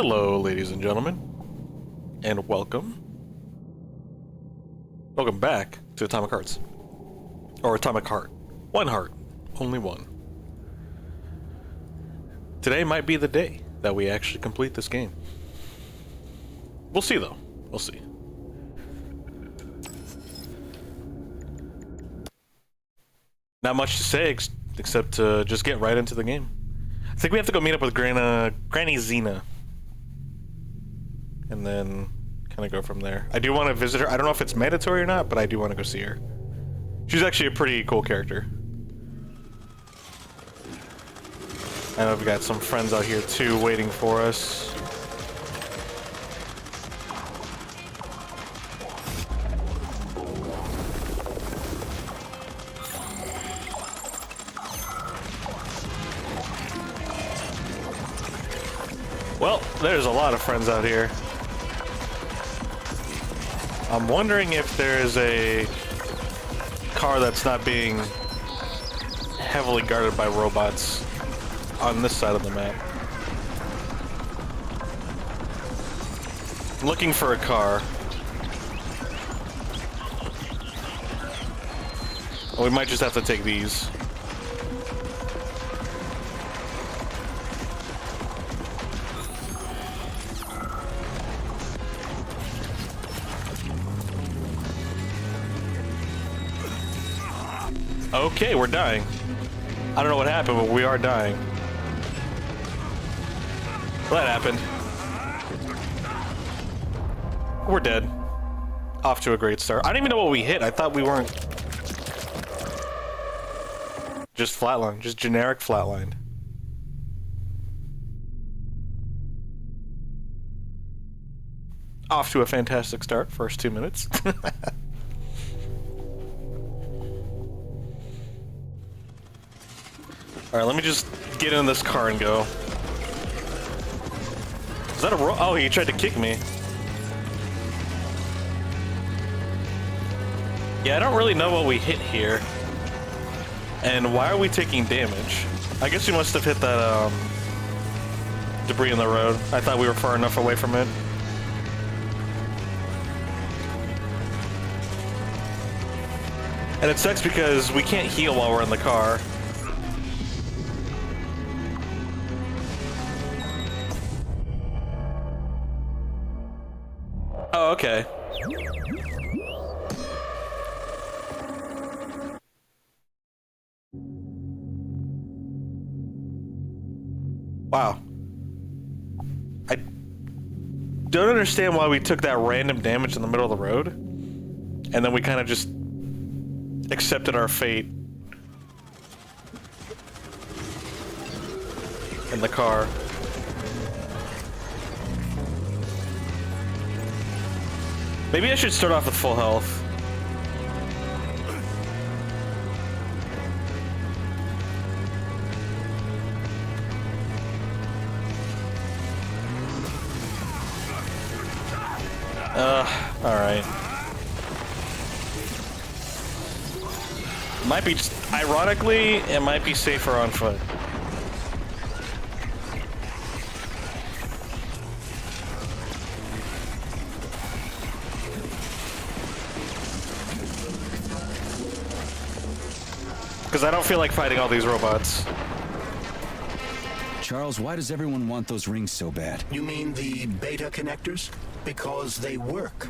Hello, ladies and gentlemen, and welcome back to Atomic Hearts. Or Atomic Heart. One heart. Only one. Today might be the day that we actually complete this game. We'll see, though. We'll see. Not much to say, except to just get right into the game. I think we have to go meet up with Granny Xena. And then kind of go from there. I do want to visit her. I don't know if it's mandatory or not, but I do want to go see her. She's actually a pretty cool character. I know we've got some friends out here too waiting for us. Well, there's a lot of friends out here. I'm wondering if there's a car that's not being heavily guarded by robots on this side of the map. I'm looking for a car. Well, we might just have to take these. Okay, we're dying. I don't know what happened, but we are dying. Well, that happened. We're dead. Off to a great start. I don't even know what we hit. I thought we weren't... Just flatline. Just generic flatline. Off to a fantastic start. First 2 minutes. Alright, let me just get in this car and go. Is that a oh, he tried to kick me. Yeah, I don't really know what we hit here. And why are we taking damage? I guess we must have hit that, debris in the road. I thought we were far enough away from it. And it sucks because we can't heal while we're in the car. Oh, okay. Wow. I don't understand why we took that random damage in the middle of the road. And then we kind of just accepted our fate in the car. Maybe I should start off with full health. Alright. Might be, ironically, it might be safer on foot. Because I don't feel like fighting all these robots. Charles, why does everyone want those rings so bad? You mean the beta connectors? Because they work,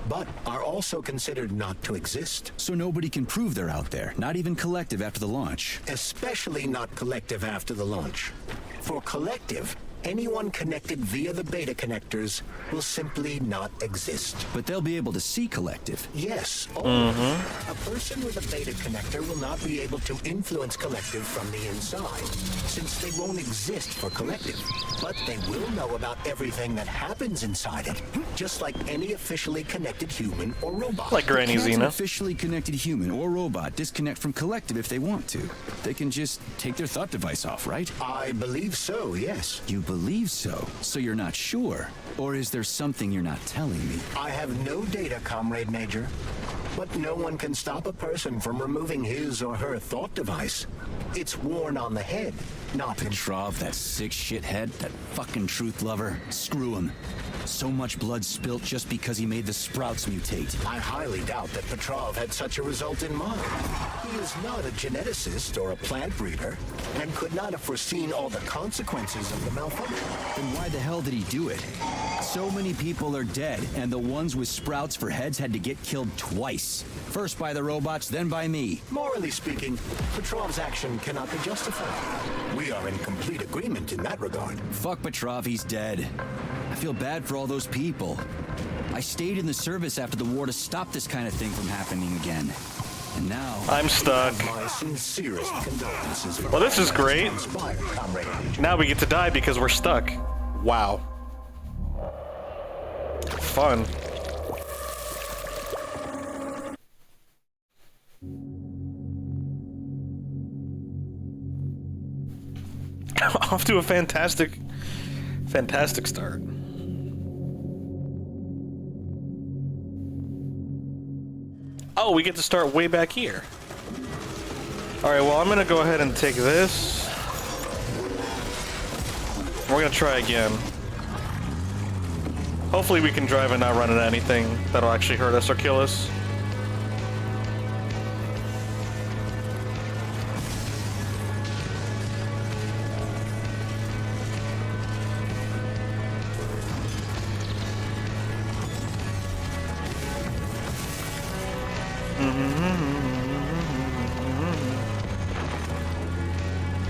but are also considered not to exist. So nobody can prove they're out there, not even Collective after the launch. Especially not Collective after the launch. For Collective, anyone connected via the beta connectors will simply not exist. But they'll be able to see Collective. Yes. A person with a beta connector will not be able to influence Collective from the inside, since they won't exist for Collective. But they will know about everything that happens inside it, just like any officially connected human or robot. Like Granny Can't an Xena. officially connected human or robot disconnect from Collective if they want to? They can just take their thought device off, right? I believe so, yes. You believe so? So you're not sure? Or is there something you're not telling me? I have no data, Comrade Major. But no one can stop a person from removing his or her thought device. It's worn on the head, not in... Petrov, that sick shithead, that fucking truth lover. Screw him. So much blood spilt just because he made the sprouts mutate. I highly doubt that Petrov had such a result in mind. He is not a geneticist or a plant breeder, and could not have foreseen all the consequences of the malfunction. Then why the hell did he do it? So many people are dead, and the ones with sprouts for heads had to get killed twice. First by the robots, then by me. Morally speaking, Petrov's action cannot be justified. We are in complete agreement in that regard. Fuck Petrov, he's dead. I feel bad for all those people. I stayed in the service after the war to stop this kind of thing from happening again. And now... I'm stuck. My sincerest condolences. Well, this is great. Now we get to die because we're stuck. Wow. Fun. Off to a fantastic start. Oh, we get to start way back here. Alright, well, I'm gonna go ahead and take this. We're gonna try again. Hopefully we can drive and not run into anything that'll actually hurt us or kill us.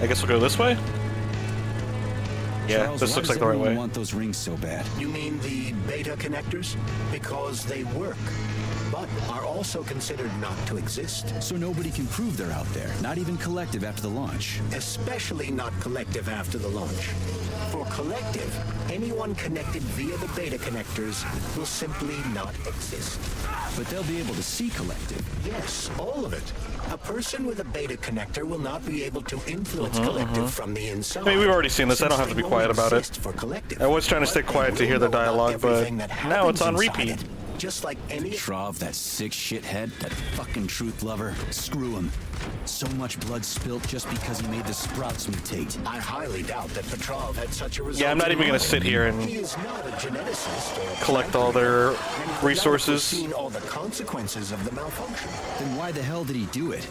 I guess we'll go this way? Yeah, Charles, this why looks does like the right everyone way. want those rings so bad? You mean the beta connectors? Because they work, but are also considered not to exist. So nobody can prove they're out there, not even Collective after the launch. Especially not Collective after the launch. For Collective, anyone connected via the beta connectors will simply not exist. But they'll be able to see Collective. Yes, all of it. A person with a beta connector will not be able to influence Collective from the inside. I mean, we've already seen this. I don't have to be quiet about it. For Collective. I was trying to stay quiet to hear the dialogue, but now it's on repeat. Just like any... Petrov, that sick shithead, that fucking truth lover. Screw him. So much blood spilt just because he made the sprouts mutate. I highly doubt that Petrov had such a result. Yeah, I'm not even going to sit here He and is not a geneticist or a collect all their and he could resources. not have foreseen all the consequences of the malfunction. Then why the hell did he do it?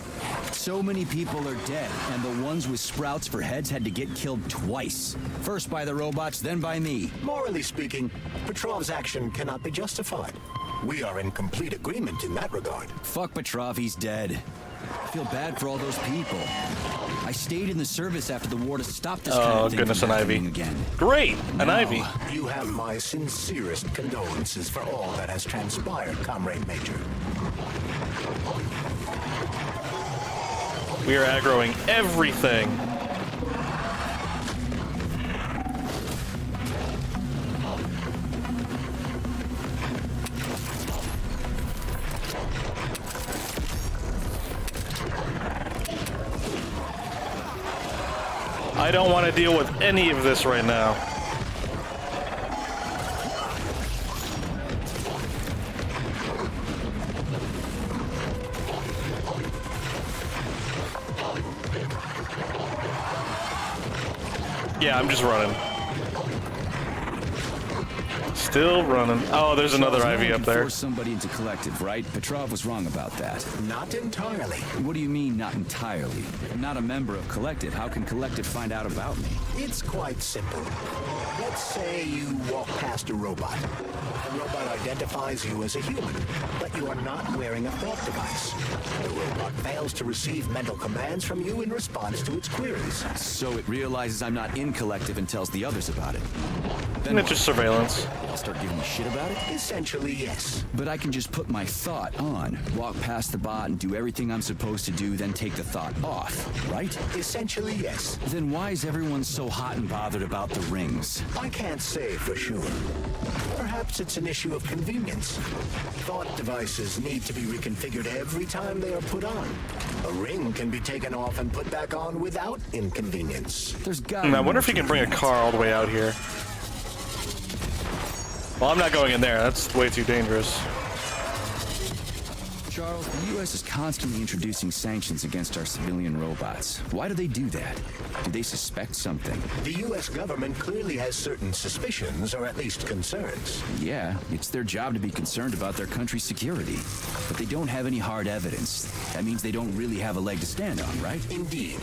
So many people are dead, and the ones with sprouts for heads had to get killed twice. First by the robots, then by me. Morally speaking, Petrov's action cannot be justified. We are in complete agreement in that regard. Fuck Petrov, he's dead. I feel bad for all those people. I stayed in the service after the war to stop this kind of thing goodness, from an Ivy. happening again. Great, an Now, Ivy. You have my sincerest condolences for all that has transpired, Comrade Major. We are aggroing everything. I don't want to deal with any of this right now. Yeah, I'm just running. Still running. Oh, there's another Charles, no Ivy one up can there. force somebody into Collective, right? Petrov was wrong about that. Not entirely. What do you mean, not entirely? I'm not a member of Collective. How can Collective find out about me? It's quite simple. Let's say you walk past a robot. The robot identifies you as a human, but you are not wearing a thought device. The robot fails to receive mental commands from you in response to its queries. So it realizes I'm not in Collective and tells the others about it. Then It's just surveillance. I'll start giving a shit about it? Essentially, yes. But I can just put my thought on, walk past the bot and do everything I'm supposed to do, then take the thought off, right? Essentially, yes. Then why is everyone so hot and bothered about the rings? I can't say for sure. Perhaps it's an issue of convenience. Thought devices need to be reconfigured every time they are put on. A ring can be taken off and put back on without inconvenience. There's got I wonder if you can bring a car all the way out here. Well, I'm not going in there. That's way too dangerous. Charles, the U.S. is constantly introducing sanctions against our civilian robots. Why do they do that? Do they suspect something? The U.S. government clearly has certain suspicions, or at least concerns. Yeah, it's their job to be concerned about their country's security. But they don't have any hard evidence. That means they don't really have a leg to stand on, right? Indeed.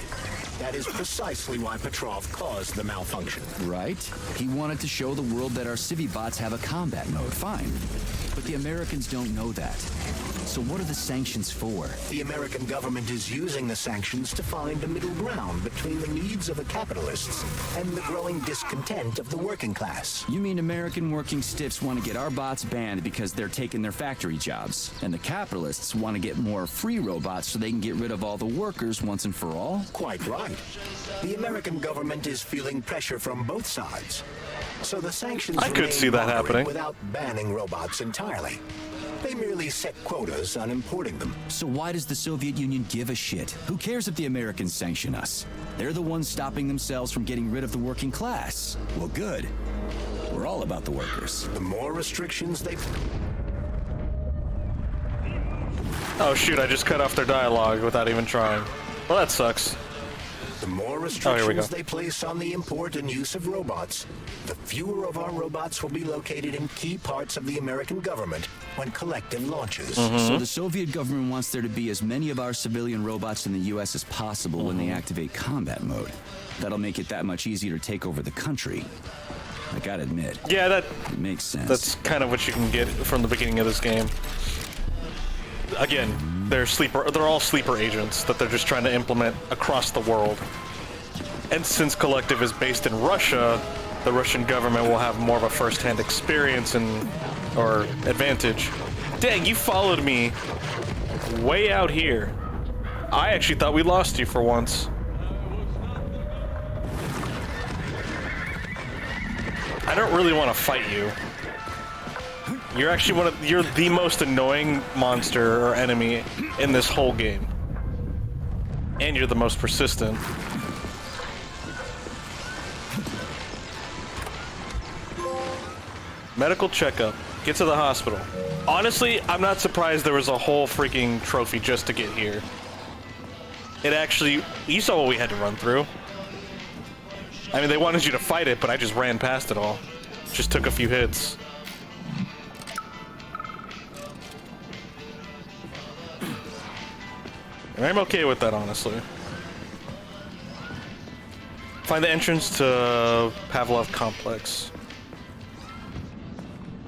That is precisely why Petrov caused the malfunction. Right? He wanted to show the world that our Civi-bots have a combat mode, fine. But the Americans don't know that. So what are the sanctions for? The American government is using the sanctions to find a middle ground between the needs of the capitalists and the growing discontent of the working class. You mean American working stiffs want to get our bots banned because they're taking their factory jobs, and the capitalists want to get more free robots so they can get rid of all the workers once and for all? Quite right. The American government is feeling pressure from both sides. So the sanctions I could remain see that moderate happening. without banning robots entirely. They merely set quotas on importing them. So why does the Soviet Union give a shit? Who cares if the Americans sanction us? They're the ones stopping themselves from getting rid of the working class. Well, good. We're all about the workers. The more restrictions they... Oh shoot, I just cut off their dialogue without even trying. Well, that sucks. The more here we restrictions go. they place on the import and use of robots, the fewer of our robots will be located in key parts of the American government when Collective launches. So the Soviet government wants there to be as many of our civilian robots in the U.S. as possible when they activate combat mode. That'll make it that much easier to take over the country. I gotta admit, Yeah, it makes sense. that's kind of what you can get from the beginning of this game. Again, they're all sleeper agents that they're just trying to implement across the world. And since Collective is based in Russia, the Russian government will have more of a first-hand experience or advantage. Dang, you followed me way out here. I actually thought we lost you for once. I don't really want to fight you. You're actually you're the most annoying monster or enemy in this whole game. And you're the most persistent. Medical checkup. Get to the hospital. Honestly, I'm not surprised there was a whole freaking trophy just to get here. It actually... You saw what we had to run through. I mean, they wanted you to fight it, but I just ran past it all. Just took a few hits. And I'm okay with that, honestly. Find the entrance to Pavlov Complex.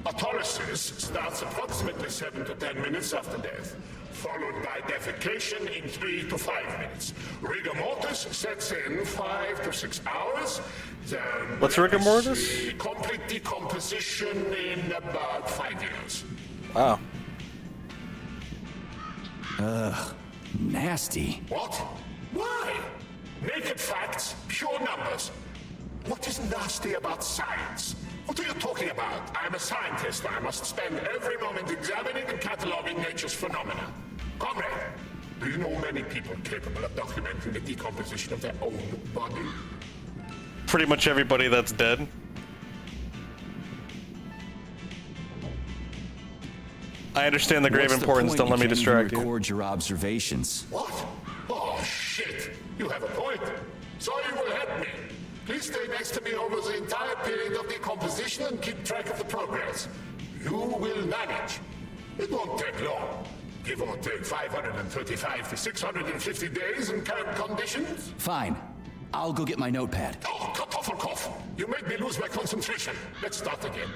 Autolysis starts approximately 7 to 10 minutes after death, followed by defecation in 3 to 5 minutes. Rigor mortis sets in 5 to 6 hours. Then What's rigor mortis? Complete decomposition in about 5 years. Wow. Nasty. What? Why? Naked facts, pure numbers. What is nasty about science? What are you talking about? I am a scientist. I must spend every moment examining and cataloging nature's phenomena. Comrade, do you know many people capable of documenting the decomposition of their own body? Pretty much everybody that's dead. I understand the grave What's the importance. point? Don't let me You can't distract even you. record your observations. What? Oh, shit. You have a point. So you will help me. Please stay next to me over the entire period of decomposition and keep track of the progress. You will manage. It won't take long. Give or take 535 to 650 days in current conditions. Fine. I'll go get my notepad. Oh, Kartoffelkopf. You made me lose my concentration. Let's start again.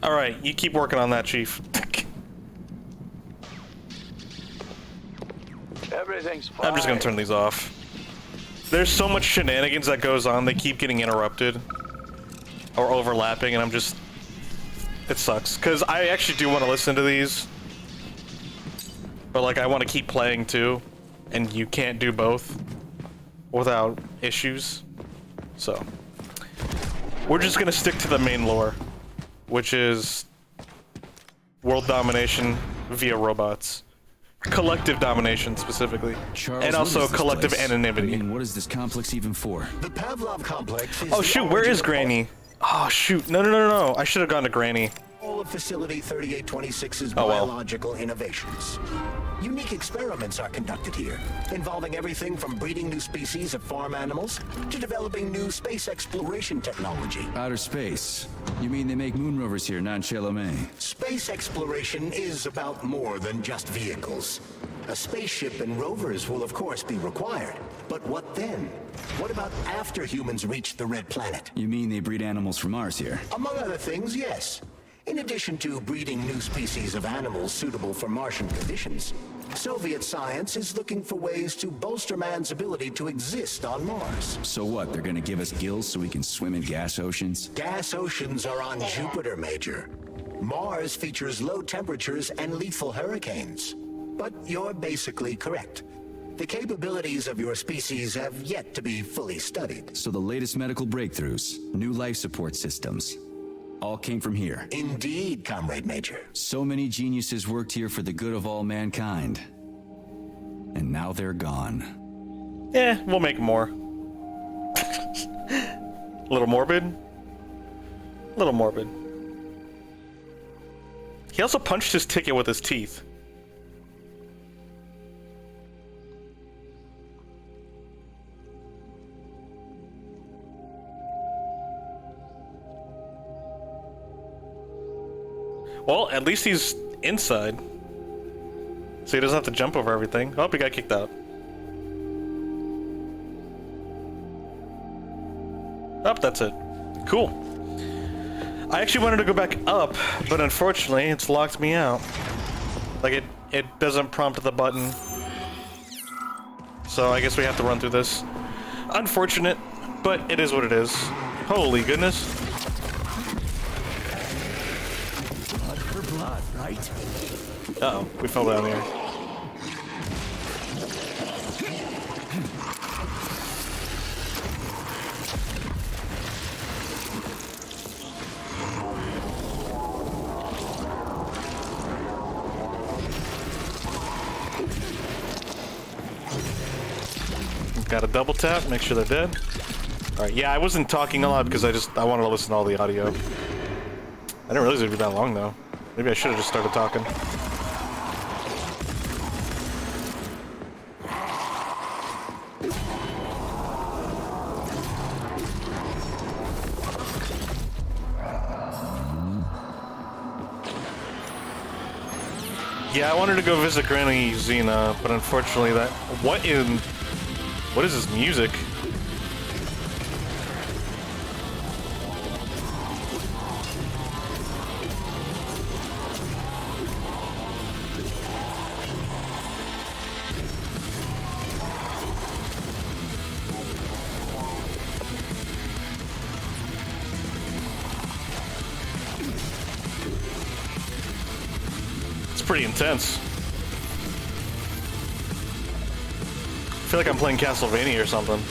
All right, you keep working on that, Chief. Everything's fine. I'm just gonna turn these off. There's so much shenanigans that goes on, they keep getting interrupted. Or overlapping, and I'm just... It sucks. Because I actually do want to listen to these. But, like, I want to keep playing, too. And you can't do both without issues. So. We're just gonna stick to the main lore. Which is... world domination via robots. Collective domination, specifically. Charles, and what also is this collective place? anonymity. I mean, what is this complex even for? The Pavlov complex is Oh the shoot, where origin is of Granny? Oh shoot, no. I should have gone to Granny. all of Facility 3826's Oh, well. biological innovations. Unique experiments are conducted here, involving everything from breeding new species of farm animals to developing new space exploration technology. Outer space? You mean they make moon rovers here, not in Chelomey? Space exploration is about more than just vehicles. A spaceship and rovers will of course be required. But what then? What about after humans reach the Red Planet? You mean they breed animals from Mars here? Among other things, yes. In addition to breeding new species of animals suitable for Martian conditions, Soviet science is looking for ways to bolster man's ability to exist on Mars. So what, they're gonna give us gills so we can swim in gas oceans? Gas oceans are on Jupiter, Major. Mars features low temperatures and lethal hurricanes. But you're basically correct. The capabilities of your species have yet to be fully studied. So the latest medical breakthroughs, new life support systems, all came from here. Indeed, Comrade Major. So many geniuses worked here for the good of all mankind. And now they're gone. Yeah, we'll make more. A little morbid. A little morbid. He also punched his ticket with his teeth. Well, at least he's inside. So he doesn't have to jump over everything. Oh, he got kicked out. Oh, that's it. Cool. I actually wanted to go back up, but unfortunately, it's locked me out. Like, it doesn't prompt the button. So I guess we have to run through this. Unfortunate, but it is what it is. Holy goodness. Blood, right? Uh-oh, we fell down here. Got a double tap, make sure they're dead. Alright, yeah, I wasn't talking a lot because I wanted to listen to all the audio. I didn't realize it'd be that long though. Maybe I should have just started talking. Yeah, I wanted to go visit Granny Xena, but unfortunately what is this music? Pretty intense. I feel like I'm playing Castlevania or something.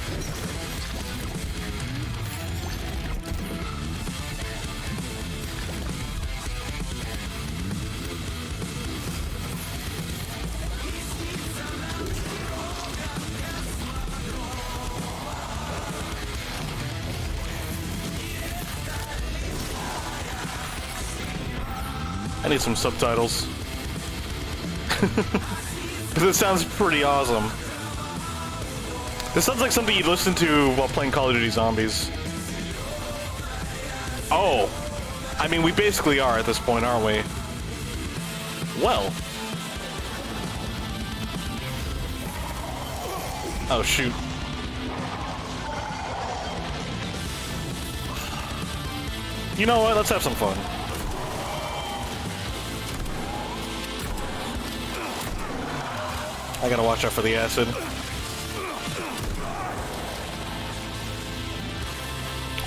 I need some subtitles. This sounds pretty awesome. This sounds like something you'd listen to while playing Call of Duty Zombies. Oh. I mean, we basically are at this point, aren't we? Well. Oh, shoot. You know what? Let's have some fun. I gotta watch out for the acid.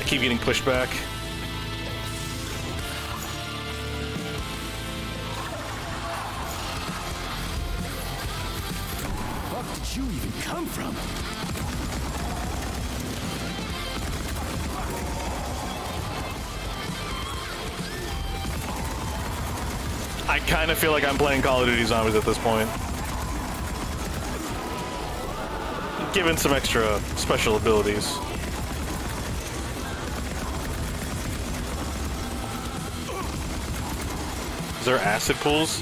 I keep getting pushed back. Where did you even come from? I kind of feel like I'm playing Call of Duty Zombies at this point. Given some extra special abilities. Is there acid pools?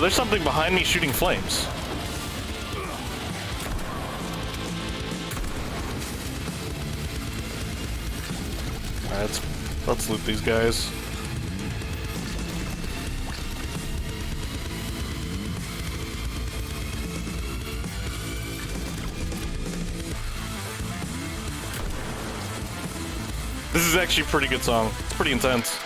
There's something behind me shooting flames. Alright, let's loot these guys. This is actually a pretty good song. It's pretty intense.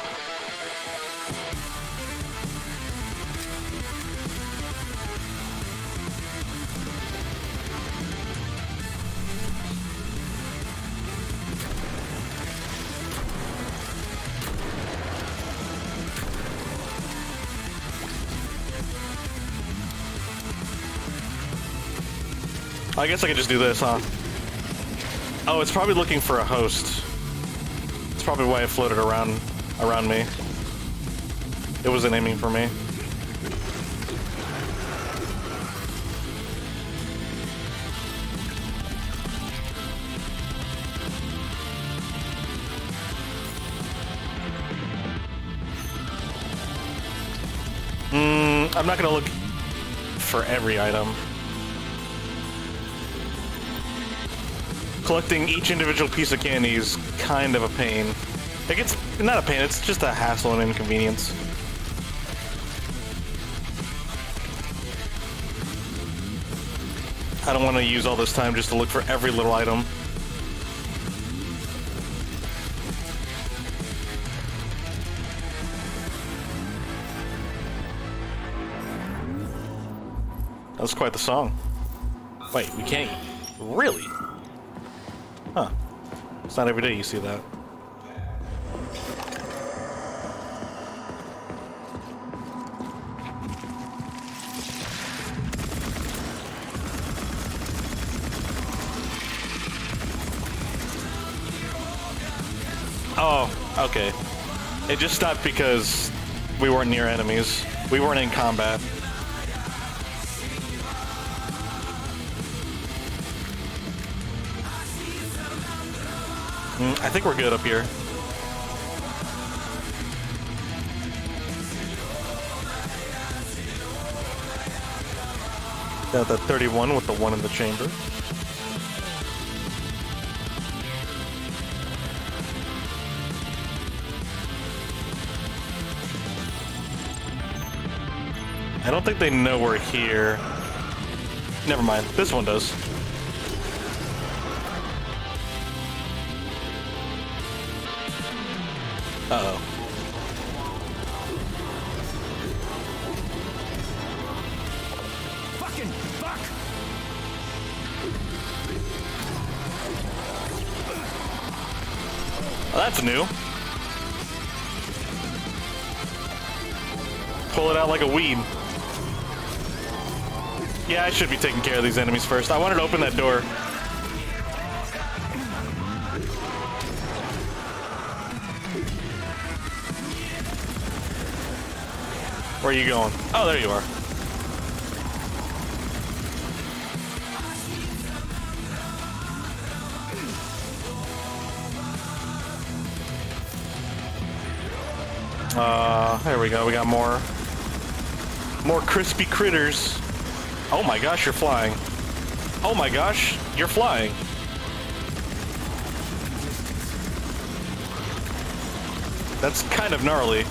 I guess I could just do this, huh? Oh, it's probably looking for a host. That's probably why it floated around me. It wasn't aiming for me. I'm not gonna look for every item. Collecting each individual piece of candy is kind of a pain. Like, it's not a pain, it's just a hassle and inconvenience. I don't want to use all this time just to look for every little item. That was quite the song. Wait, we can't... Really? Huh. It's not every day you see that. Oh, okay. It just stopped because we weren't near enemies. We weren't in combat. I think we're good up here. Got that 31 with the one in the chamber. I don't think they know we're here. Never mind, this one does. Uh-oh. Fucking fuck! Well, that's new. Pull it out like a weed. Yeah, I should be taking care of these enemies first. I wanted to open that door. Where are you going? Oh, there you are. There we go. We got more crispy critters. Oh my gosh, you're flying. Oh my gosh, you're flying. That's kind of gnarly.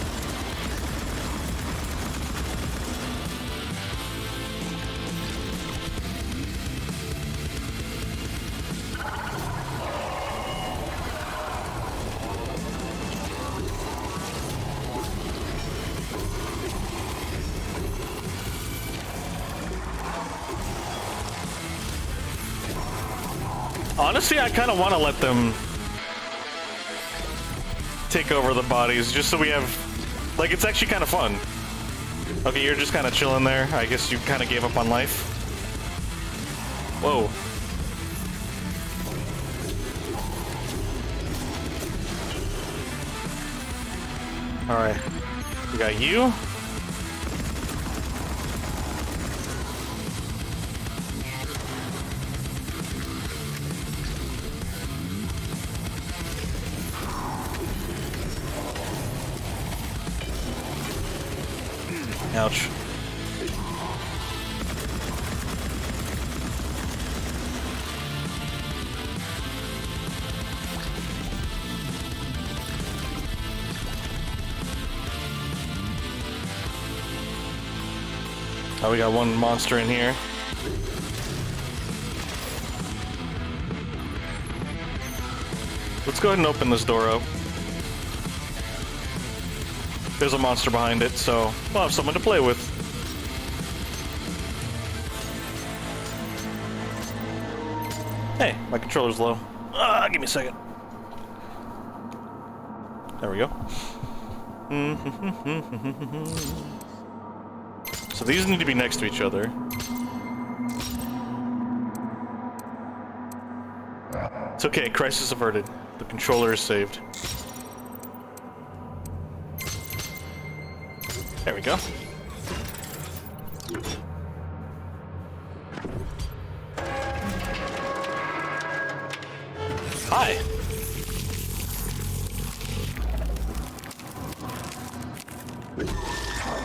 Honestly, I kind of want to let them take over the bodies, just so we have... Like, it's actually kind of fun. Okay, you're just kind of chilling there. I guess you kind of gave up on life. Whoa. Alright. We got you. Ouch. Oh, we got one monster in here. Let's go ahead and open this door up. There's a monster behind it, so we'll have someone to play with. Hey, my controller's low. Give me a second. There we go. So these need to be next to each other. It's okay, crisis averted. The controller is saved. There we go. Hi.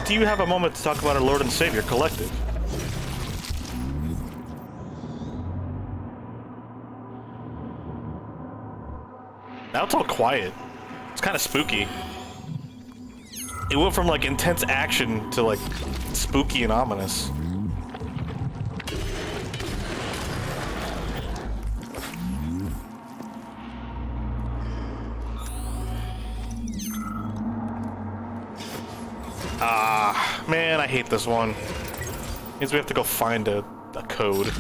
Do you have a moment to talk about our Lord and Savior Collective? Now it's all quiet. It's kind of spooky. It went from like intense action to like spooky and ominous. Ah, man, I hate this one. Means we have to go find a code.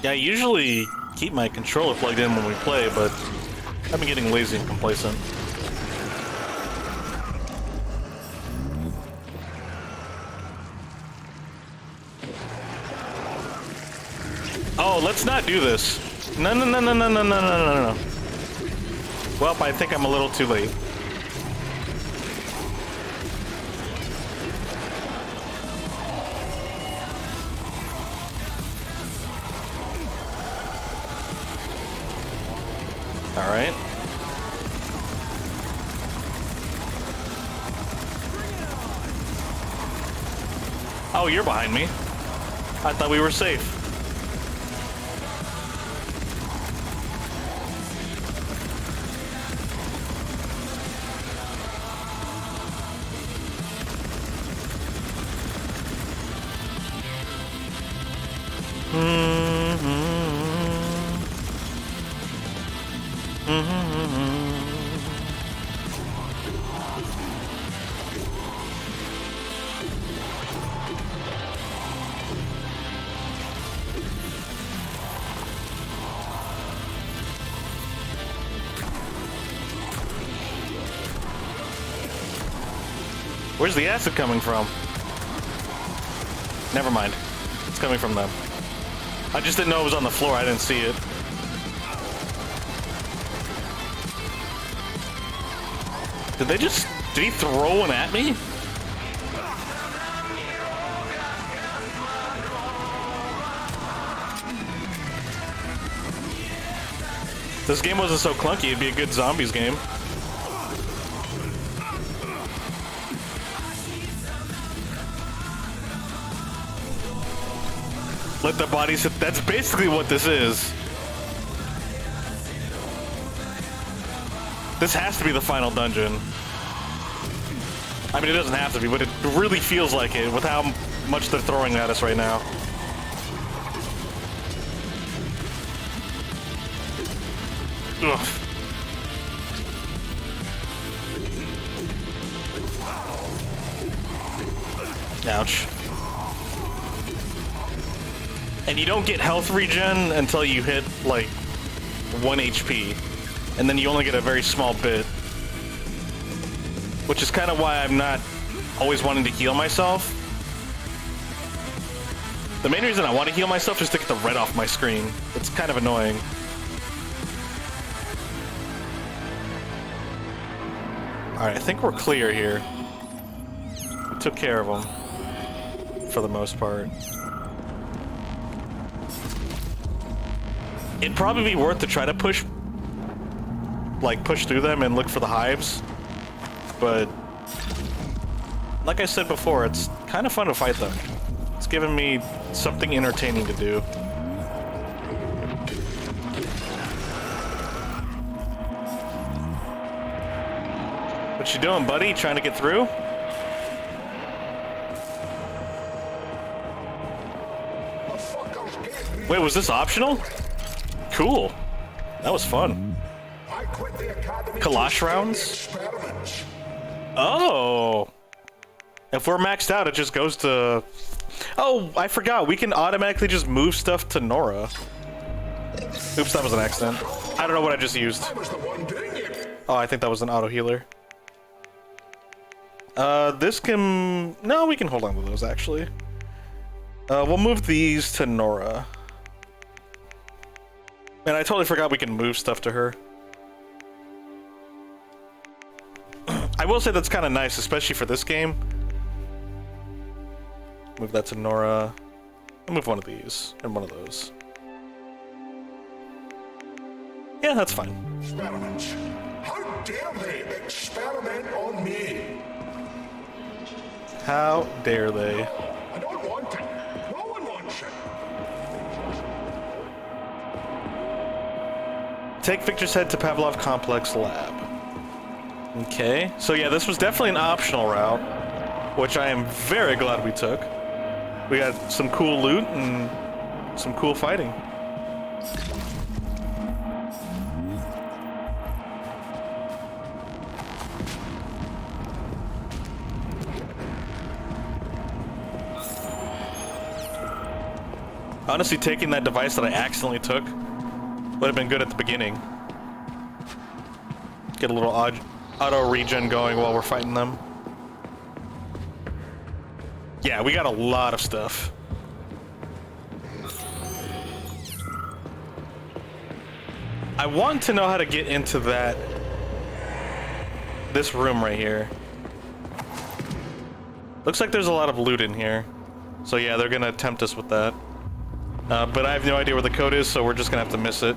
Yeah, I usually keep my controller plugged in when we play, but I've been getting lazy and complacent. Oh, let's not do this. No, no, no, no, no, no, no, no, no. Well, I think I'm a little too late. All right. Oh, you're behind me. I thought we were safe. Where's the acid coming from? Never mind. It's coming from them. I just didn't know it was on the floor. I didn't see it. Did he throw one at me? If this game wasn't so clunky, it'd be a good zombies game. Let the body sit. That's basically what this is. This has to be the final dungeon. I mean, it doesn't have to be, but it really feels like it with how much they're throwing at us right now. Ugh. Ouch. And you don't get health regen until you hit, like, 1 HP. And then you only get a very small bit. Which is kind of why I'm not always wanting to heal myself. The main reason I want to heal myself is to get the red off my screen. It's kind of annoying. Alright, I think we're clear here. We took care of them. For the most part. It'd probably be worth to try to push through them and look for the hives. But like I said before, it's kind of fun to fight them. It's giving me something entertaining to do. What you doing, buddy? Trying to get through? Wait, was this optional? Cool. That was fun. Kalash rounds? Oh. If we're maxed out, it just goes to... Oh, I forgot. We can automatically just move stuff to Nora. Oops, that was an accident. I don't know what I just used. Oh, I think that was an auto healer. This can... No, we can hold on to those, actually. We'll move these to Nora. Man, I totally forgot we can move stuff to her. I will say that's kind of nice, especially for this game. Move that to Nora. I'll move one of these, and one of those. Yeah, that's fine. Experiments. How dare they experiment on me? How dare they? I don't want it. No one wants it. Take Victor's head to Pavlov Complex Lab. Okay, so yeah, this was definitely an optional route, which I am very glad we took. We got some cool loot and some cool fighting. Honestly, taking that device that I accidentally took would have been good at the beginning. Get a little auto regen going while we're fighting them. Yeah, we got a lot of stuff. I want to know how to get into this room right here. Looks like there's a lot of loot in here. So yeah, they're gonna tempt us with that. But I have no idea where the code is, so we're just gonna have to miss it.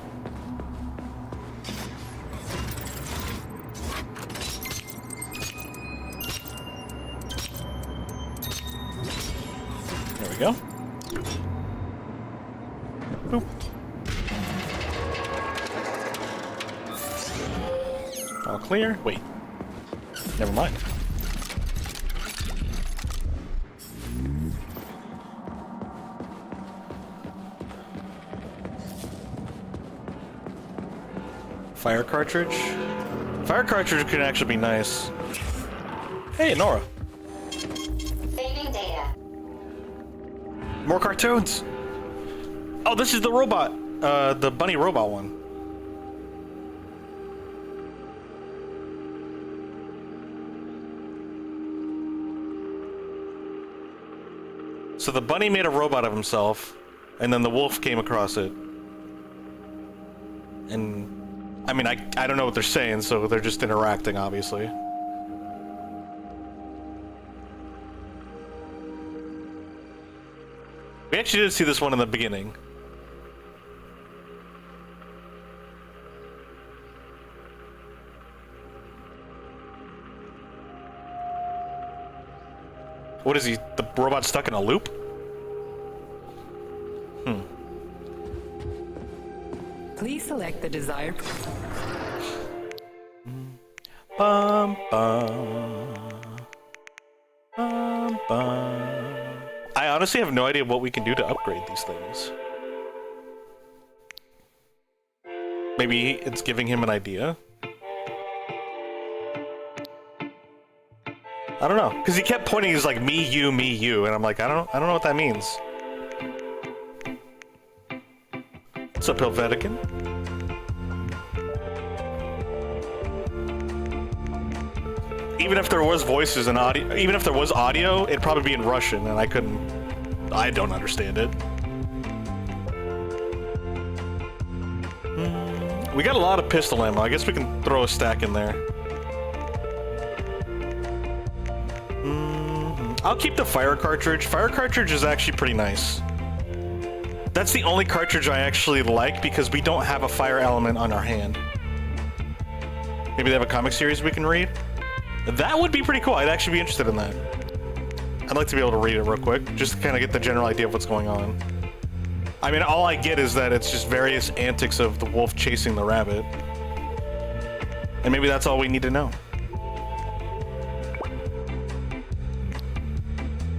There we go. Boop. All clear. Wait. Never mind. Fire cartridge? Fire cartridge can actually be nice. Hey, Nora. Saving data. More cartoons! Oh, this is the robot! The bunny robot one. So the bunny made a robot of himself, and then the wolf came across it. And... I mean, I don't know what they're saying, so they're just interacting, obviously. We actually did see this one in the beginning. What is he? The robot stuck in a loop? Please select the desired. Bum, bum. Bum, bum. I honestly have no idea what we can do to upgrade these things. Maybe it's giving him an idea? I don't know, because he kept pointing, he's like, me, you, and I'm like, I don't know what that means. What's up, Helvetican? Even if there was voices and audio, even if there was audio, it'd probably be in Russian, and I don't understand it. We got a lot of pistol ammo. I guess we can throw a stack in there. I'll keep the fire cartridge. Fire cartridge is actually pretty nice. That's the only cartridge I actually like because we don't have a fire element on our hand. Maybe they have a comic series we can read? That would be pretty cool. I'd actually be interested in that. I'd like to be able to read it real quick, just to kind of get the general idea of what's going on. I mean, all I get is that it's just various antics of the wolf chasing the rabbit. And maybe that's all we need to know.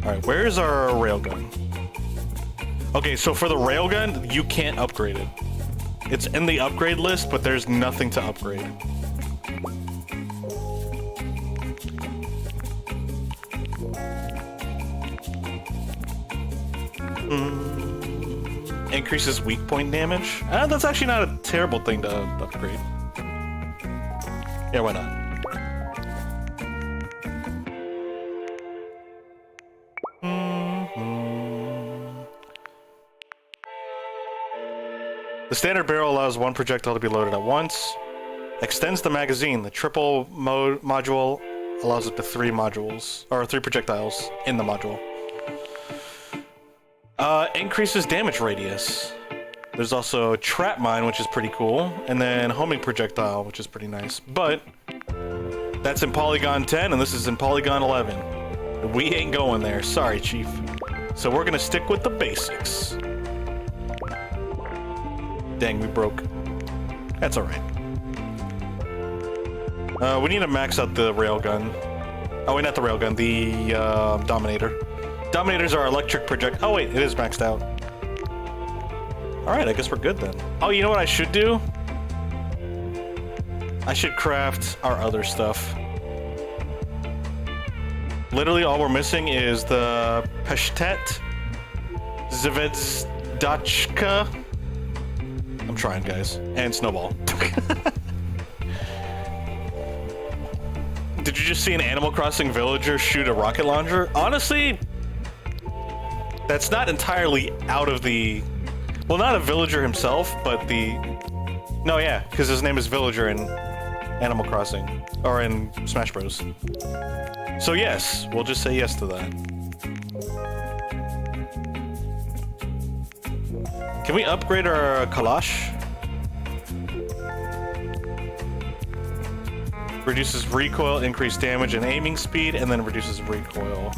Alright, where's our railgun? Okay, so for the railgun, you can't upgrade it. It's in the upgrade list, but there's nothing to upgrade. Increases weak point damage. That's actually not a terrible thing to upgrade. Yeah, why not? The standard barrel allows one projectile to be loaded at once. Extends the magazine. The triple mode module allows up to 3 modules, or 3 projectiles in the module. Increases damage radius. There's also trap mine, which is pretty cool, and then homing projectile, which is pretty nice. But that's in Polygon 10, and this is in Polygon 11. We ain't going there. Sorry, Chief. So we're gonna stick with the basics. Dang, we broke. That's alright. We need to max out the railgun. Oh, wait, not the railgun, the Dominator. Dominators are electric project. Oh, wait, it is maxed out. Alright, I guess we're good then. Oh, you know what I should do? I should craft our other stuff. Literally, all we're missing is the Pashtet Zvezdochka. I'm trying, guys. And Snowball. Did you just see an Animal Crossing villager shoot a rocket launcher? Honestly, that's not entirely out of the... Well, not a villager himself, but the... No, yeah, because his name is Villager in Animal Crossing. Or in Smash Bros. So yes, we'll just say yes to that. Can we upgrade our Kalash? Reduces recoil, increased damage and aiming speed, and then reduces recoil.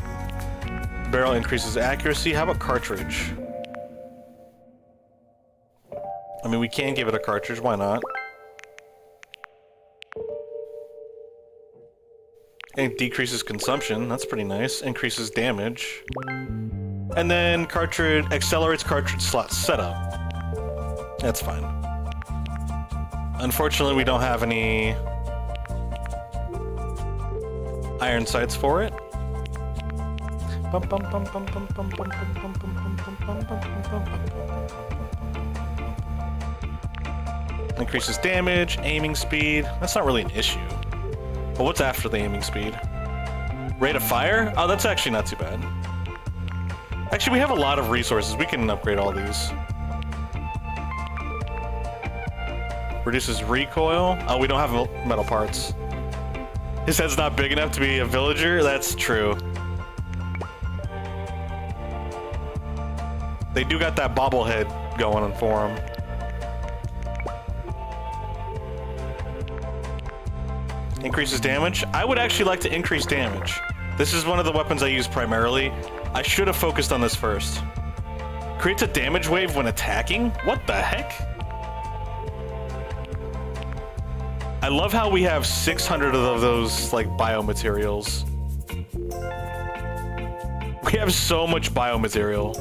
Barrel increases accuracy. How about cartridge? I mean, we can give it a cartridge, why not? And decreases consumption, that's pretty nice. Increases damage. And then cartridge accelerates cartridge slot setup. That's fine. Unfortunately, we don't have any iron sights for it. Increases damage, aiming speed. That's not really an issue. But what's after the aiming speed? Rate of fire? Oh, that's actually not too bad. Actually, we have a lot of resources. We can upgrade all these. Reduces recoil. Oh, we don't have metal parts. His head's not big enough to be a villager? That's true. They do got that bobblehead going on for him. Increases damage. I would actually like to increase damage. This is one of the weapons I use primarily. I should have focused on this first. Creates a damage wave when attacking? What the heck? I love how we have 600 of those, like, biomaterials. We have so much biomaterial.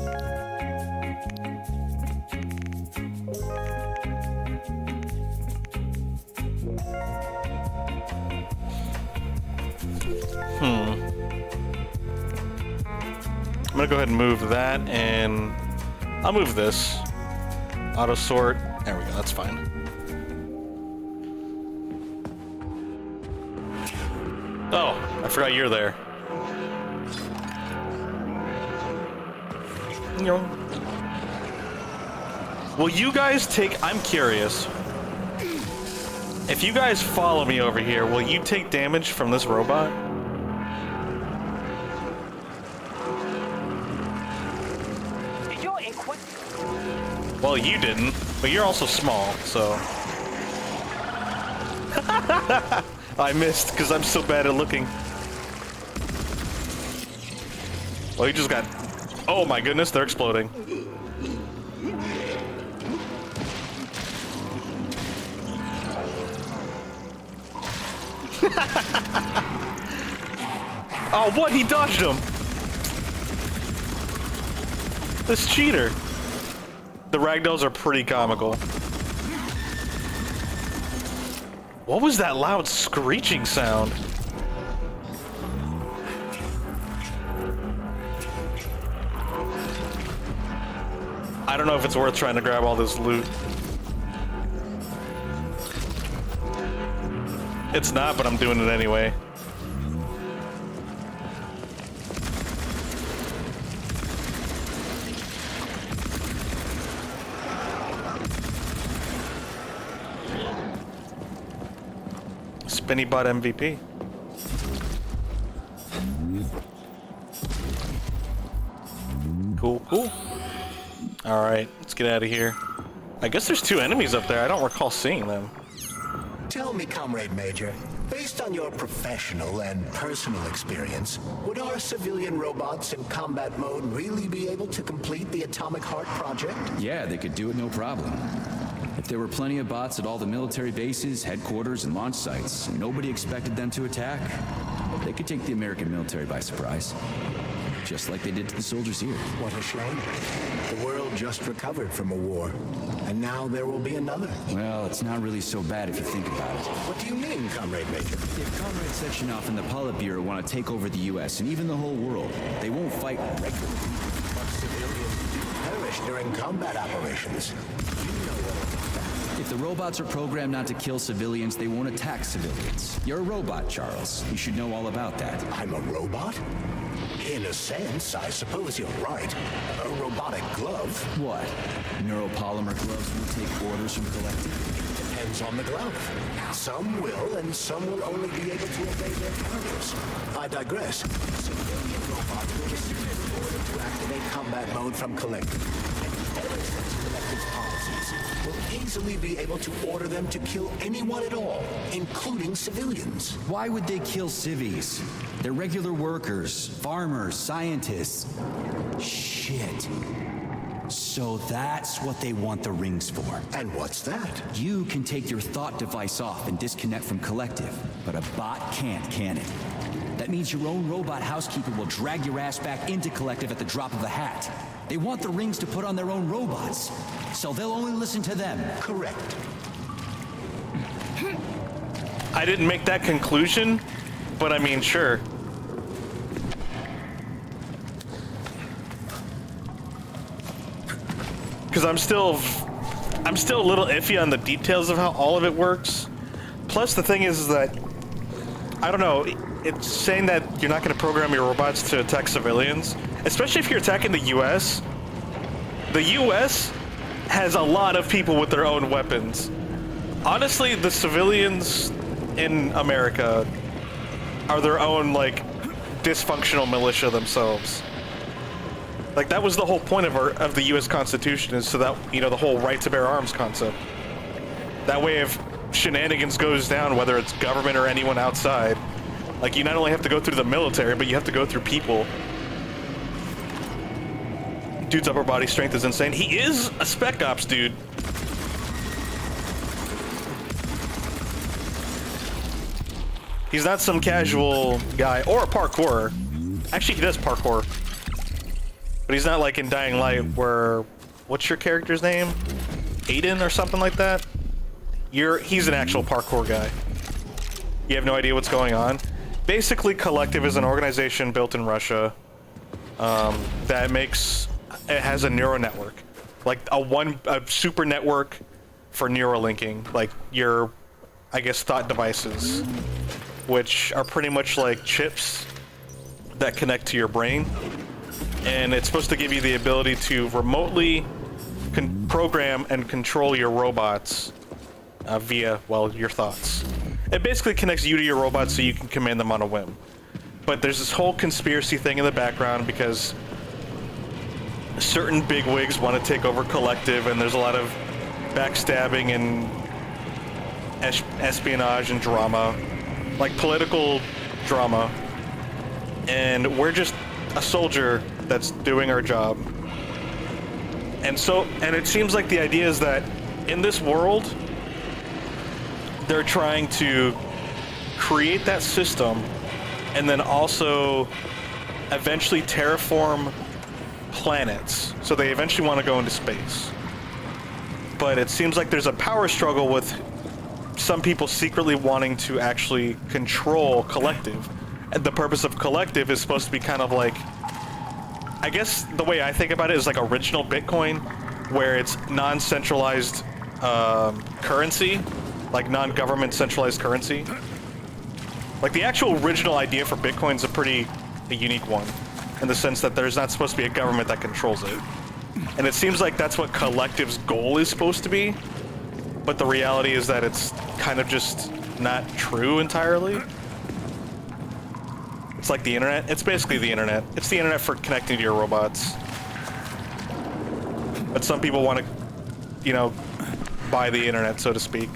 I'm gonna go ahead and move that, and I'll move this. Auto sort. There we go, that's fine. Oh, I forgot you're there. Will you guys take... I'm curious. If you guys follow me over here, will you take damage from this robot? Well, you didn't, but you're also small, so... I missed, because I'm so bad at looking. Well, you just got... Oh my goodness, they're exploding. Oh, what? He dodged him! This cheater. The ragdolls are pretty comical. What was that loud screeching sound? I don't know if it's worth trying to grab all this loot. It's not, but I'm doing it anyway. Spinny butt MVP. Cool, cool. All right, let's get out of here. I guess there's two enemies up there. I don't recall seeing them. Tell me, Comrade Major, based on your professional and personal experience, would our civilian robots in combat mode really be able to complete the Atomic Heart project? Yeah, they could do it no problem. If there were plenty of bots at all the military bases, headquarters, and launch sites, and nobody expected them to attack, they could take the American military by surprise. Just like they did to the soldiers here. What a shame. The world just recovered from a war, and now there will be another. Well, it's not really so bad if you think about it. What do you mean, Comrade Major? If Comrade Sechenov and the Politburo want to take over the U.S. and even the whole world, they won't fight regularly. But civilians do perish during combat operations. You know all about that. If the robots are programmed not to kill civilians, they won't attack civilians. You're a robot, Charles. You should know all about that. I'm a robot? In a sense, I suppose you're right. A robotic glove. What? Neuropolymer gloves will take orders from Collective? Depends on the glove. Some will, and some will only be able to obey their commanders. I digress. Civilian robots will receive an order to activate combat mode from Collective. And whoever sets Collective's policies will easily be able to order them to kill anyone at all, including civilians. Why would they kill civvies? They're regular workers, farmers, scientists. Shit. So that's what they want the rings for. And what's that? You can take your thought device off and disconnect from Collective, but a bot can't, can it? That means your own robot housekeeper will drag your ass back into Collective at the drop of a hat. They want the rings to put on their own robots, so they'll only listen to them. Correct. I didn't make that conclusion, but I mean, sure. Because I'm still a little iffy on the details of how all of it works. Plus, the thing is that, I don't know, it's saying that you're not going to program your robots to attack civilians, especially if you're attacking the U.S. The U.S. has a lot of people with their own weapons. Honestly, the civilians in America are their own, like, dysfunctional militia themselves. Like, that was the whole point of the U.S. Constitution, is so that, you know, the whole right to bear arms concept. That way, if shenanigans goes down, whether it's government or anyone outside, like, you not only have to go through the military, but you have to go through people. Dude's upper body strength is insane. He is a spec ops dude. He's not some casual guy, or a parkourer. Actually, he does parkour. But he's not like in Dying Light where, what's your character's name? Aiden or something like that? He's an actual parkour guy. You have no idea what's going on. Basically, Collective is an organization built in Russia that it has a neural network. Like a super network for neurolinking, like your, I guess, thought devices, which are pretty much like chips that connect to your brain. And it's supposed to give you the ability to remotely program and control your robots via, well, your thoughts. It basically connects you to your robots so you can command them on a whim. But there's this whole conspiracy thing in the background because certain bigwigs want to take over Collective, and there's a lot of backstabbing and espionage and drama, like political drama. And we're just a soldier that's doing our job. And it seems like the idea is that in this world, they're trying to create that system and then also eventually terraform planets. So they eventually want to go into space. But it seems like there's a power struggle with some people secretly wanting to actually control Collective. And the purpose of Collective is supposed to be kind of like, I guess the way I think about it is like original Bitcoin, where it's non-centralized currency, like non-government centralized currency. Like the actual original idea for Bitcoin is a unique one, in the sense that there's not supposed to be a government that controls it. And it seems like that's what Collective's goal is supposed to be, but the reality is that it's kind of just not true entirely. It's like the internet. It's basically the internet. It's the internet for connecting to your robots. But some people want to, you know, buy the internet, so to speak.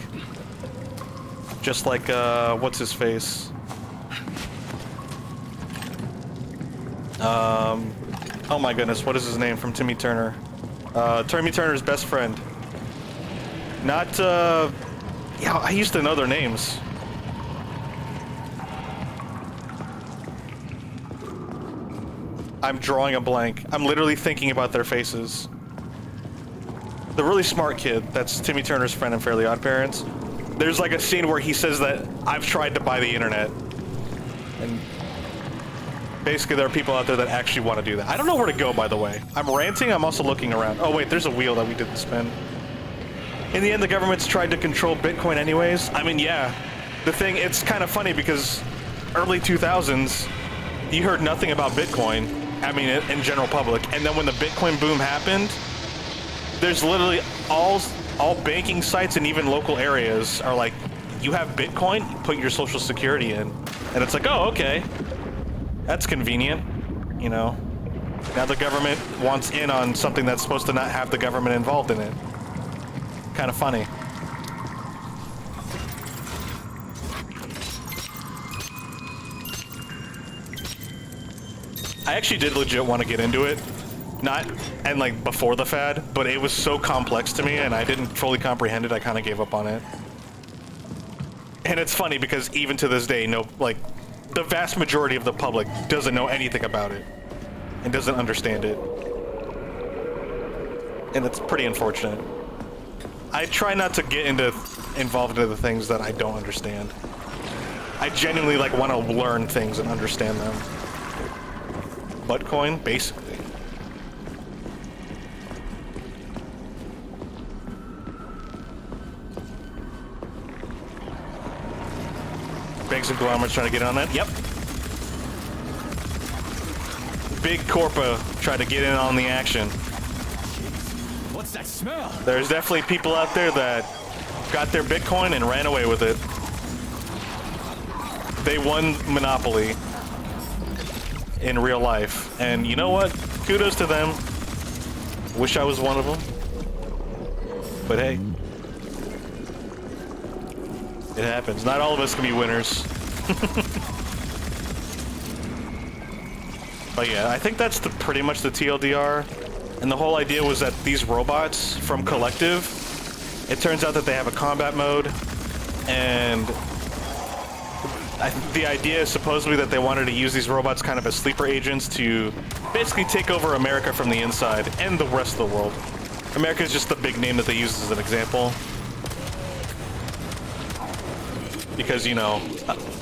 Just like, what's his face? Oh my goodness, what is his name from Timmy Turner? Timmy Turner's best friend. Not, yeah, I used to know their names. I'm drawing a blank. I'm literally thinking about their faces. The really smart kid, that's Timmy Turner's friend in Fairly Odd Parents. There's like a scene where he says that I've tried to buy the internet. And basically there are people out there that actually want to do that. I don't know where to go, by the way. I'm ranting, I'm also looking around. Oh wait, there's a wheel that we didn't spin. In the end, the government's tried to control Bitcoin anyways. I mean, yeah. The thing, it's kind of funny because early 2000s, you heard nothing about Bitcoin. I mean, in general public. And then when the Bitcoin boom happened, there's literally all banking sites and even local areas are like, you have Bitcoin, put your social security in. And it's like, oh, okay. That's convenient, you know. Now the government wants in on something that's supposed to not have the government involved in it. Kind of funny. I actually did legit want to get into it. Not, and like before the fad, but it was so complex to me and I didn't fully comprehend it, I kind of gave up on it. And it's funny because even to this day, no, like, the vast majority of the public doesn't know anything about it and doesn't understand it. And it's pretty unfortunate. I try not to get involved into the things that I don't understand. I genuinely like want to learn things and understand them. Buttcoin, basically. Banks and conglomerates trying to get on that. Yep. Big Corpa try to get in on the action. What's that smell? There's definitely people out there that got their Bitcoin and ran away with it. They won Monopoly in real life. And you know what? Kudos to them. Wish I was one of them. But hey. It happens. Not all of us can be winners. But yeah, I think that's pretty much the TLDR. And the whole idea was that these robots from Collective, it turns out that they have a combat mode. And the idea is supposedly that they wanted to use these robots kind of as sleeper agents to basically take over America from the inside and the rest of the world. America is just the big name that they use as an example. Because, you know,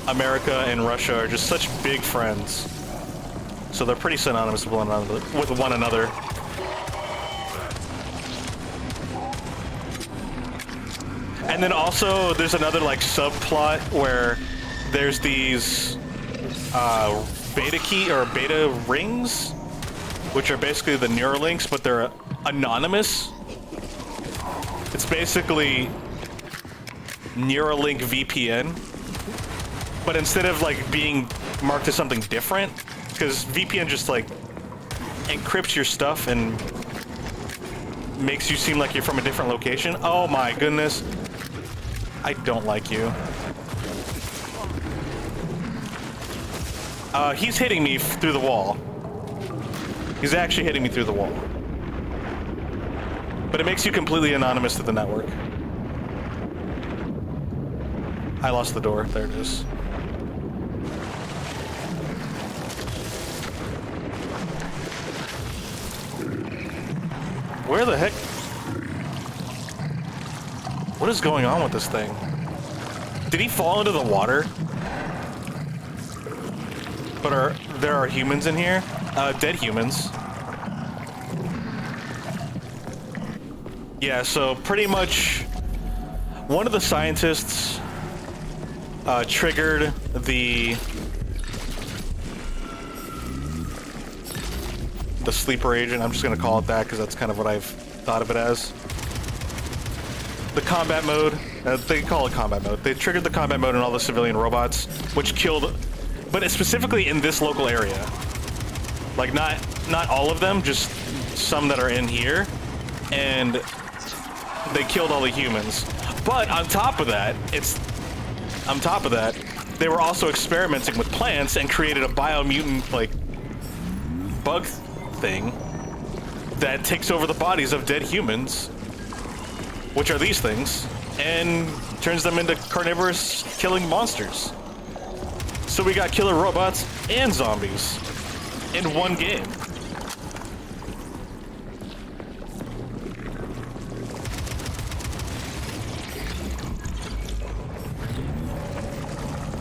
America and Russia are just such big friends. So they're pretty synonymous with one another. And then also, there's another, like, subplot where there's these beta rings, which are basically the Neuralinks, but they're anonymous. It's basically Neuralink VPN, but instead of like being marked as something different, because VPN just like encrypts your stuff and makes you seem like you're from a different location. Oh my goodness, I don't like you. He's hitting me through the wall. He's actually hitting me through the wall, but it makes you completely anonymous to the network. I lost the door. There it is. Where the heck? What is going on with this thing? Did he fall into the water? But there are humans in here? Dead humans. Yeah, so pretty much one of the scientists triggered the sleeper agent. I'm just gonna call it that because that's kind of what I've thought of it as. The combat mode, they call it combat mode. They triggered the combat mode in all the civilian robots, which killed, but it's specifically in this local area. Like not all of them, just some that are in here, and they killed all the humans. But on top of that, they were also experimenting with plants and created a biomutant like bug thing that takes over the bodies of dead humans, which are these things, and turns them into carnivorous killing monsters. So we got killer robots and zombies in one game.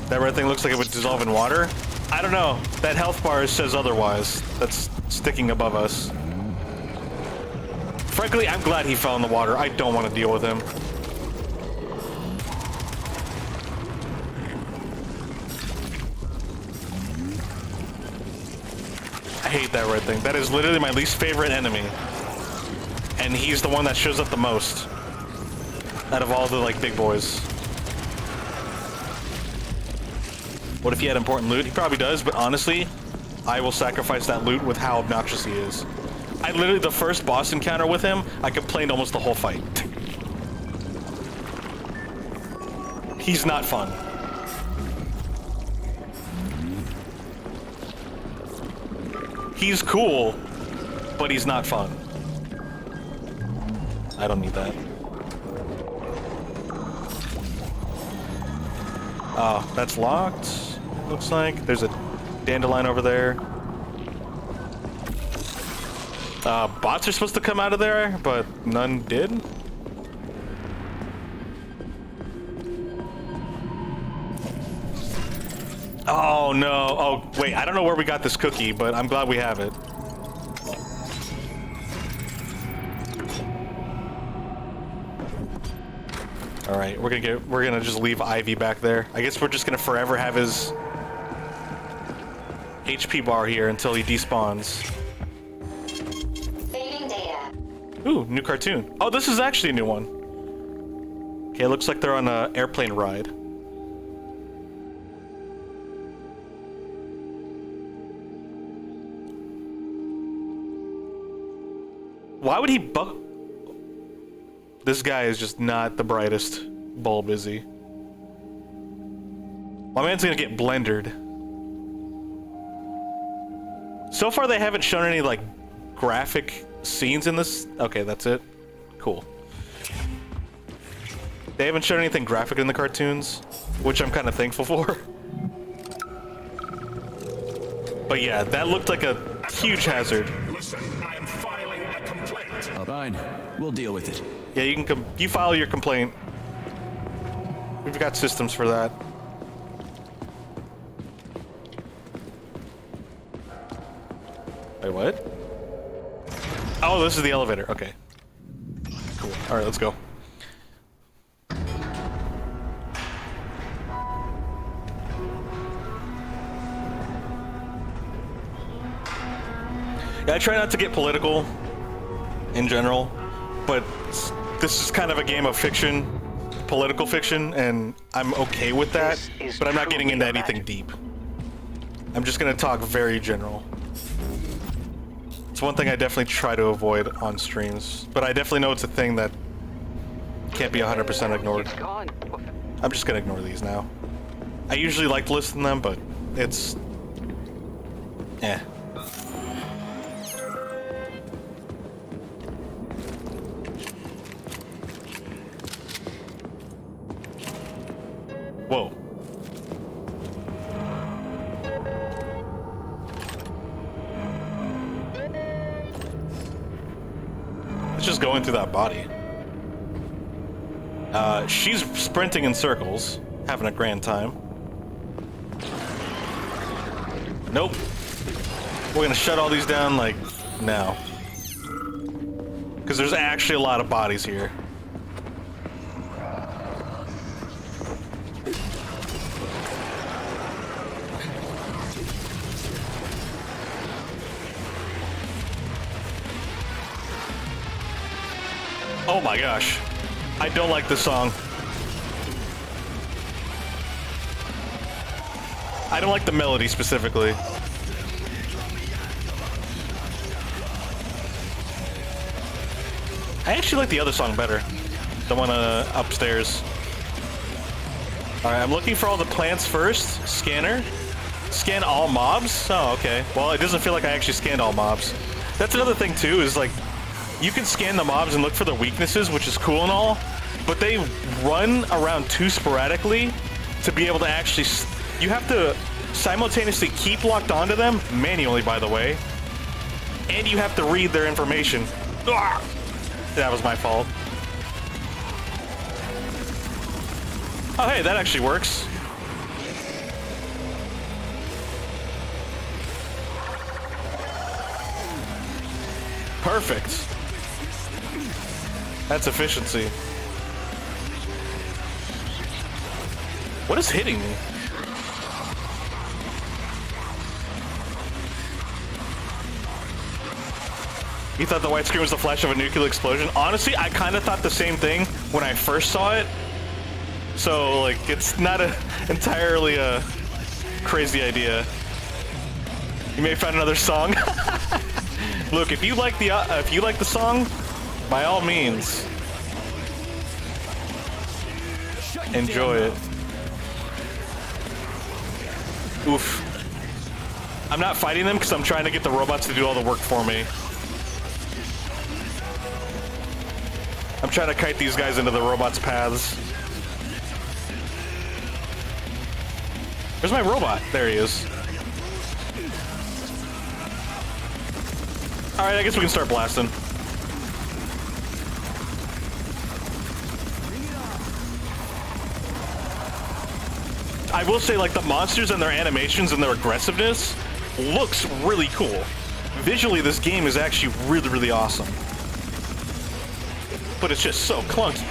That red thing looks like it would dissolve in water. I don't know. That health bar says otherwise. That's sticking above us. Frankly, I'm glad he fell in the water. I don't want to deal with him. I hate that red thing. That is literally my least favorite enemy. And he's the one that shows up the most out of all the like big boys. What if he had important loot? He probably does, but honestly, I will sacrifice that loot with how obnoxious he is. I literally, the first boss encounter with him, I complained almost the whole fight. He's not fun. He's cool, but he's not fun. I don't need that. Oh, that's locked. Looks like there's a dandelion over there. Bots are supposed to come out of there, but none did. Oh no. Oh wait, I don't know where we got this cookie, but I'm glad we have it. All right, we're gonna just leave Ivy back there. I guess we're just gonna forever have his HP bar here until he despawns. Saving data. Ooh, new cartoon. Oh, this is actually a new one. Okay, it looks like they're on an airplane ride. Why would he This guy is just not the brightest bulb, is he? My man's gonna get blendered. So far, they haven't shown any, like, graphic scenes in this. Okay, that's it. Cool. They haven't shown anything graphic in the cartoons, which I'm kind of thankful for. But yeah, that looked like a huge hazard. Listen, I am filing a complaint. Fine. We'll deal with it. Yeah, you can you file your complaint. We've got systems for that. Wait, what? Oh, this is the elevator. Okay. Cool. All right, let's go. Yeah, I try not to get political in general, but this is kind of a game of fiction, political fiction, and I'm okay with that, but I'm not getting into anything deep. I'm just gonna talk very general. It's one thing I definitely try to avoid on streams, but I definitely know it's a thing that can't be 100% ignored. I'm just gonna ignore these now. I usually like to listen to them, but it's... eh. Whoa. It's going through that body. She's sprinting in circles, having a grand time. Nope. We're gonna shut all these down, like, now. Because there's actually a lot of bodies here. Oh my gosh. I don't like this song. I don't like the melody specifically. I actually like the other song better. The one upstairs. Alright, I'm looking for all the plants first. Scanner. Scan all mobs? Oh, okay. Well, it doesn't feel like I actually scanned all mobs. That's another thing too, is like, you can scan the mobs and look for their weaknesses, which is cool and all, but they run around too sporadically to be able to actually... You have to simultaneously keep locked onto them, manually by the way, and you have to read their information. Ugh! That was my fault. Oh hey, that actually works. Perfect. That's efficiency. What is hitting me? You thought the white screen was the flash of a nuclear explosion? Honestly, I kind of thought the same thing when I first saw it. So, like, it's not entirely a crazy idea. You may find another song. Look, if you like the song, by all means, enjoy it. Oof. I'm not fighting them because I'm trying to get the robots to do all the work for me. I'm trying to kite these guys into the robots' paths. Where's my robot? There he is. Alright, I guess we can start blasting. I will say, like, the monsters and their animations and their aggressiveness looks really cool. Visually, this game is actually really, really awesome. But it's just so clunky.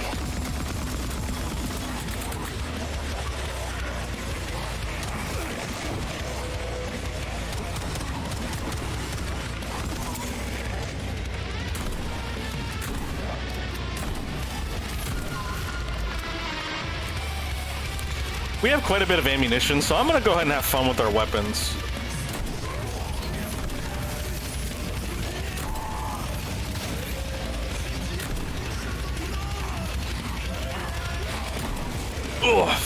We have quite a bit of ammunition, so I'm gonna go ahead and have fun with our weapons. Ugh.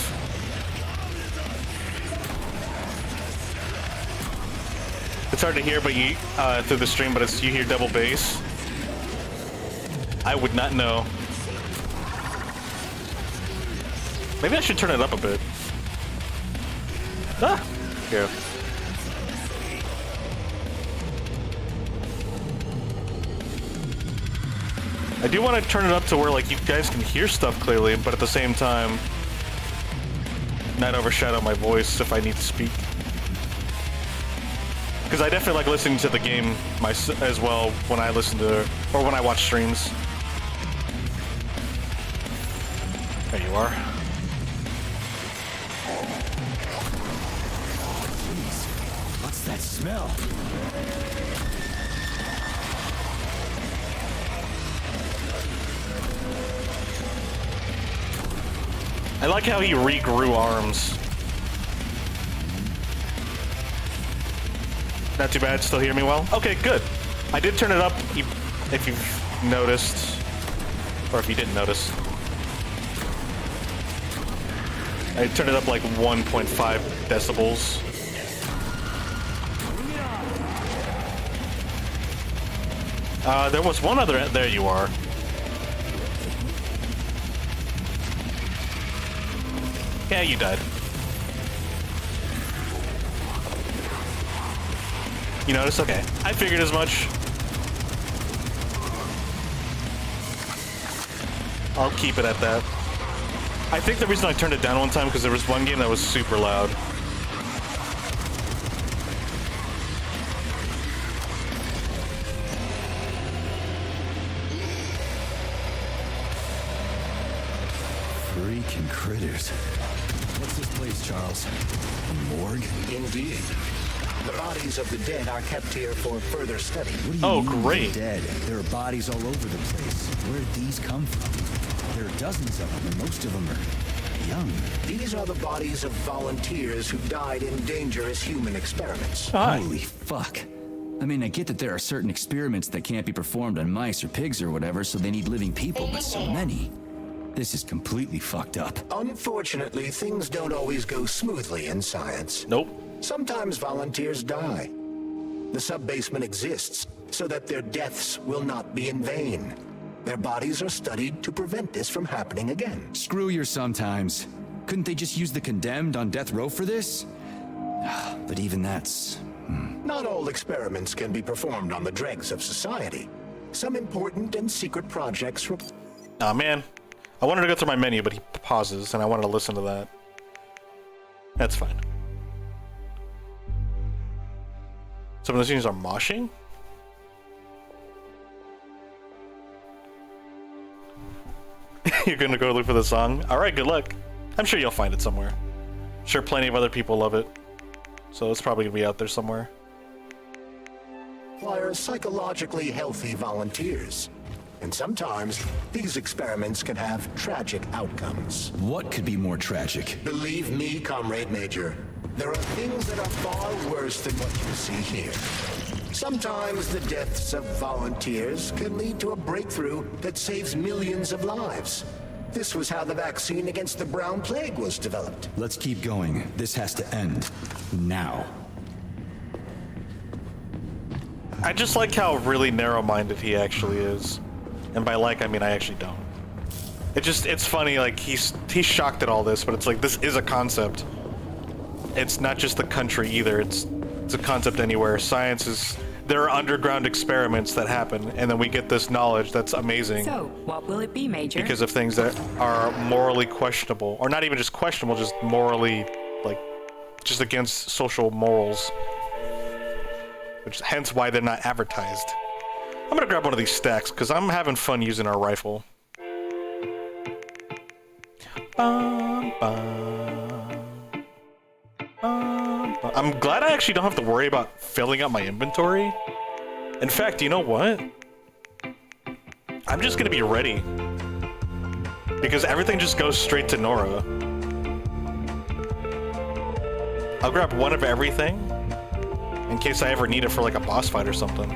It's hard to hear, but you through the stream, but you hear double bass. I would not know. Maybe I should turn it up a bit. Ah! Here. I do want to turn it up to where, like, you guys can hear stuff clearly, but at the same time, not overshadow my voice if I need to speak. Because I definitely like listening to the game as well when I listen to, or when I watch streams. There you are. What's that smell? I like how he regrew arms. Not too bad, still hear me well? Okay, good. I did turn it up, if you've noticed. Or if you didn't notice. I turned it up like 1.5 decibels. There was one other, there you are. Yeah, you died. You noticed? Okay. I figured as much. I'll keep it at that. I think the reason I turned it down one time because there was one game that was super loud. Freaking critters. What's this place, Charles? A morgue? Indeed. The bodies of the dead are kept here for further study. What do you Oh, mean great. they're dead? There are bodies all over the place. Where did these come from? There are dozens of them, and most of them are young. These are the bodies of volunteers who died in dangerous human experiments. Hi. Holy fuck. I mean, I get that there are certain experiments that can't be performed on mice or pigs or whatever, so they need living people, but so many. This is completely fucked up. Unfortunately, things don't always go smoothly in science. Nope. Sometimes volunteers die. The sub-basement exists so that their deaths will not be in vain. Their bodies are studied to prevent this from happening again. Screw your sometimes. Couldn't they just use the condemned on death row for this? But even that's... Not all experiments can be performed on the dregs of society. Some important and secret projects Aw, man. I wanted to go through my menu, but he pauses, and I wanted to listen to that. That's fine. Some of those things are moshing? You're gonna go look for the song? Alright, good luck. I'm sure you'll find it somewhere. Sure, plenty of other people love it. So it's probably gonna be out there somewhere. require psychologically healthy volunteers. And sometimes, these experiments can have tragic outcomes. What could be more tragic? Believe me, Comrade Major, there are things that are far worse than what you see here. Sometimes the deaths of volunteers can lead to a breakthrough that saves millions of lives. This was how the vaccine against the brown plague was developed. Let's keep going. This has to end. Now. I just like how really narrow-minded he actually is. And by like, I mean I actually don't. It's funny, like, he's shocked at all this, but it's like, this is a concept. It's not just the country either, it's a concept anywhere. Science is... There are underground experiments that happen, and then we get this knowledge that's amazing. So, what will it be, Major? Because of things that are morally questionable. Or not even just questionable, just morally, like, just against social morals. Which, hence why they're not advertised. I'm gonna grab one of these stacks, because I'm having fun using our rifle. Bum, bum. I'm glad I actually don't have to worry about filling up my inventory. In fact, you know what? I'm just gonna be ready. Because everything just goes straight to Nora. I'll grab one of everything in case I ever need it for like a boss fight or something.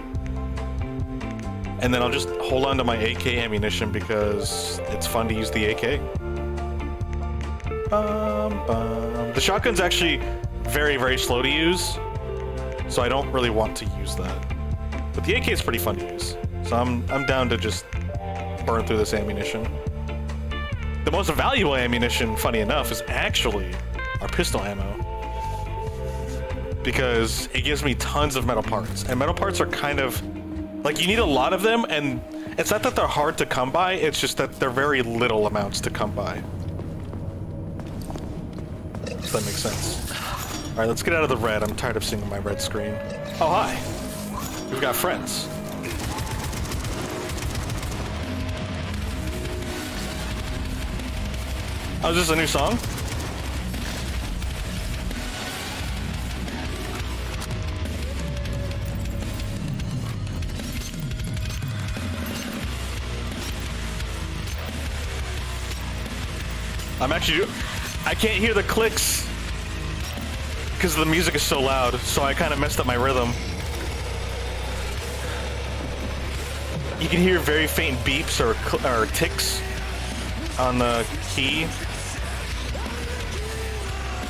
And then I'll just hold on to my AK ammunition because it's fun to use the AK. The shotgun's actually very, very slow to use, so I don't really want to use that. But the AK is pretty fun to use, so I'm down to just burn through this ammunition. The most valuable ammunition, funny enough, is actually our pistol ammo. Because it gives me tons of metal parts, and metal parts are kind of... Like, you need a lot of them, and it's not that they're hard to come by, it's just that they're very little amounts to come by. If that makes sense. Alright, let's get out of the red. I'm tired of seeing my red screen. Oh, hi. We've got friends. Oh, is this a new song? I can't hear the clicks because the music is so loud, so I kind of messed up my rhythm. You can hear very faint beeps or ticks on the key.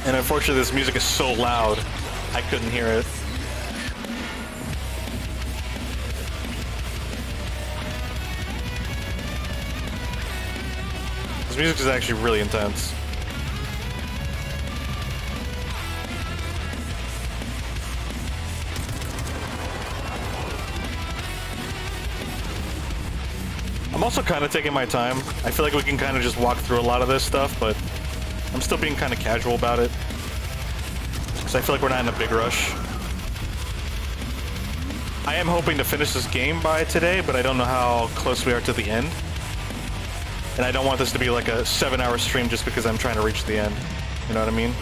And unfortunately this music is so loud, I couldn't hear it. This music is actually really intense. I'm also kind of taking my time. I feel like we can kind of just walk through a lot of this stuff, but I'm still being kind of casual about it. Because I feel like we're not in a big rush. I am hoping to finish this game by today, but I don't know how close we are to the end. And I don't want this to be like a 7-hour stream just because I'm trying to reach the end. You know what I mean?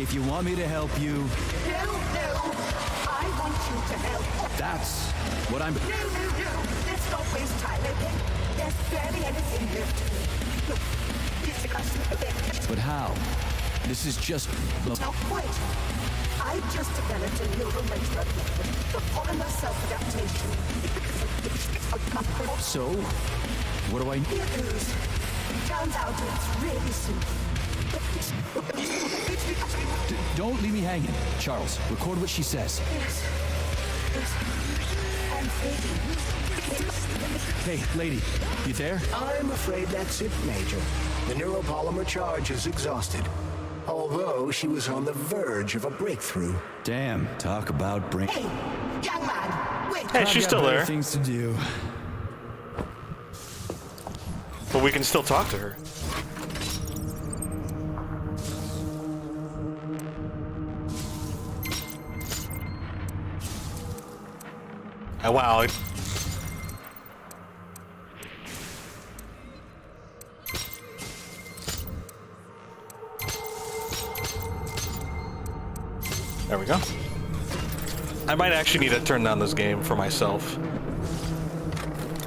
If you want me to help you, No, I want you to help. that's what I'm... No, let's not waste time, okay? There's barely anything left to do. Look, it's a customer event. But how? This is just... Not quite. I just developed a neural network for polymer self-adaptation. So, what do I... Here goes. Turns out it's really simple. Don't leave me hanging. Charles, record what she says. Yes. I'm thinking. Hey, lady, you there? I'm afraid that's it, Major. The neuropolymer charge is exhausted. Although she was on the verge of a breakthrough. Damn, talk about brain... Hey, young man, wait. Hey, she's still there. Things to do. But we can still talk to her. Oh, wow. There we go. I might actually need to turn down this game for myself.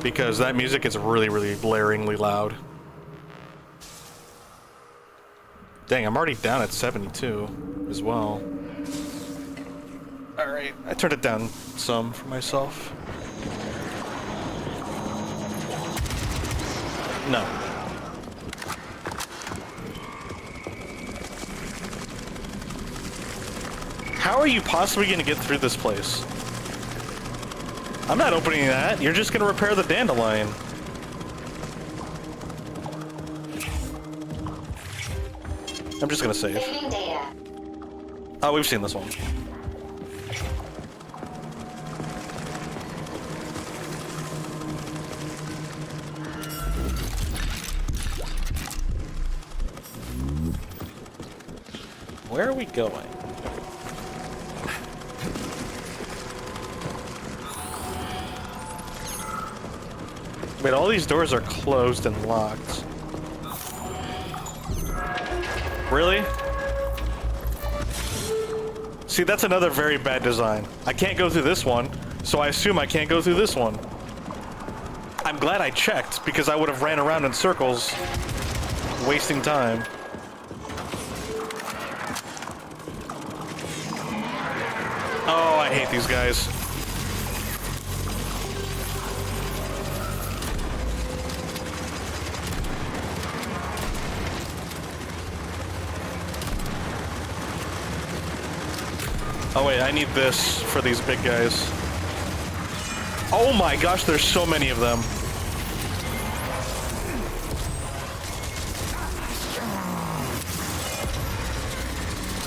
Because that music is really, really blaringly loud. Dang, I'm already down at 72 as well. Alright, I turned it down some for myself. No. How are you possibly going to get through this place? I'm not opening that. You're just going to repair the dandelion. I'm just going to save. Saving data. Oh, we've seen this one. Where are we going? Wait, all these doors are closed and locked. Really? See, that's another very bad design. I can't go through this one, so I assume I can't go through this one. I'm glad I checked, because I would have ran around in circles, wasting time. Oh, I hate these guys. Oh wait, I need this for these big guys. Oh my gosh, there's so many of them.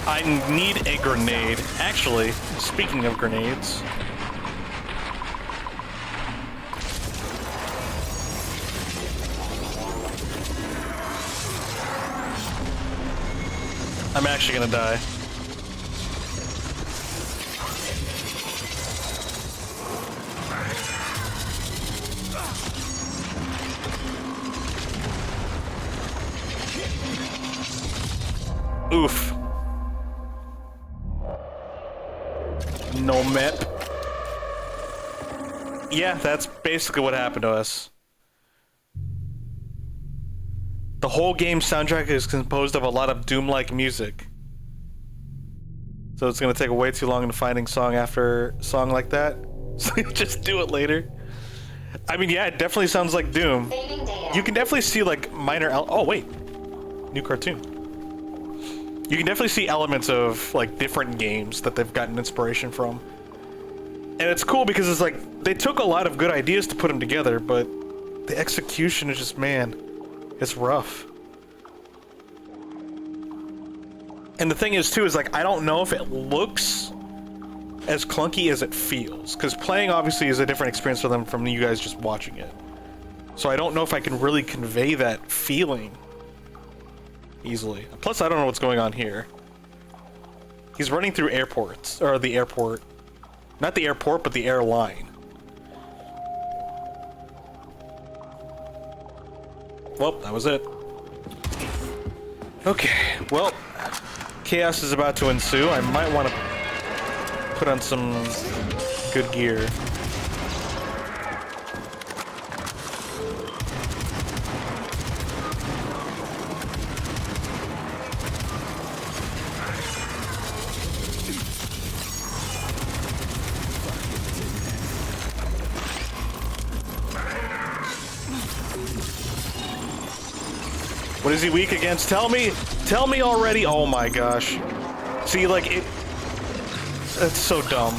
I need a grenade. Actually, speaking of grenades. I'm actually gonna die. Oof. No map. Yeah, that's basically what happened to us. The whole game's soundtrack is composed of a lot of Doom-like music. So it's gonna take way too long to finding song after song like that. So you just do it later. I mean, yeah, it definitely sounds like Doom. Saving data. You can definitely see like minor oh wait. New cartoon. You can definitely see elements of like different games that they've gotten inspiration from. And it's cool because it's like they took a lot of good ideas to put them together, but the execution is just, man, it's rough. And the thing is too is like I don't know if it looks as clunky as it feels, because playing obviously is a different experience for them from you guys just watching it. So I don't know if I can really convey that feeling easily. Plus, I don't know what's going on here. He's running through airports, or the airport. Not the airport, but the airline. Well, that was it. Okay, well, chaos is about to ensue. I might want to put on some good gear. What is he weak against? Tell me already. Oh my gosh. See, like, that's so dumb.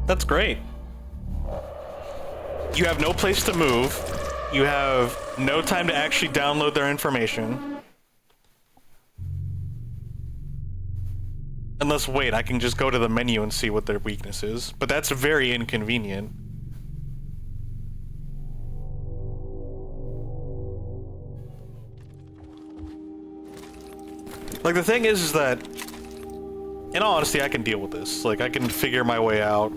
That's great. You have no place to move. You have no time to actually download their information. Unless, wait, I can just go to the menu and see what their weakness is. But that's very inconvenient. Like, the thing is that, in all honesty, I can deal with this. Like, I can figure my way out.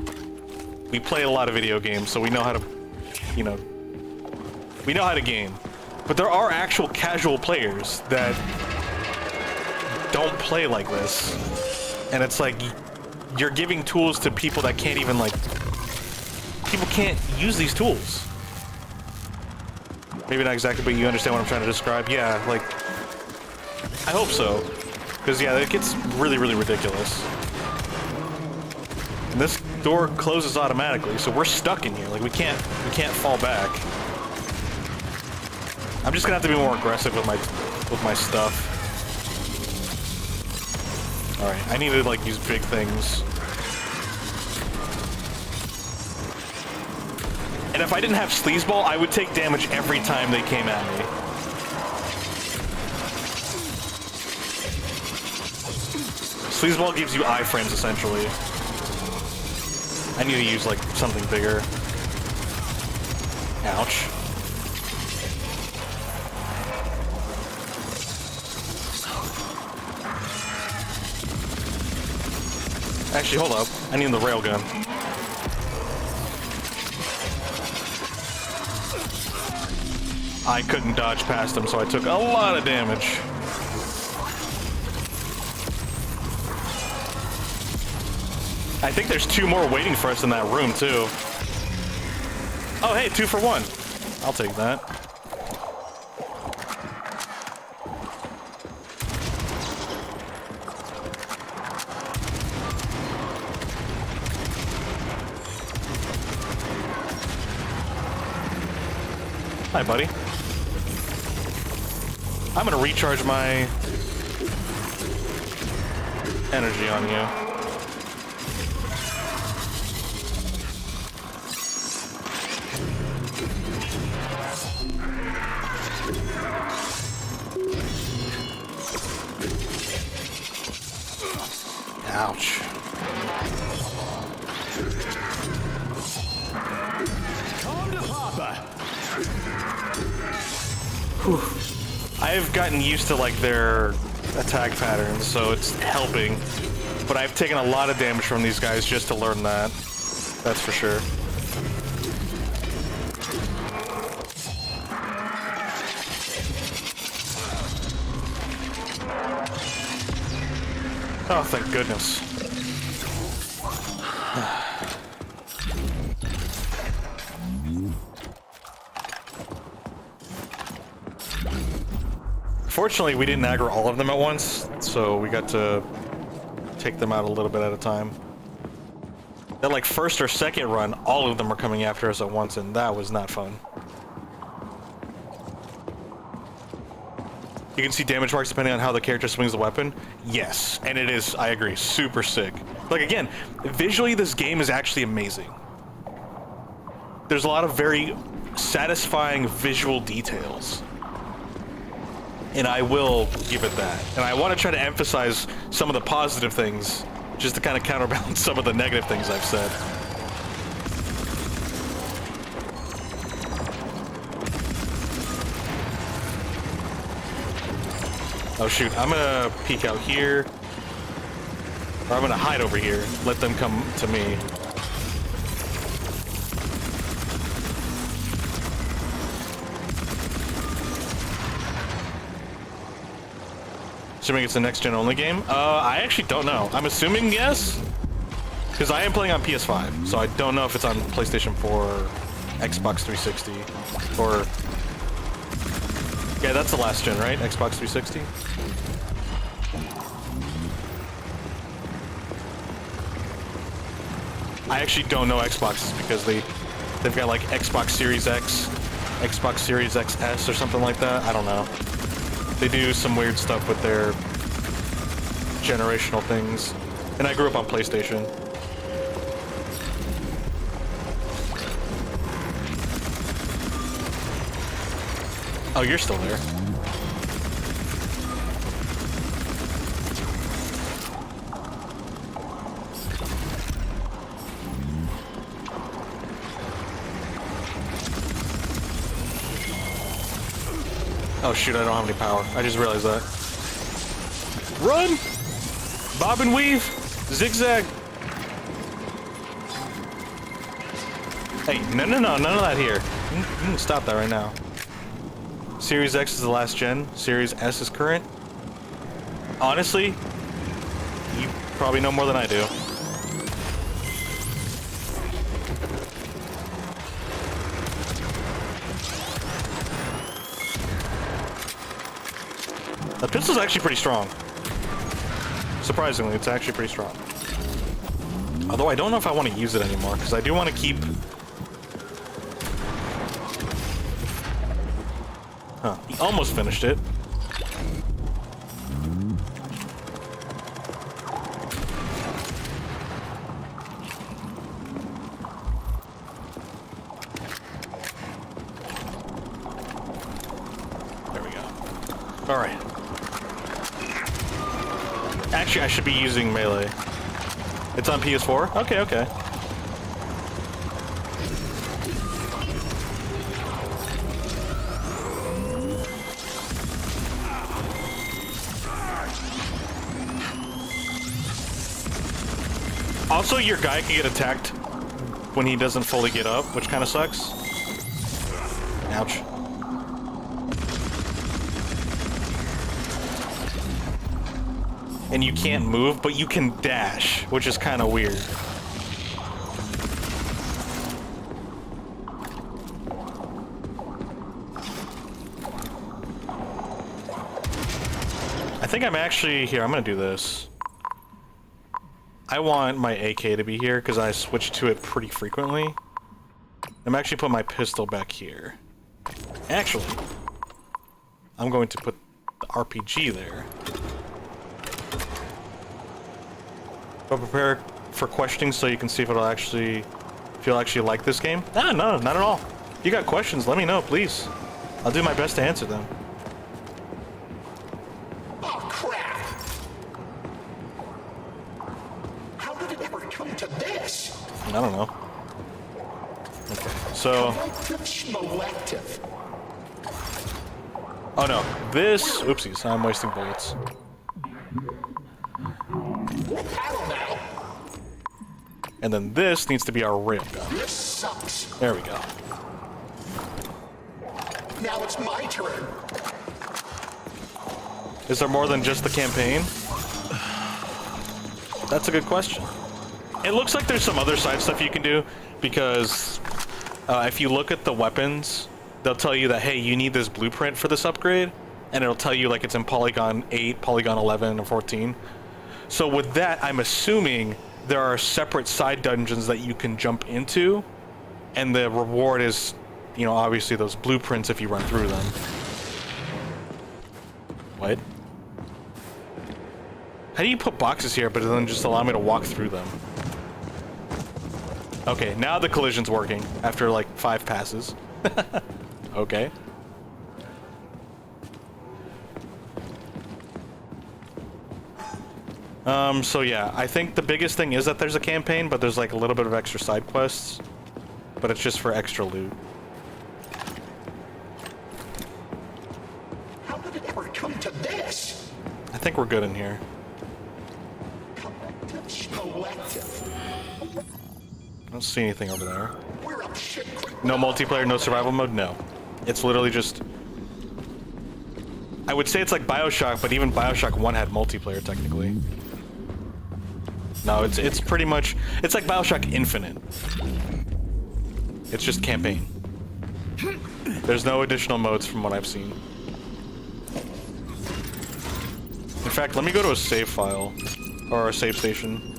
We play a lot of video games, so we know how to, you know, we know how to game. But there are actual casual players that don't play like this. And it's like, you're giving tools to people that can't even, like, people can't use these tools. Maybe not exactly, but you understand what I'm trying to describe. Yeah, like, I hope so. Because, yeah, it gets really, really ridiculous. And this door closes automatically, so we're stuck in here. Like, we can't fall back. I'm just gonna have to be more aggressive with my stuff. Alright, I need to, like, use big things. And if I didn't have Sleazeball, I would take damage every time they came at me. Sleazeball gives you iframes, essentially. I need to use, like, something bigger. Ouch. Actually, hold up. I need the railgun. I couldn't dodge past him, so I took a lot of damage. I think there's 2 more waiting for us in that room, too. Oh, hey, 2 for 1. I'll take that. Hi, buddy. I'm gonna recharge my energy on you. Ouch. Come to Papa. Whew. I've gotten used to, like, their attack patterns, so it's helping. But I've taken a lot of damage from these guys just to learn that. That's for sure. Oh, thank goodness. Fortunately, we didn't aggro all of them at once, so we got to take them out a little bit at a time. That, like, first or second run, all of them were coming after us at once, and that was not fun. You can see damage marks depending on how the character swings the weapon. Yes, and it is, I agree, super sick. Like, again, visually this game is actually amazing. There's a lot of very satisfying visual details. And I will give it that. And I want to try to emphasize some of the positive things, just to kind of counterbalance some of the negative things I've said. Oh shoot, I'm gonna peek out here. Or I'm gonna hide over here. Let them come to me. Assuming it's a next-gen only game? I actually don't know. I'm assuming yes. Because I am playing on PS5, so I don't know if it's on PlayStation 4, Xbox 360, or... Yeah, that's the last gen, right? Xbox 360? I actually don't know Xboxes because they've got like Xbox Series X, Xbox Series XS or something like that. I don't know. They do some weird stuff with their generational things. And I grew up on PlayStation. Oh, you're still there. Oh shoot, I don't have any power. I just realized that. Run! Bob and weave! Zigzag! Hey, no, none of that here. You can stop that right now. Series X is the last gen. Series S is current. Honestly, you probably know more than I do. The pistol's actually pretty strong. Surprisingly, it's actually pretty strong. Although I don't know if I want to use it anymore, because I do want to keep... Huh, he almost finished it. There we go. Alright. Actually, I should be using melee. It's on PS4? Okay, okay. Also, your guy can get attacked when he doesn't fully get up, which kind of sucks. Ouch. And you can't move, but you can dash, which is kind of weird. I think I'm actually... Here, I'm gonna do this. I want my AK to be here, because I switch to it pretty frequently. I'm actually putting my pistol back here. Actually, I'm going to put the RPG there. But prepare for questioning so you can see if it'll actually... If you'll actually like this game. No, not at all. If you got questions, let me know, please. I'll do my best to answer them. Oh, crap! How did it ever come to this? I don't know. Okay, so... Schmolective. Oh no, this... Oopsies, I'm wasting bullets. Paddle now. And then this needs to be our railgun. This sucks. There we go. Now it's my turn. Is there more than just the campaign? That's a good question. It looks like there's some other side stuff you can do, because if you look at the weapons, they'll tell you that, hey, you need this blueprint for this upgrade, and it'll tell you like it's in Polygon 8, Polygon 11, or 14. So with that, I'm assuming there are separate side dungeons that you can jump into, and the reward is, you know, obviously those blueprints if you run through them. What? How do you put boxes here, but then just allow me to walk through them? Okay, now the collision's working after like 5 passes. Okay. So yeah, I think the biggest thing is that there's a campaign, but there's like a little bit of extra side quests. But it's just for extra loot. How did it ever come to this? I think we're good in here. Collective. I don't see anything over there. We're up shit creek. No multiplayer, no survival mode, no. It's literally just... I would say it's like BioShock, but even BioShock 1 had multiplayer technically. No, it's pretty much... It's like BioShock Infinite. It's just campaign. There's no additional modes from what I've seen. In fact, let me go to a save file. Or a save station.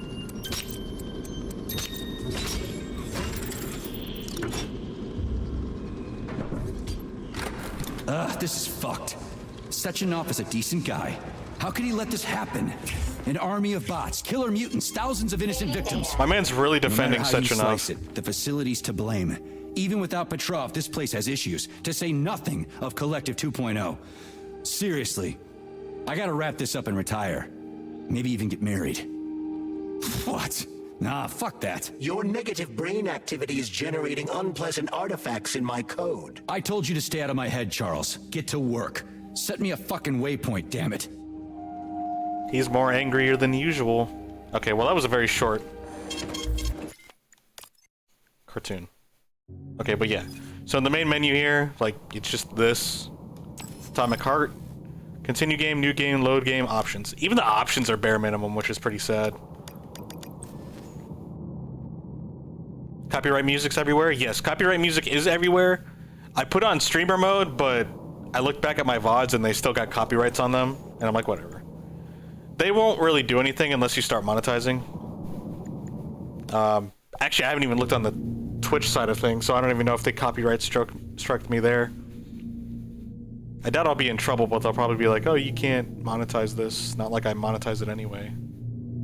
This is fucked. Sechenov is a decent guy. How could he let this happen? An army of bots, killer mutants, thousands of innocent victims. My man's really defending No matter how you Sechenov. slice it, the facility's to blame. Even without Petrov, this place has issues, to say nothing of Collective 2.0. Seriously, I gotta wrap this up and retire. Maybe even get married. What? Nah, fuck that. Your negative brain activity is generating unpleasant artifacts in my code. I told you to stay out of my head, Charles. Get to work. Set me a fucking waypoint, damn it. He's more angrier than usual. Okay, well that was a very short cartoon. Okay, but yeah. So in the main menu here, like, it's just this. Atomic Heart. Continue game, new game, load game, options. Even the options are bare minimum, which is pretty sad. Copyright music's everywhere? Yes, copyright music is everywhere. I put on streamer mode, but I looked back at my VODs and they still got copyrights on them. And I'm like, whatever. They won't really do anything unless you start monetizing. Actually, I haven't even looked on the Twitch side of things, so I don't even know if they copyright struck me there. I doubt I'll be in trouble, but they'll probably be like, oh, you can't monetize this. Not like I monetize it anyway.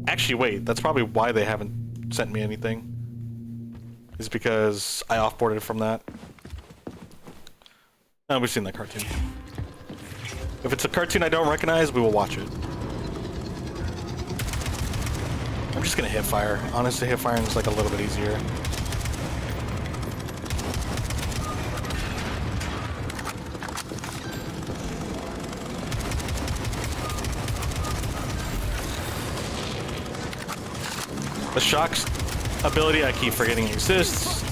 Actually, wait, that's probably why they haven't sent me anything. Is because I offboarded from that. Oh, we've seen that cartoon. If it's a cartoon I don't recognize, we will watch it. I'm just gonna hip fire. Honestly, hip firing is like a little bit easier. The shock's ability I keep forgetting exists.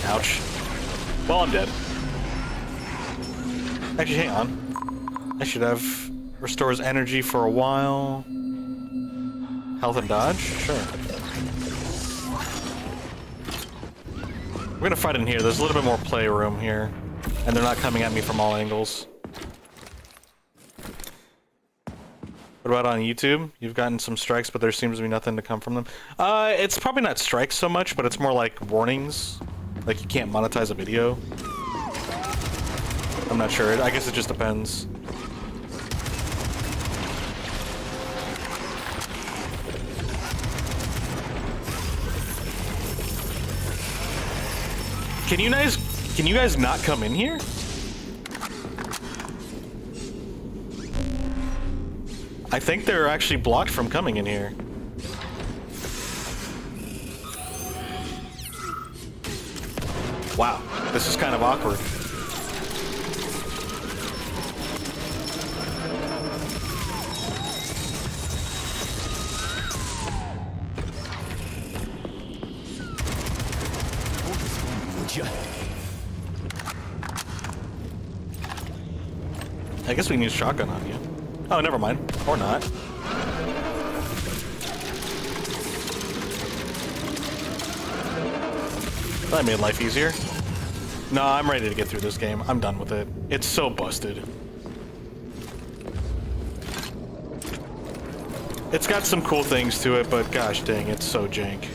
Ouch. Well, I'm dead. Actually, hang on. I should have restores energy for a while. Health and dodge? Sure. We're gonna fight in here. There's a little bit more playroom here. And they're not coming at me from all angles. What about on YouTube? You've gotten some strikes, but there seems to be nothing to come from them. It's probably not strikes so much, but it's more like warnings. Like you can't monetize a video. I'm not sure. I guess it just depends. Can you guys not come in here? I think they're actually blocked from coming in here. Wow, this is kind of awkward. I guess we can use shotgun on you. Oh, never mind. Or not. That made life easier. No, I'm ready to get through this game. I'm done with it. It's so busted. It's got some cool things to it, but gosh dang, it's so jank.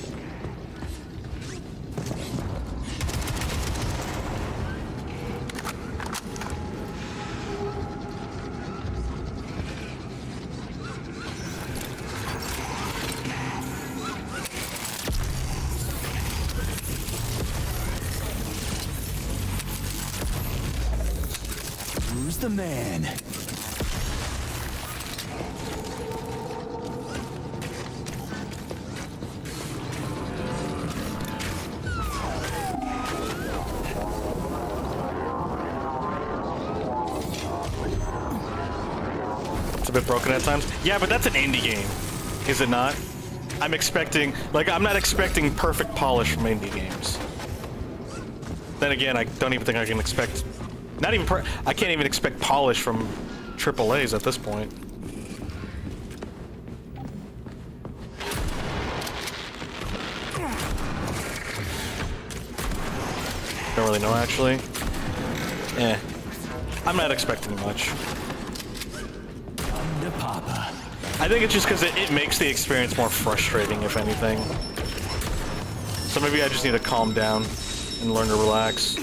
the man. It's a bit broken at times. Yeah, but that's an indie game, is it not? I'm expecting, like, I'm not expecting perfect polish from indie games. Then again, I don't even think I can expect, not even, I can't even expect polish from AAAs at this point. Don't really know, actually. I'm not expecting much. Papa. I think it's just because it makes the experience more frustrating, if anything. So maybe I just need to calm down and learn to relax.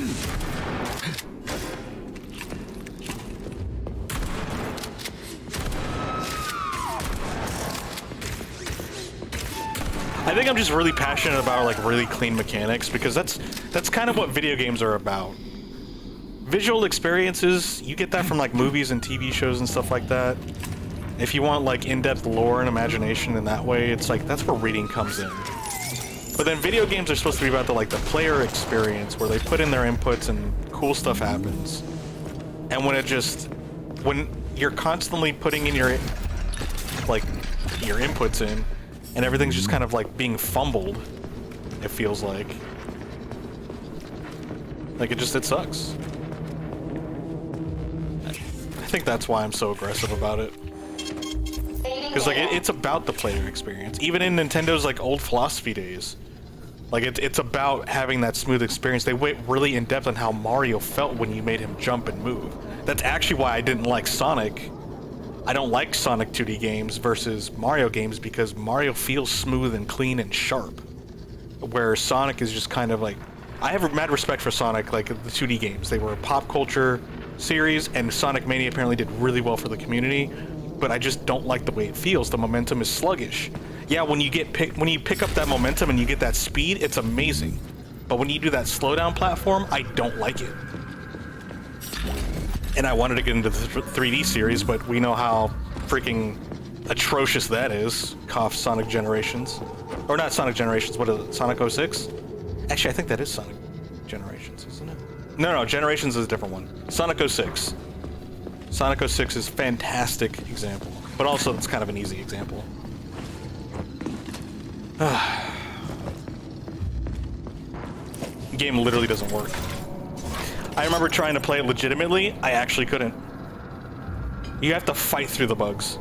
I think I'm just really passionate about like really clean mechanics because that's kind of what video games are about. Visual experiences, you get that from like movies and TV shows and stuff like that. If you want like in-depth lore and imagination in that way, it's like that's where reading comes in. But then video games are supposed to be about the player experience where they put in their inputs and cool stuff happens. And when you're constantly putting in your inputs in and everything's just kind of like being fumbled, it feels like it sucks. I think that's why I'm so aggressive about it. Because like it's about the player experience. Even in Nintendo's like old philosophy days, like it's about having that smooth experience. They went really in depth on how Mario felt when you made him jump and move. That's actually why I didn't like Sonic. I don't like Sonic 2D games versus Mario games because Mario feels smooth and clean and sharp, where Sonic is just kind of like. I have mad respect for Sonic, like the 2D games. They were a pop culture series, and Sonic Mania apparently did really well for the community. But I just don't like the way it feels. The momentum is sluggish. Yeah, when you pick up that momentum and you get that speed, it's amazing. But when you do that slowdown platform, I don't like it. And I wanted to get into the 3D series, but we know how freaking atrocious that is. Cough Sonic Generations. Or not Sonic Generations, what is it? Sonic 06? Actually, I think that is Sonic Generations, isn't it? No, Generations is a different one. Sonic 06. Sonic 06 is a fantastic example, but also it's kind of an easy example. The game literally doesn't work. I remember trying to play it legitimately, I actually couldn't. You have to fight through the bugs.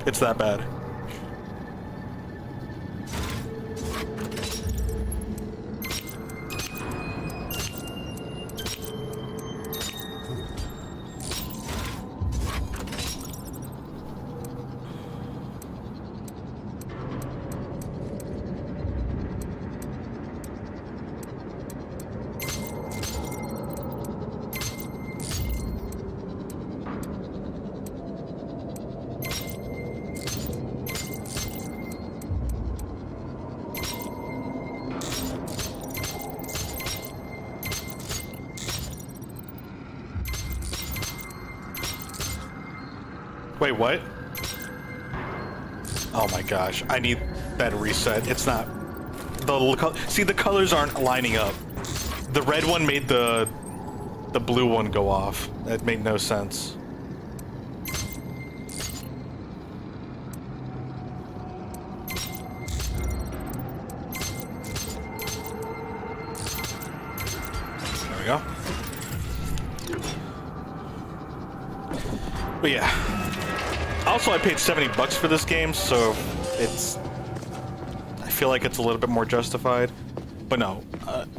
It's that bad. Wait, what? Oh my gosh, I need that reset. It's not... See, the colors aren't lining up. The red one made the blue one go off. That made no sense. There we go. But yeah. Also, I paid $70 for this game, so I feel like it's a little bit more justified. But no,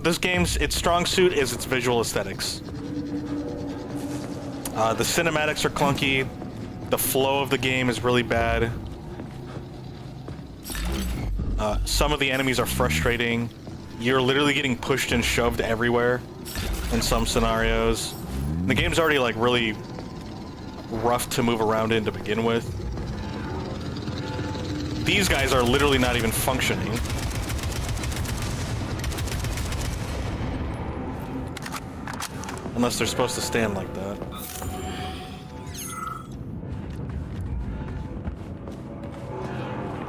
this game's its strong suit is its visual aesthetics. The cinematics are clunky. The flow of the game is really bad. Some of the enemies are frustrating. You're literally getting pushed and shoved everywhere in some scenarios. The game's already like really rough to move around in to begin with. These guys are literally not even functioning. Unless they're supposed to stand like that.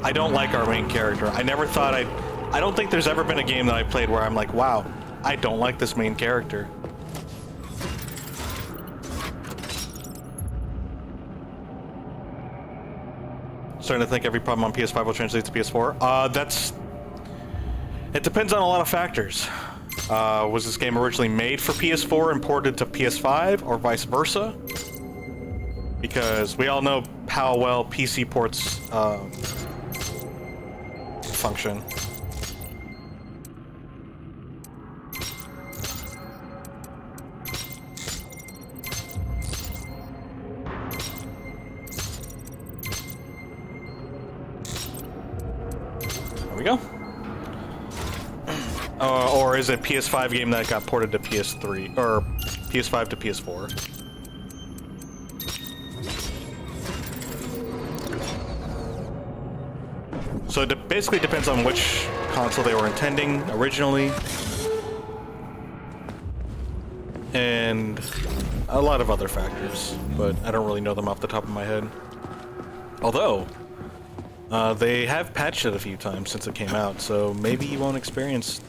I don't like our main character. I never thought I don't think there's ever been a game that I played where I'm like, wow, I don't like this main character. Starting to think every problem on PS5 will translate to PS4. It depends on a lot of factors. Was this game originally made for PS4 and ported to PS5, or vice versa? Because we all know how well PC ports function. There we go. Or is it a PS5 game that got ported to PS3 or PS5 to PS4? So it basically depends on which console they were intending originally, and a lot of other factors, but I don't really know them off the top of my head. Although they have patched it a few times since it came out, so maybe you won't experience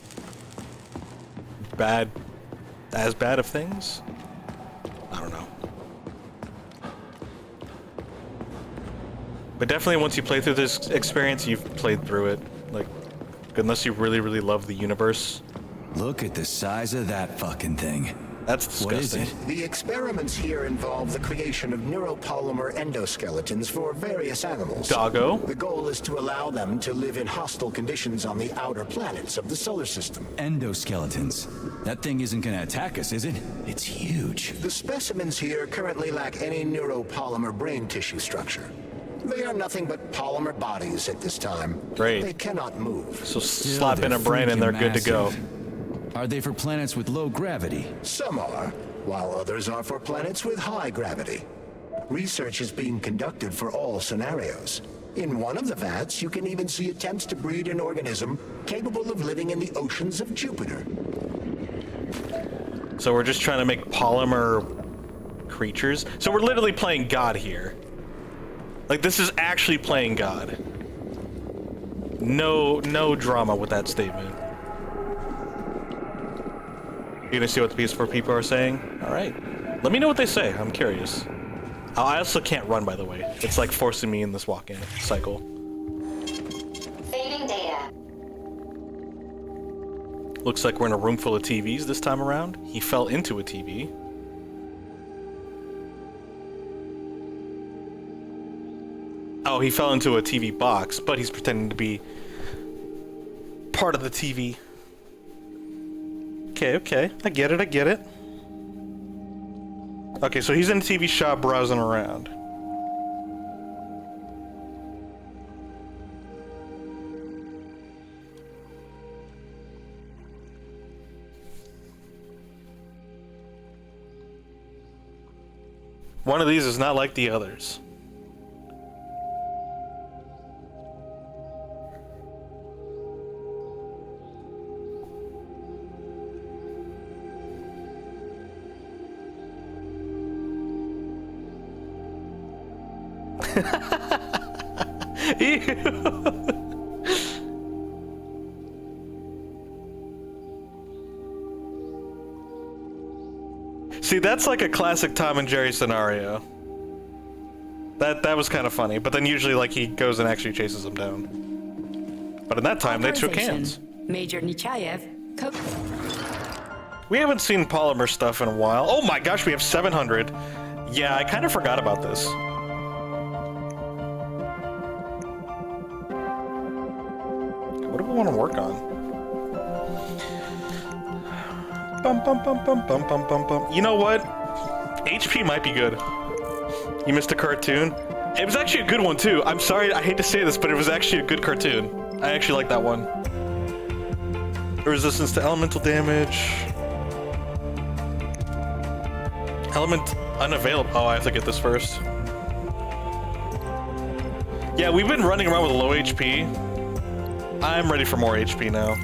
as bad of things. I don't know. But definitely once you play through this experience, you've played through it. Like, unless you really, really love the universe. Look at the size of that fucking thing. That's disgusting. What is it? The experiments here involve the creation of neuropolymer endoskeletons for various animals. Doggo. The goal is to allow them to live in hostile conditions on the outer planets of the solar system. Endoskeletons. That thing isn't gonna attack us, is it? It's huge. The specimens here currently lack any neuropolymer brain tissue structure. They are nothing but polymer bodies at this time. Great. They cannot move. So Still, slap in they're a brain and they're freaking good to go. massive. Are they for planets with low gravity? Some are, while others are for planets with high gravity. Research is being conducted for all scenarios. In one of the vats, you can even see attempts to breed an organism capable of living in the oceans of Jupiter. So we're just trying to make polymer creatures. So we're literally playing God here. Like, this is actually playing God. No drama with that statement. You gonna see what the PS4 people are saying? Alright. Let me know what they say. I'm curious. I also can't run, by the way. It's like forcing me in this walk-in cycle. Saving data. Looks like we're in a room full of TVs this time around. He fell into a TV. Oh, he fell into a TV box, but he's pretending to be part of the TV. Okay. I get it. Okay, so he's in the TV shop browsing around. One of these is not like the others. See, that's like a classic Tom and Jerry scenario. That was kind of funny, but then usually like he goes and actually chases them down. But in that time, they shook hands. Major Nechayev. We haven't seen polymer stuff in a while. Oh my gosh, we have 700. Yeah, I kind of forgot about this. What do we want to work on? Bum. You know what? HP might be good. You missed a cartoon? It was actually a good one too. I'm sorry, I hate to say this, but it was actually a good cartoon. I actually like that one. Resistance to elemental damage. Element unavailable. Oh, I have to get this first. Yeah, we've been running around with low HP. I'm ready for more HP now.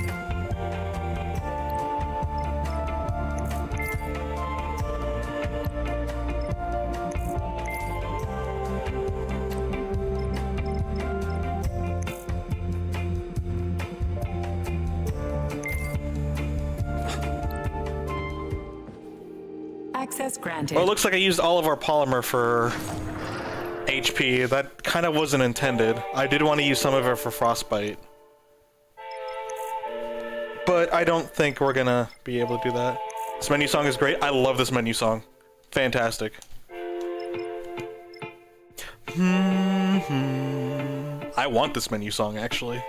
Access granted. Well, it looks like I used all of our polymer for HP. That kind of wasn't intended. I did want to use some of it for frostbite. But I don't think we're gonna be able to do that. This menu song is great. I love this menu song. Fantastic. I want this menu song, actually.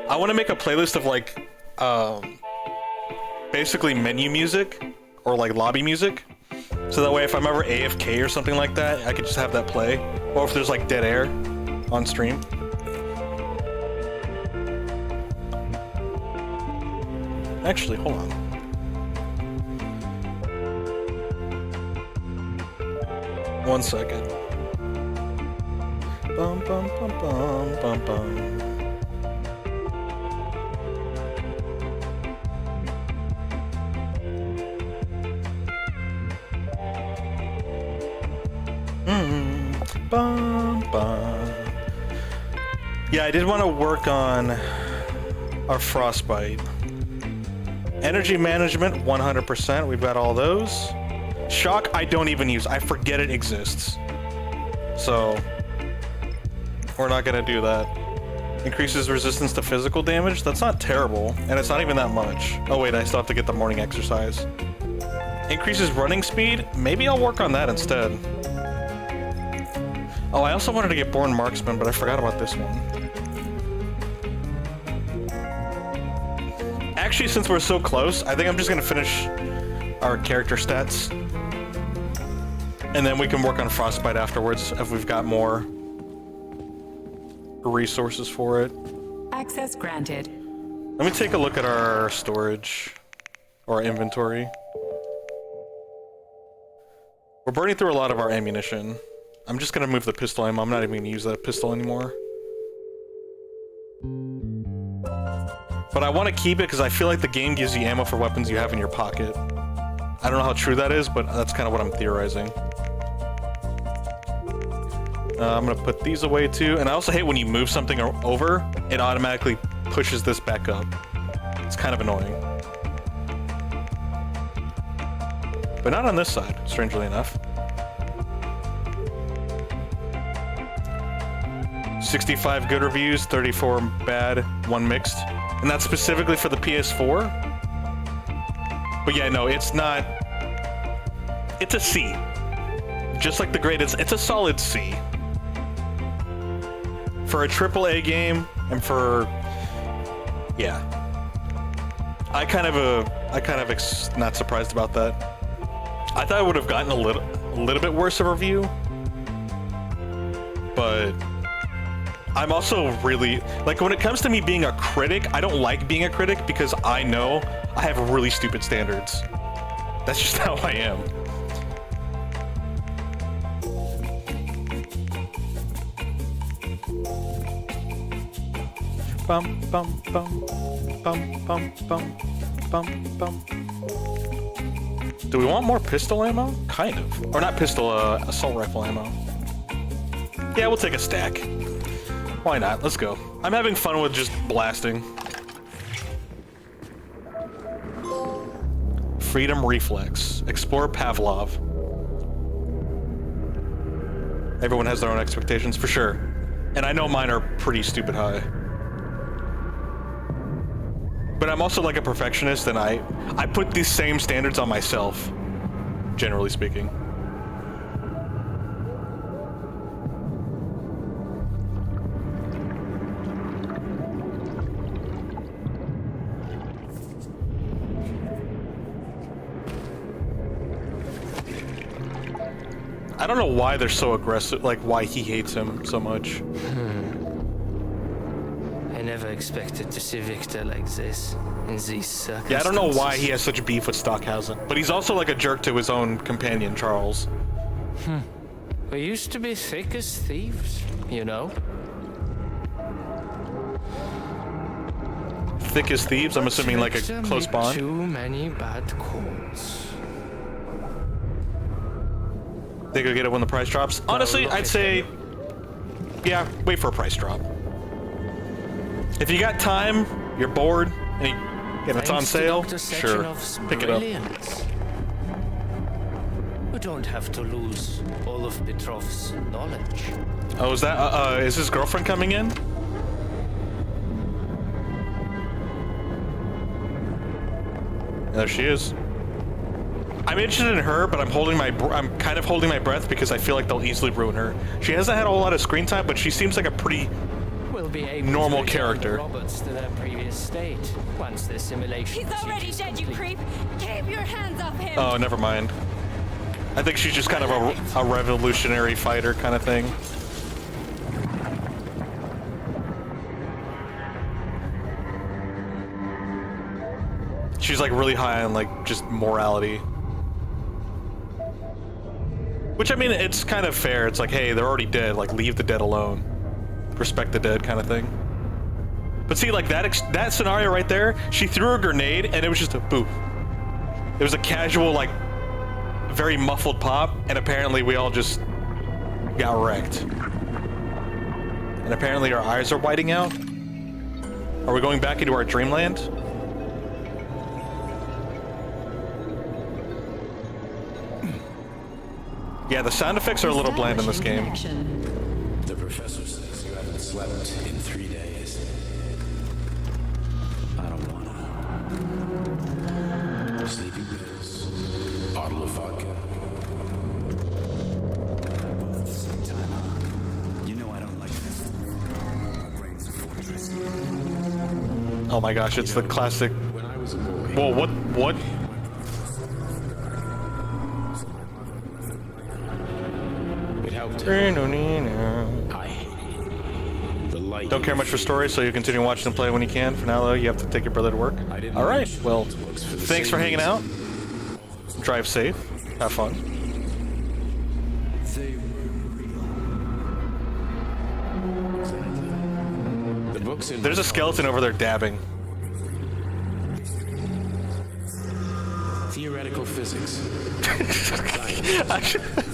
I want to make a playlist of, like, basically menu music, or, like, lobby music. So that way, if I'm ever AFK or something like that, I could just have that play. Or if there's, like, dead air on stream. Actually, hold on. One second. Bum bum bum bum bum bum. Bum bum. Yeah, I did want to work on our frostbite. Energy management, 100%. We've got all those. Shock, I don't even use. I forget it exists. So, we're not gonna do that. Increases resistance to physical damage. That's not terrible, and it's not even that much. Oh wait, I still have to get the morning exercise. Increases running speed. Maybe I'll work on that instead. Oh, I also wanted to get Born Marksman, but I forgot about this one. Actually, since we're so close, I think I'm just gonna finish our character stats. And then we can work on Frostbite afterwards if we've got more resources for it. Access granted. Let me take a look at our storage or our inventory. We're burning through a lot of our ammunition. I'm just gonna move the pistol ammo. I'm not even gonna use that pistol anymore. But I want to keep it because I feel like the game gives you ammo for weapons you have in your pocket. I don't know how true that is, but that's kind of what I'm theorizing. I'm gonna put these away too, and I also hate when you move something over, it automatically pushes this back up. It's kind of annoying. But not on this side, strangely enough. 65 good reviews, 34 bad, 1 mixed. And that's specifically for the PS4. But yeah, no, it's not... It's a C. Just like the grade, it's a solid C. For a AAA game, and for... Yeah. I kind of not surprised about that. I thought I would have gotten a little bit worse of a review. But... I'm also really, like, when it comes to me being a critic, I don't like being a critic because I know I have really stupid standards. That's just how I am. Bum bum bum bum bum bum bum bum. Do we want more pistol ammo? Kind of. Or not pistol, assault rifle ammo. Yeah, we'll take a stack. Why not? Let's go. I'm having fun with just blasting. Freedom Reflex. Explore Pavlov. Everyone has their own expectations, for sure. And I know mine are pretty stupid high. But I'm also like a perfectionist, and I put these same standards on myself, generally speaking. I don't know why they're so aggressive, like why he hates him so much. I never expected to see Victor like this, in these circumstances. Yeah, I don't know why he has such beef with Stockhausen, but he's also like a jerk to his own companion, Charles. We used to be thick as thieves, you know? Thick as thieves? I'm assuming like a close bond? Too many bad calls. Think you'll get it when the price drops? Honestly, I'd say, yeah, wait for a price drop. If you got time, you're bored, and it's on sale, sure, pick it up. don't have to lose all of Petrov's knowledge. Oh, is his girlfriend coming in? There she is. I'm interested in her, but I'm kind of holding my breath because I feel like they'll easily ruin her. She hasn't had a whole lot of screen time, but she seems like a pretty We'll be able normal to return character. the robots to their previous state once the simulation. He's already dead, you creep! Keep your hands off him! Oh, never mind. I think she's just kind of a revolutionary fighter kind of thing. She's like really high on like just morality. Which, I mean, it's kind of fair. It's like, hey, they're already dead. Like, leave the dead alone. Respect the dead kind of thing. But see, like, that scenario right there, she threw a grenade, and it was just a poof. It was a casual, like, very muffled pop, and apparently we all just got wrecked. And apparently our eyes are whiting out. Are we going back into our dreamland? Yeah, the sound effects are a little bland in this game. The professor says you haven't slept in 3 days. I don't wanna. Sleeping pills, bottle of vodka. Both at the same time, huh? You know I don't like this. My brain's a fortress. Oh my gosh, it's the classic. When I was a boy. Whoa, what? It helped. I hated it. The light. Don't care much for story, so you continue watching and play when you can. For now, though, you have to take your brother to work. All right. Well, thanks for hanging out. Drive safe. Have fun. The books in There's a skeleton over there dabbing. theoretical physics.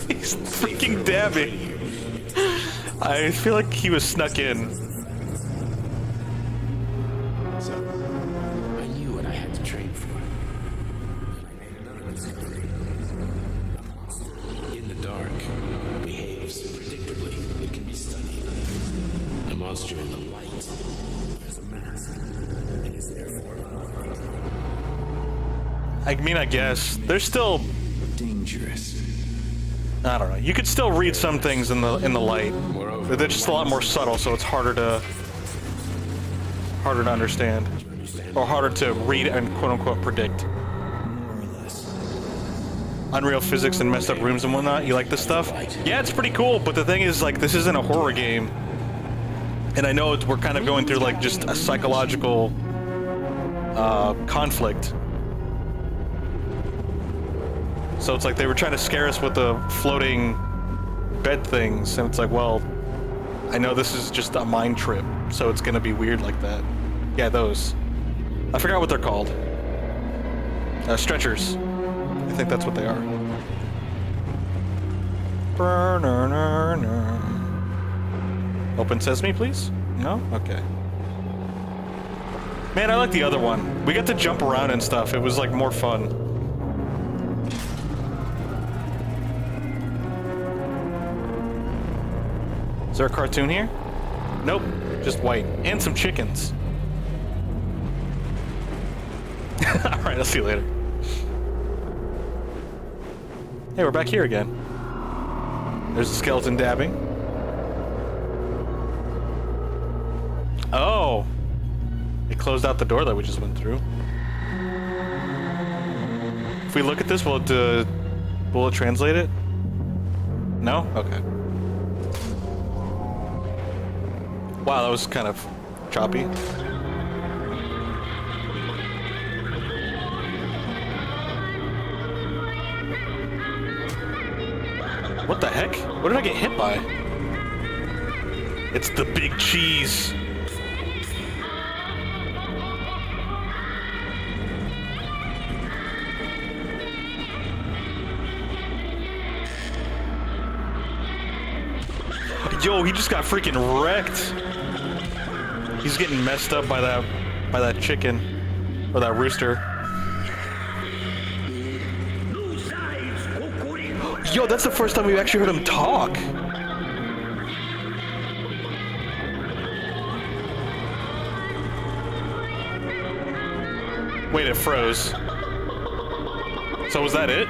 He's freaking dabbing. I feel like he was snuck in. So, I knew what I had to train for. In the dark, behaves predictably. It can be studied. A monster in the light has a mask and is therefore I mean, I guess there's still. Dangerous. I don't know. You could still read some things in the light. But they're just a lot more subtle, so it's harder to understand, or harder to read and quote unquote predict. More or less. Unreal physics and messed up rooms and whatnot. You like this stuff? Yeah, it's pretty cool. But the thing is, like, this isn't a horror game, and I know we're kind of going through like just a psychological conflict. So it's like they were trying to scare us with the floating bed things, and it's like, well, I know this is just a mind trip, so it's gonna be weird like that. Yeah, those. I forgot what they're called. Stretchers. I think that's what they are. Open sesame, please? No? Okay. Man, I like the other one. We got to jump around and stuff. It was like more fun. Is there a cartoon here? Nope, just white. And some chickens. Alright, I'll see you later. Hey, we're back here again. There's a skeleton dabbing. Oh! It closed out the door that we just went through. If we look at this, will it translate it? No? Okay. Wow, that was kind of choppy. What the heck? What did I get hit by? It's the big cheese. Yo, he just got freaking wrecked. He's getting messed up by that chicken or that rooster. Yo, that's the first time we actually heard him talk. Wait, it froze. So was that it?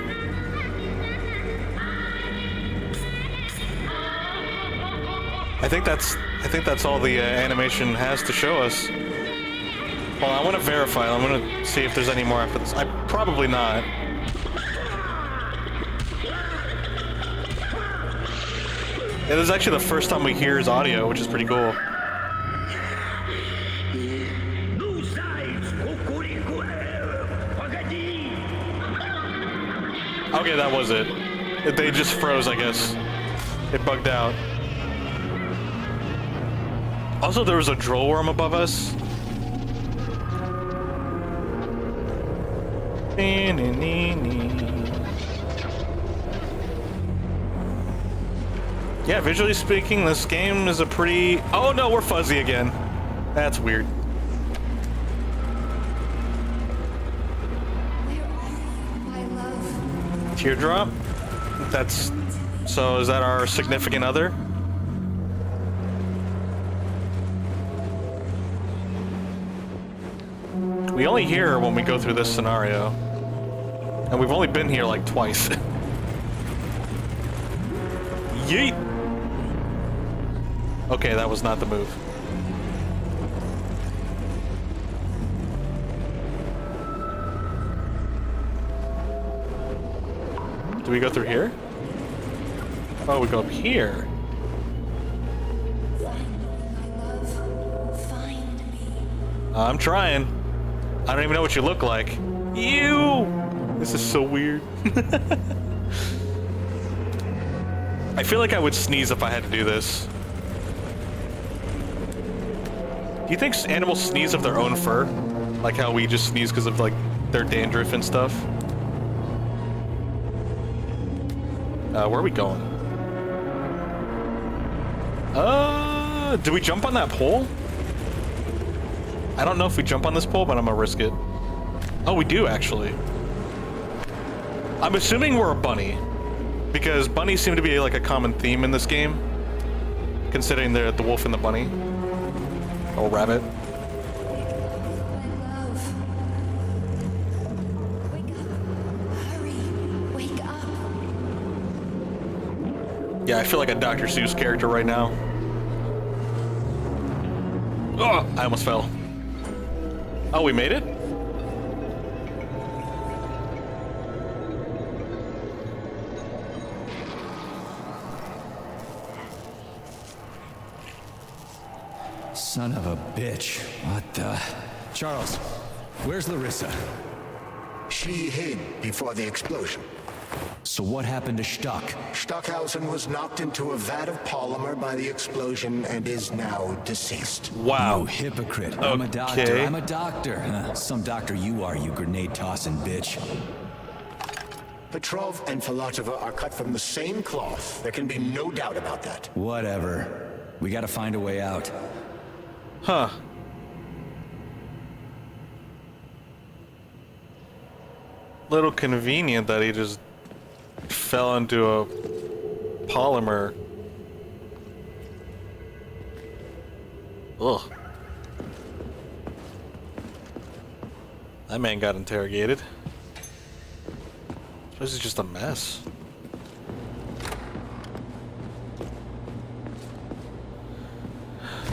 I think that's all the animation has to show us. Hold on, I want to verify. I'm gonna see if there's any more after this. Probably not. Yeah, this is actually the first time we hear his audio, which is pretty cool. Okay, that was it. They just froze, I guess. It bugged out. Also, there was a droll worm above us. Yeah, visually speaking, this game is a pretty... Oh no, we're fuzzy again. That's weird. Teardrop? That's... So is that our significant other? We only hear her when we go through this scenario. And we've only been here like twice. Yeet! Okay, that was not the move. Do we go through here? Oh, we go up here. I'm trying. I don't even know what you look like. Ew! This is so weird. I feel like I would sneeze if I had to do this. Do you think animals sneeze of their own fur? Like how we just sneeze because of like their dandruff and stuff? Where are we going? Do we jump on that pole? I don't know if we jump on this pole, but I'm gonna risk it. Oh, we do actually. I'm assuming we're a bunny, because bunnies seem to be like a common theme in this game, considering they're the wolf and the bunny. Oh, rabbit. Yeah, I feel like a Dr. Seuss character right now. Oh, I almost fell. Oh, we made it? Son of a bitch. What the... Charles, where's Larissa? She hid before the explosion. So what happened to Stuck? Stockhausen was knocked into a vat of polymer by the explosion and is now deceased. Wow. You hypocrite. Okay. I'm a doctor. I'm a doctor. Some doctor you are, you grenade-tossing bitch. Petrov and Filatova are cut from the same cloth. There can be no doubt about that. Whatever. We gotta find a way out. Huh. Little convenient that he just fell into a polymer. Ugh. That man got interrogated. This is just a mess.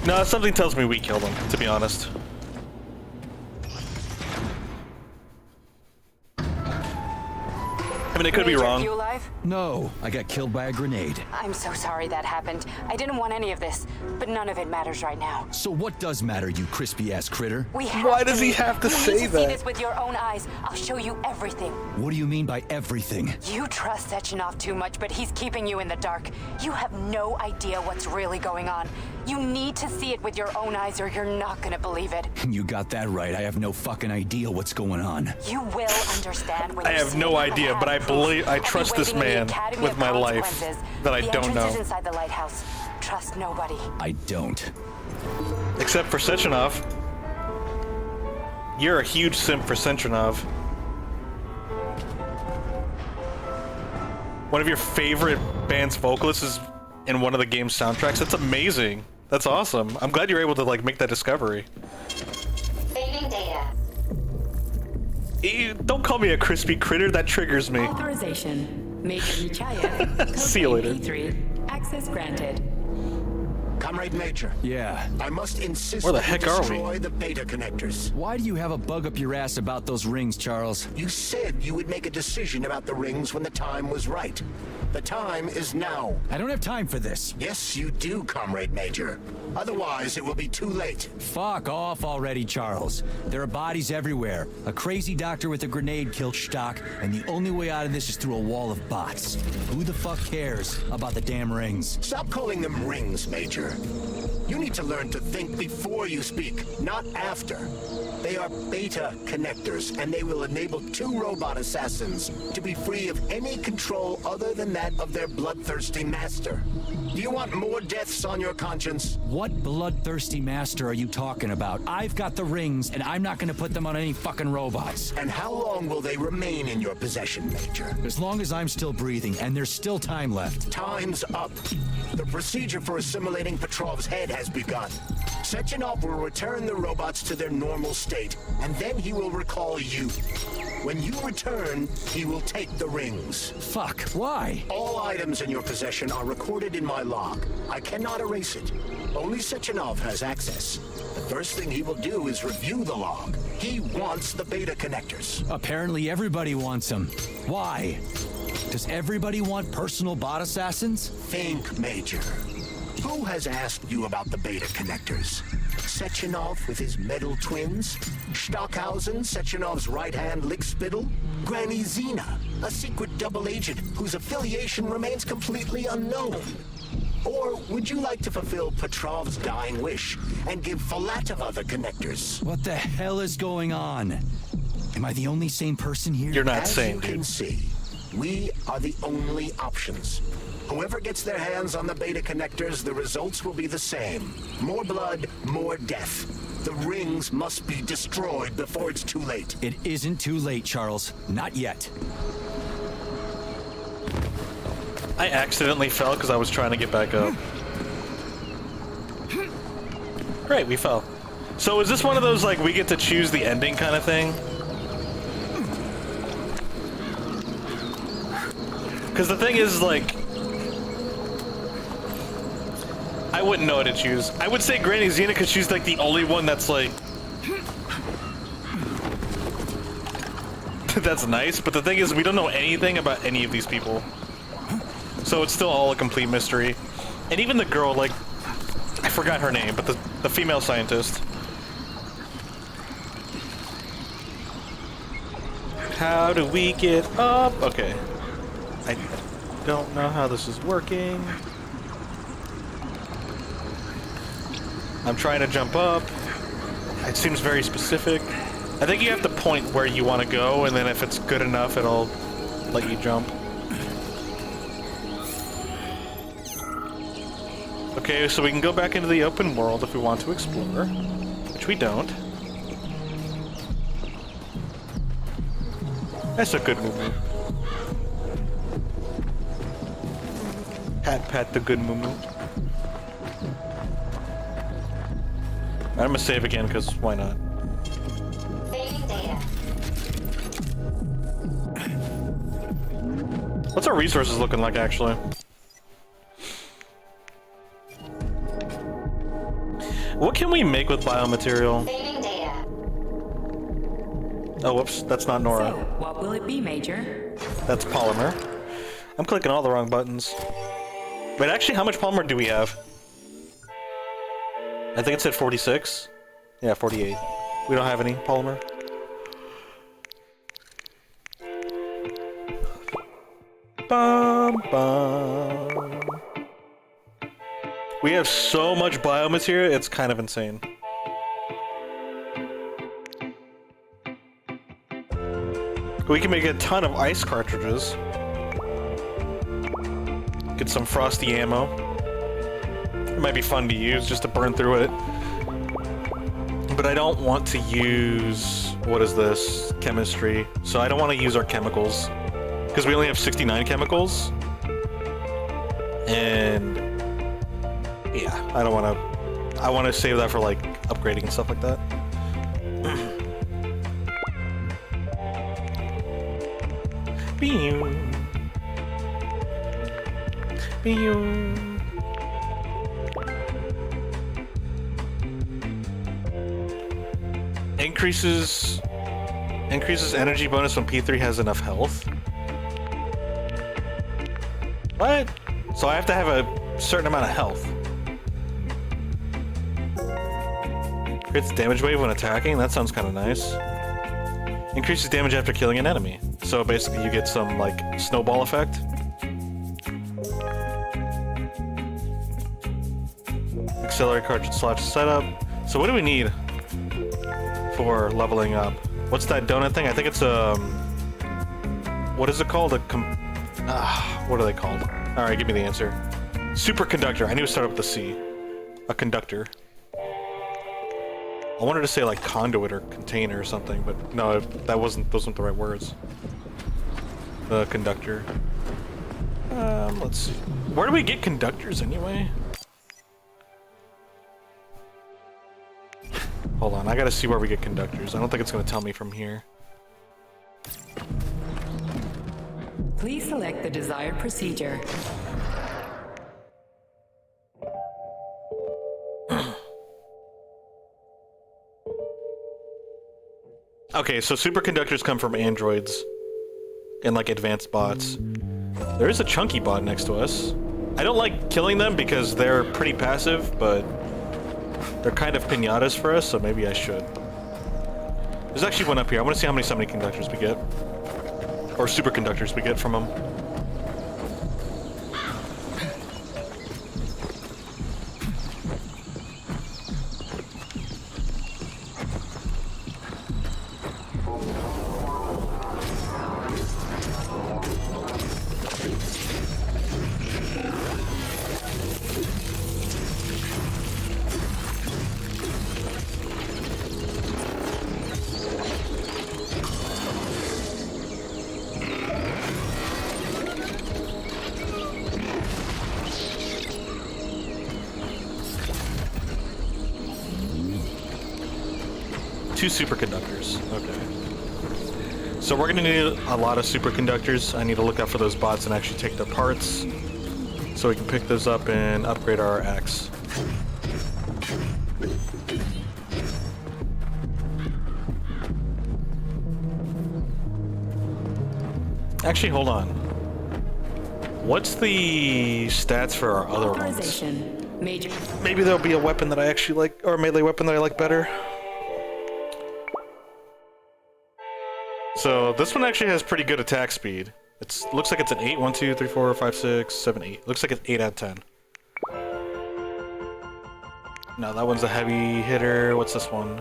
No, something tells me we killed him, to be honest. I mean, it could be wrong. Are you alive? No, I got killed by a grenade. I'm so sorry that happened. I didn't want any of this, but none of it matters right now. So what does matter, you crispy-ass critter? Why does he have to say You need to see that? this with your own eyes. I'll show you everything. What do you mean by everything? You trust Sechenov too much, but he's keeping you in the dark. You have no idea what's really going on. You need to see it with your own eyes or you're not gonna believe it. You got that right. I have no fucking idea what's going on. You will understand when I you have see no it. idea, but I believe I trust this man with my life that I don't know. The entrance is inside the lighthouse. Trust nobody. I don't. Except for Sechenov. You're a huge simp for Sechenov. one of your favorite band's vocalists is in one of the game's soundtracks. That's amazing. That's awesome. I'm glad you're able to like make that discovery. Saving data. Don't call me a crispy critter. That triggers me. Authorization. Major Nichaya. See you later. P3. Access granted. Comrade Major. Yeah. I must insist Where the that you heck are we? destroy the beta connectors. Why do you have a bug up your ass about those rings, Charles? You said you would make a decision about the rings when the time was right. The time is now. I don't have time for this. Yes, you do, Comrade Major. Otherwise, it will be too late. Fuck off already, Charles. There are bodies everywhere. A crazy doctor with a grenade killed Stock, and the only way out of this is through a wall of bots. Who the fuck cares about the damn rings? Stop calling them rings, Major. You need to learn to think before you speak, not after. They are beta connectors, and they will enable 2 robot assassins to be free of any control other than that of their bloodthirsty master. Do you want more deaths on your conscience? What bloodthirsty master are you talking about? I've got the rings, and I'm not gonna put them on any fucking robots. And how long will they remain in your possession, Major? As long as I'm still breathing, and there's still time left. Time's up. The procedure for assimilating Petrov's head has begun. Sechenov will return the robots to their normal state, and then he will recall you. When you return, he will take the rings. Fuck, why? All items in your possession are recorded in my log. I cannot erase it. Only Sechenov has access. The first thing he will do is review the log. He wants the beta connectors. Apparently everybody wants them. Why? Does everybody want personal bot assassins? Think, Major. Who has asked you about the beta connectors? Sechenov with his metal twins? Stockhausen, Sechenov's right-hand lickspittle? Granny Zena, a secret double agent whose affiliation remains completely unknown? Or would you like to fulfill Petrov's dying wish and give Filatova the connectors? What the hell is going on? Am I the only sane person here? You're not As sane, you dude. can see, we are the only options. Whoever gets their hands on the beta connectors, the results will be the same. More blood, more death. The rings must be destroyed before it's too late. It isn't too late, Charles. Not yet. I accidentally fell because I was trying to get back up. Great, we fell. So is this one of those, like, we get to choose the ending kind of thing? Because the thing is, like, I wouldn't know what to choose. I would say Granny Zena because she's, like, the only one that's, like... that's nice, but the thing is, we don't know anything about any of these people. So it's still all a complete mystery. And even the girl, like, I forgot her name, but the female scientist. How do we get up? Okay. I don't know how this is working. I'm trying to jump up. It seems very specific. I think you have to point where you want to go, and then if it's good enough, it'll let you jump. Okay, so we can go back into the open world if we want to explore, which we don't. That's a good moo-moo. Pat the good moo-moo. I'm gonna save again, because why not? Saving data. What's our resources looking like, actually? What can we make with biomaterial? Saving data. Oh, whoops, that's not Nora. So, what will it be, Major? That's polymer. I'm clicking all the wrong buttons. Wait, actually, how much polymer do we have? I think it said 46. Yeah, 48. We don't have any polymer. Bum, bum. We have so much biomaterial, it's kind of insane. We can make a ton of ice cartridges. Get some frosty ammo. It might be fun to use just to burn through it. But I don't want to use... what is this? Chemistry. So I don't want to use our chemicals. Because we only have 69 chemicals. And yeah, I don't want to. I want to save that for like upgrading and stuff like that. Increases energy bonus when P3 has enough health. What? So I have to have a certain amount of health. Creates damage wave when attacking. That sounds kind of nice. Increases damage after killing an enemy. So basically you get some like snowball effect. Accelerate cartridge slot setup. So what do we need for leveling up? What's that donut thing? I think it's what is it called? What are they called? All right, give me the answer. Superconductor. I knew it started with the C. A conductor. I wanted to say like conduit or container or something, but no, those weren't the right words. The conductor. Let's see. Where do we get conductors anyway? Hold on, I gotta see where we get conductors. I don't think it's gonna tell me from here. Please select the desired procedure. Okay, so superconductors come from androids and like advanced bots. There is a chunky bot next to us. I don't like killing them because they're pretty passive, but they're kind of pinatas for us, so maybe I should. There's actually one up here. I want to see how many semiconductors we get. Or superconductors we get from them. Two superconductors. Okay. So we're gonna need a lot of superconductors. I need to look out for those bots and actually take their parts, so we can pick those up and upgrade our axe. Actually, hold on. What's the stats for our other ones? Authorization. Major. Maybe there'll be a weapon that I actually like, or a melee weapon that I like better. So this one actually has pretty good attack speed. Looks like it's an 8. 1, 2, 3, 4, 5, 6, 7, 8. Looks like it's 8 out of 10. No, that one's a heavy hitter. What's this one?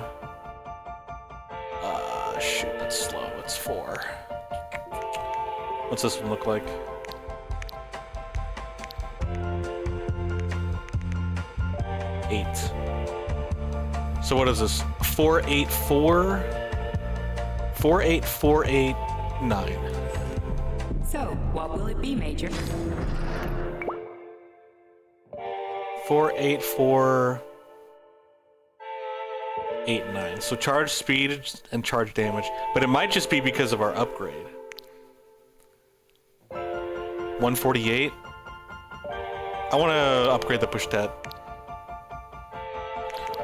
Shoot, that's slow. It's 4. What's this one look like? Eight. So what is this? 4, 8, 4? 4, 8, 4, 8, 9. So, what will it be, Major? 4, 8, 4, 8, 9. So charge speed and charge damage. But it might just be because of our upgrade. 148. I want to upgrade the push tet.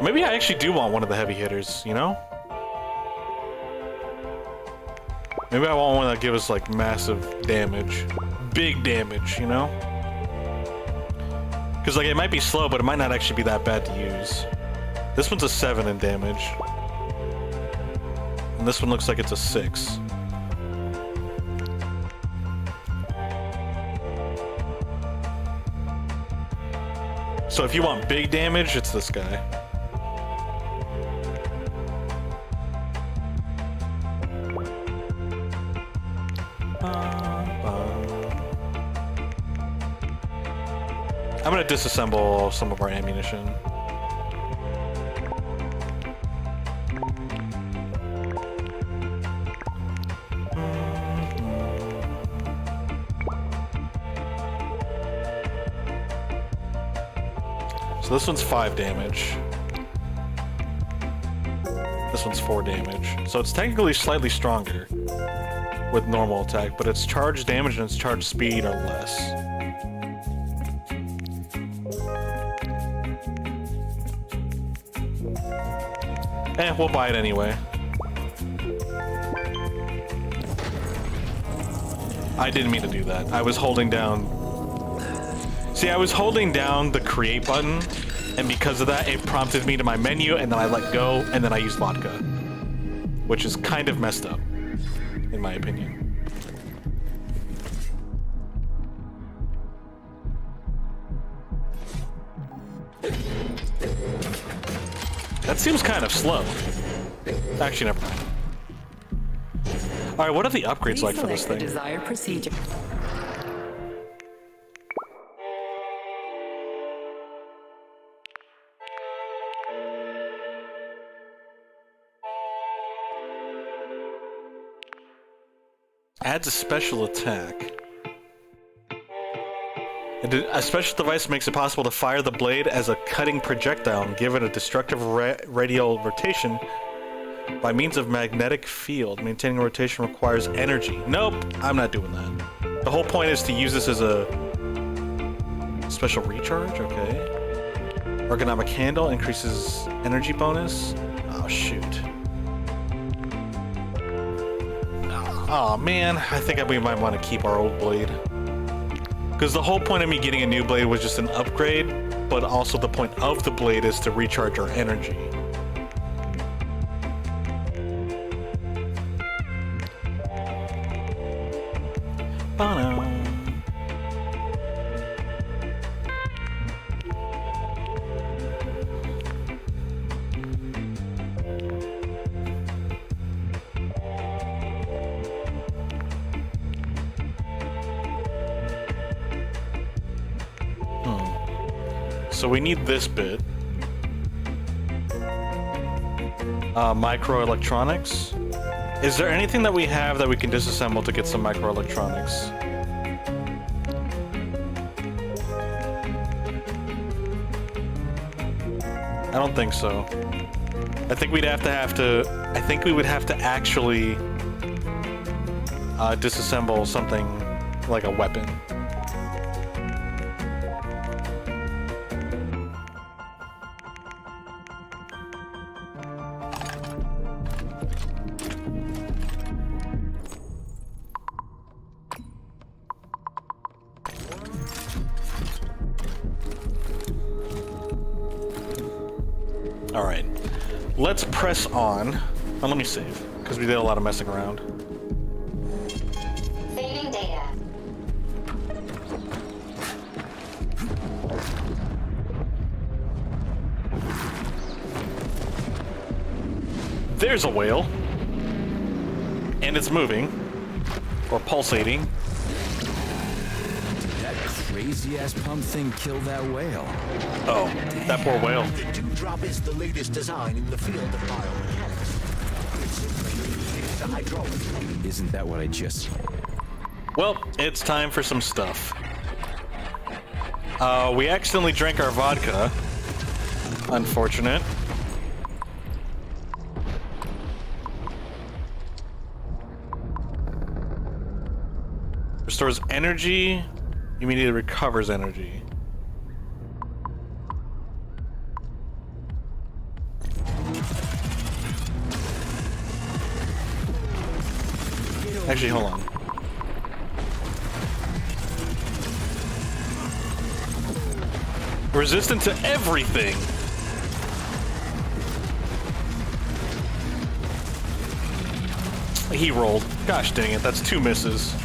Maybe I actually do want one of the heavy hitters, you know? Maybe I want one that gives us like massive damage. Big damage, you know? Because like it might be slow, but it might not actually be that bad to use. This one's a 7 in damage. And this one looks like it's a 6. So if you want big damage, it's this guy. I'm gonna disassemble some of our ammunition. So this one's 5 damage. This one's 4 damage. So it's technically slightly stronger with normal attack, but its charge damage and its charge speed are less. We'll buy it anyway. I didn't mean to do that. I was holding down... See, I was holding down the create button, and because of that, it prompted me to my menu, and then I let go, and then I used vodka. Which is kind of messed up, in my opinion. That seems kind of slow. Actually, never mind. Alright, what are the upgrades like for this thing? The desired procedure. Adds a special attack. A special device makes it possible to fire the blade as a cutting projectile and give it a destructive radial rotation by means of magnetic field. Maintaining a rotation requires energy. Nope, I'm not doing that. The whole point is to use this as a special recharge, okay. Ergonomic handle increases energy bonus. Oh, shoot. Oh man, I think we might want to keep our old blade. Because the whole point of me getting a new blade was just an upgrade, but also the point of the blade is to recharge our energy. Bono. So we need this bit. Microelectronics. Is there anything that we have that we can disassemble to get some microelectronics? I don't think so. I think we'd have to. I think we would have to actually disassemble something like a weapon. Alright, let's press on. Oh, let me save, because we did a lot of messing around. Saving data. There's a whale. And it's moving. Or pulsating. That crazy-ass pump thing killed that whale. Oh, that poor whale. The Dewdrop is the latest design in the field of biomechanics. It's a hydraulic. Isn't that what I just... Well, it's time for some stuff. We accidentally drank our vodka. Unfortunate. Restores energy. Immediately recovers energy. Actually, hold on. Resistant to everything. He rolled. Gosh dang it, that's 2 misses.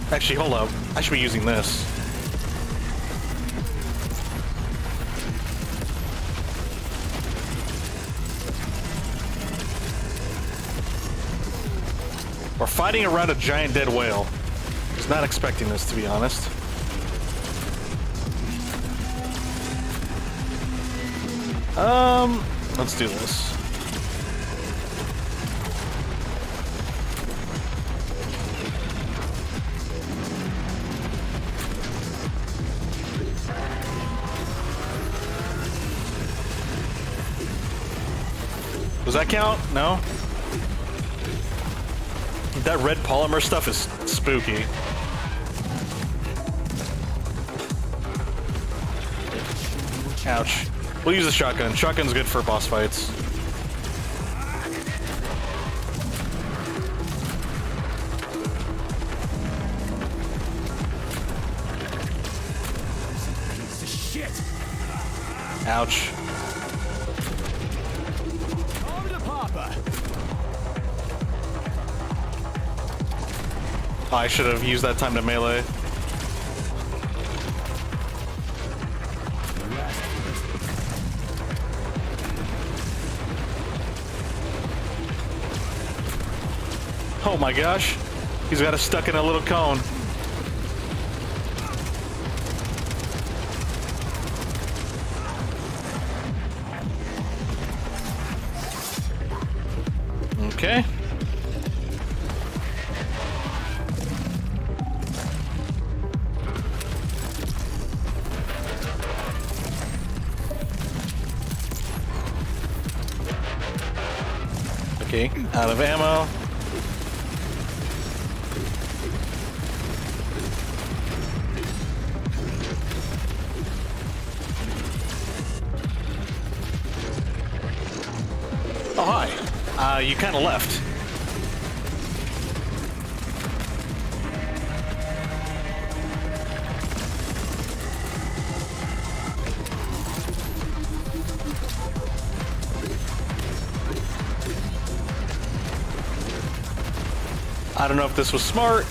Actually, hold up. I should be using this. We're fighting around a giant dead whale. I was not expecting this, to be honest. Let's do this. that count? No? That red polymer stuff is spooky. Ouch. We'll use the shotgun. Shotgun's good for boss fights. Shit! Ouch. Come to Papa. Oh, I should have used that time to melee. Oh my gosh. He's got us stuck in a little cone. Okay. Okay, out of ammo. Oh, hi. You kind of left. I don't know if this was smart.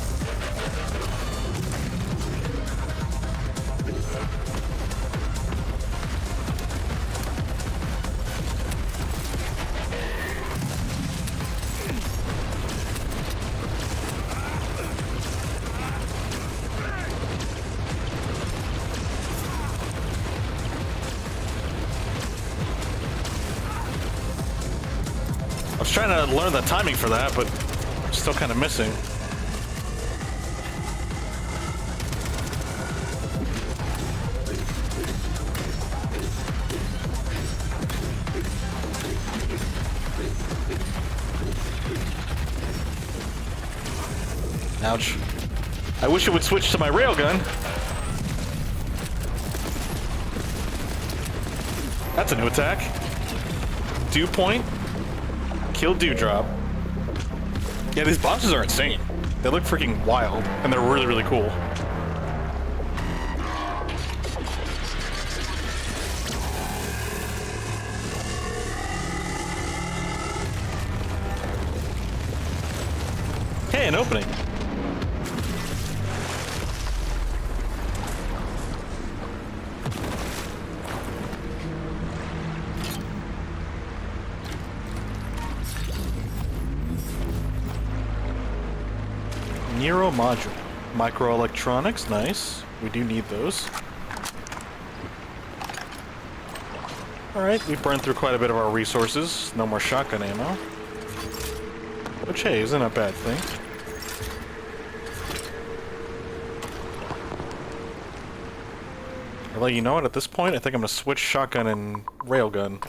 I was trying to learn the timing for that, but still kind of missing. Ouch. I wish it would switch to my railgun. That's a new attack. Dew point. Kill Dewdrop. Yeah, these bosses are insane. They look freaking wild, and they're really, really cool. Hey, an opening. Nero module. Microelectronics, nice. We do need those. Alright, we've burned through quite a bit of our resources. No more shotgun ammo. Which, hey, isn't a bad thing. Although, you know what, at this point, I think I'm gonna switch shotgun and railgun.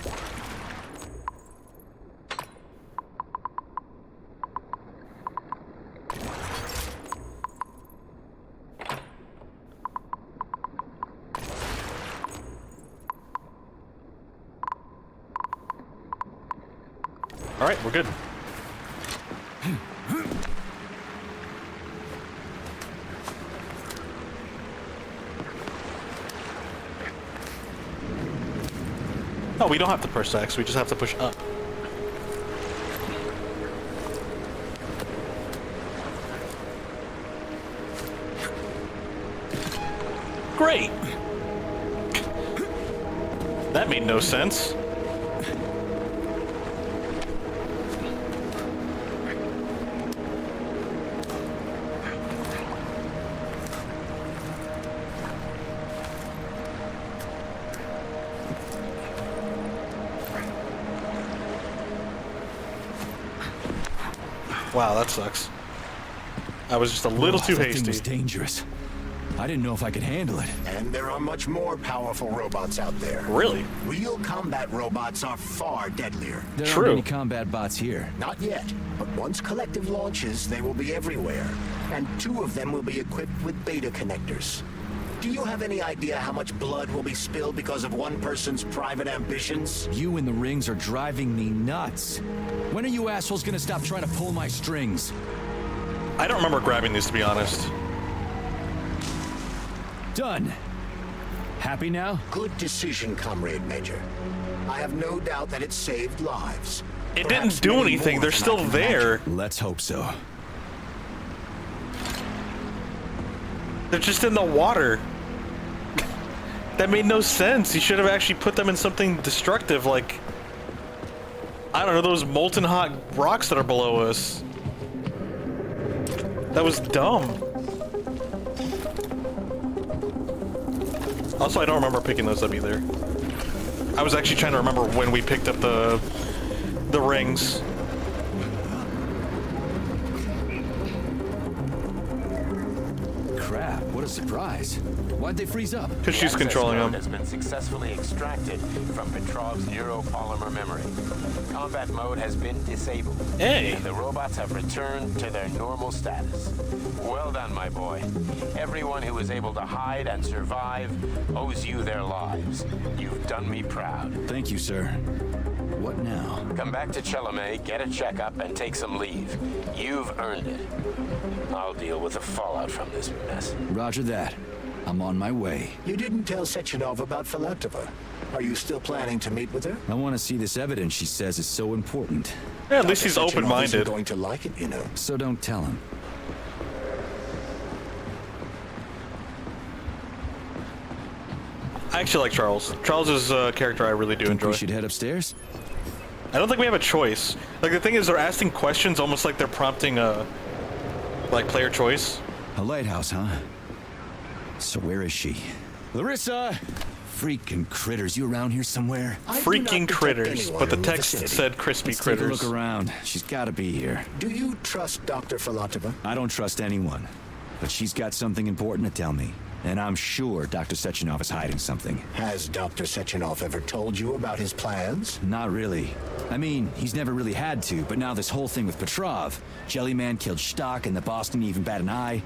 Alright, we're good. Oh, we don't have to push X, we just have to push up. Great! That made no sense. Wow, that sucks. I was just a little too That hasty. thing was dangerous. I didn't know if I could handle it. And there are much more powerful robots out there. Really? Real combat robots are far deadlier. There True. aren't any combat bots here. Not yet, but once Collective launches, they will be everywhere. And 2 of them will be equipped with beta connectors. Do you have any idea how much blood will be spilled because of one person's private ambitions? You and the rings are driving me nuts. When are you assholes gonna stop trying to pull my strings? I don't remember grabbing these, to be honest. Done. Happy now? Good decision, Comrade Major. I have no doubt that it saved lives. It Perhaps didn't do many anything. more They're than I still can there. imagine. Let's hope so. They're just in the water. That made no sense. You should have actually put them in something destructive, like, I don't know, those molten hot rocks that are below us. That was dumb. Also, I don't remember picking those up either. I was actually trying to remember when we picked up the rings. Crap, what a surprise. Why'd they freeze up? Because she's controlling them. Has been successfully extracted from Petrov's neuropolymer memory. Combat mode has been disabled. Hey. And the robots have returned to their normal status. Well done, my boy. Everyone who was able to hide and survive owes you their lives. You've done me proud. Thank you, sir. What now? Come back to Chalamet, get a checkup, and take some leave. You've earned it. I'll deal with the fallout from this mess. Roger that. I'm on my way. You didn't tell Sechenov about Filatova. Are you still planning to meet with her? I want to see this evidence she says is so important. Yeah, at least he's Dr. Sechenov isn't open-minded. going to like it, you know. So don't tell him. I actually like Charles. Charles is a character I really do Think enjoy. we should head upstairs? I don't think we have a choice. Like, the thing is, they're asking questions almost like they're prompting like, player choice. A lighthouse, huh? So where is she? Larissa! Freaking critters, you around here somewhere? I do not Freaking protect critters. anyone But the in text vicinity. said crispy Let's take a critters. look around. She's gotta be here. Do you trust Dr. Filatova? I don't trust anyone. But she's got something important to tell me. And I'm sure Dr. Sechenov is hiding something. Has Dr. Sechenov ever told you about his plans? Not really. I mean, he's never really had to, but now this whole thing with Petrov, Jellyman killed Stock and the boss didn't even bat an eye.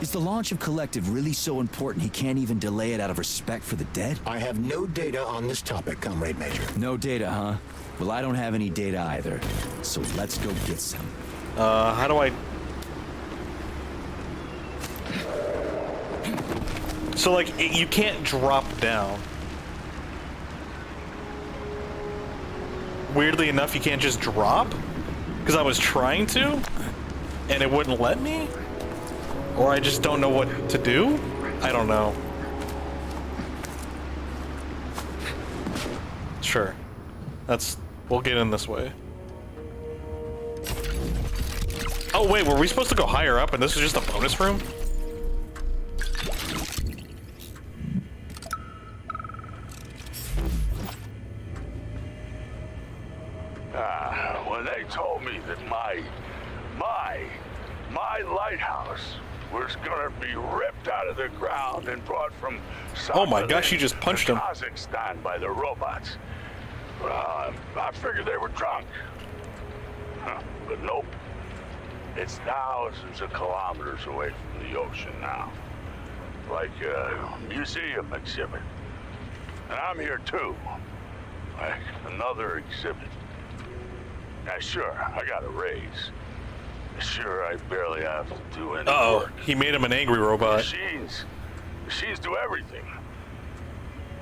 Is the launch of Collective really so important he can't even delay it out of respect for the dead? I have no data on this topic, Comrade Major. No data, huh? Well, I don't have any data either. So let's go get some. How do I... So, like, you can't drop down. Weirdly enough, you can't just drop? Because I was trying to, and it wouldn't let me? Or I just don't know what to do? I don't know. Sure. We'll get in this way. Oh wait, were we supposed to go higher up and this is just a bonus room? When they told me that my lighthouse was gonna be ripped out of the ground and brought from Oh my gosh, you just punched him. Kazakhstan by the robots. I figured they were drunk. But nope. It's thousands of kilometers away from the ocean now. Like a museum exhibit. And I'm here too. Like another exhibit. Now sure, I got a raise. Sure, I barely have to do any work. He made him an angry robot. Machines do everything.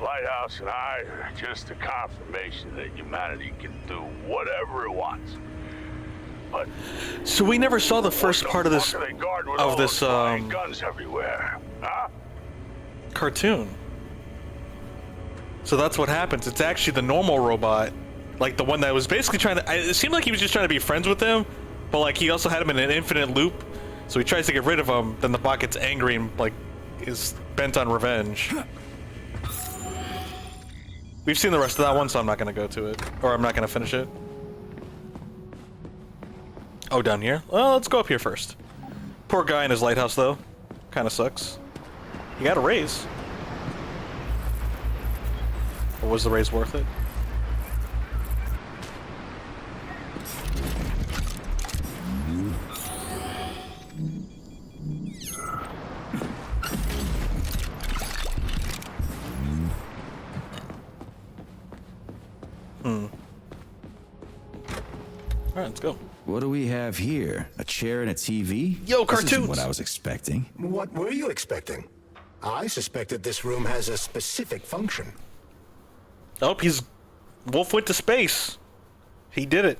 Lighthouse and I are just a confirmation that humanity can do whatever it wants. But so we never saw the first part of this guns everywhere, huh? Cartoon. So that's what happens. It's actually the normal robot, like the one that was basically trying to. It seemed like he was just trying to be friends with him, but like he also had him in an infinite loop. So he tries to get rid of him. Then the bot gets angry and like is bent on revenge. We've seen the rest of that one, so I'm not gonna go to it, or I'm not gonna finish it. Oh, down here? Well, let's go up here first. Poor guy in his lighthouse, though. Kind of sucks. You got a raise. Or was the raise worth it? Alright, let's go. What do we have here? A chair and a TV? Yo, This isn't cartoons! what I was expecting. What were you expecting? I suspected this room has a specific function. Oh, Wolf went to space. He did it.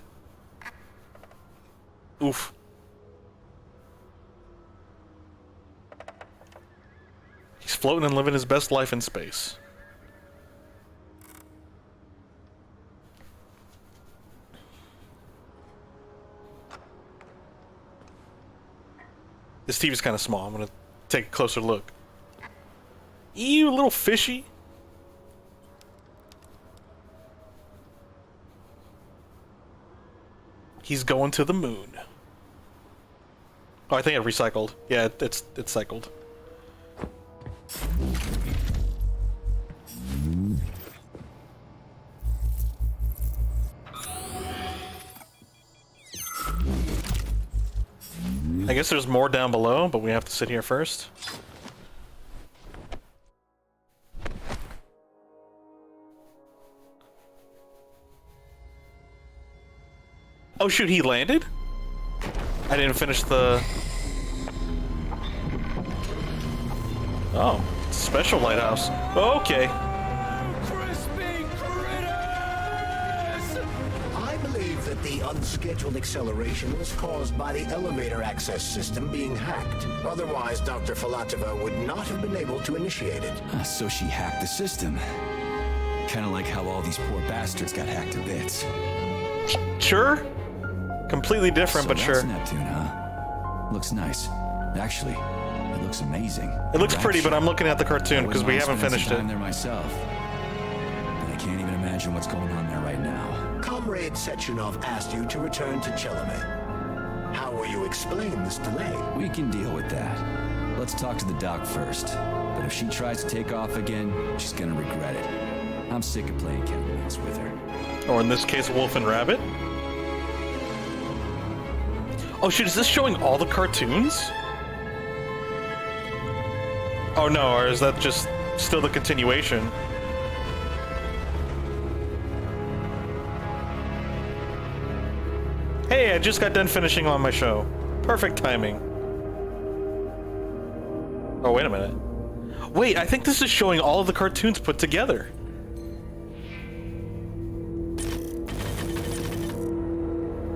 Oof. He's floating and living his best life in space. This TV's kind of small. I'm gonna take a closer look. Ew, little fishy. He's going to the moon. Oh, I think it recycled. Yeah, it's cycled. I guess there's more down below, but we have to sit here first. Oh shoot, he landed? I didn't finish the... Oh, special lighthouse. Okay. I believe that the unscheduled acceleration was caused by the elevator access system being hacked. Otherwise, Dr. Filatova would not have been able to initiate it. So she hacked the system. Kind of like how all these poor bastards got hacked to bits. Sure. Completely different, So but that's sure. Neptune, huh? Looks nice. Actually, it looks amazing. It looks pretty, but I'm looking at the cartoon because we haven't finished it. I'm there myself. And I can't even imagine what's going on there right now. Comrade Sechenov asked you to return to Chelome. How will you explain this delay? We can deal with that. Let's talk to the doc first. But if she tries to take off again, she's gonna regret it. I'm sick of playing cat and mouse with her. Or in this case, Wolf and Rabbit. Oh shoot, is this showing all the cartoons? Oh no, or is that just still the continuation? Hey, I just got done finishing on my show. Perfect timing. Oh, wait a minute. Wait, I think this is showing all of the cartoons put together.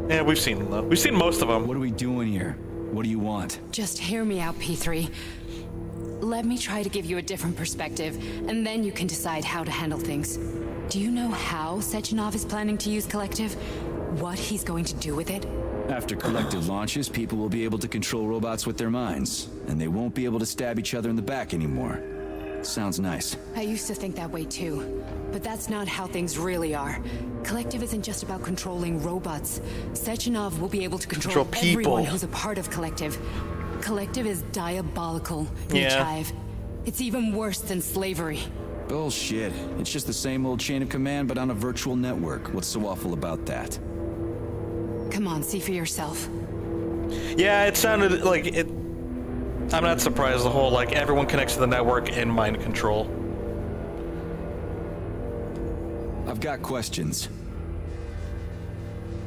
Yeah, we've seen them though. We've seen most of them. What are we doing here? What do you want? Just hear me out, P3. Let me try to give you a different perspective, and then you can decide how to handle things. Do you know how Sechenov is planning to use Collective? What he's going to do with it? After Collective launches, people will be able to control robots with their minds, and they won't be able to stab each other in the back anymore. Sounds nice. I used to think that way too, but that's not how things really are. Collective isn't just about controlling robots. Sechenov will be able to control people. everyone who's a part of Collective. Collective is diabolical, Yeah. Nechayev. It's even worse than slavery. Bullshit. It's just the same old chain of command, but on a virtual network. What's so awful about that? Come on, see for yourself. Yeah, it sounded like it. I'm not surprised. The whole like everyone connects to the network and mind control. I've got questions.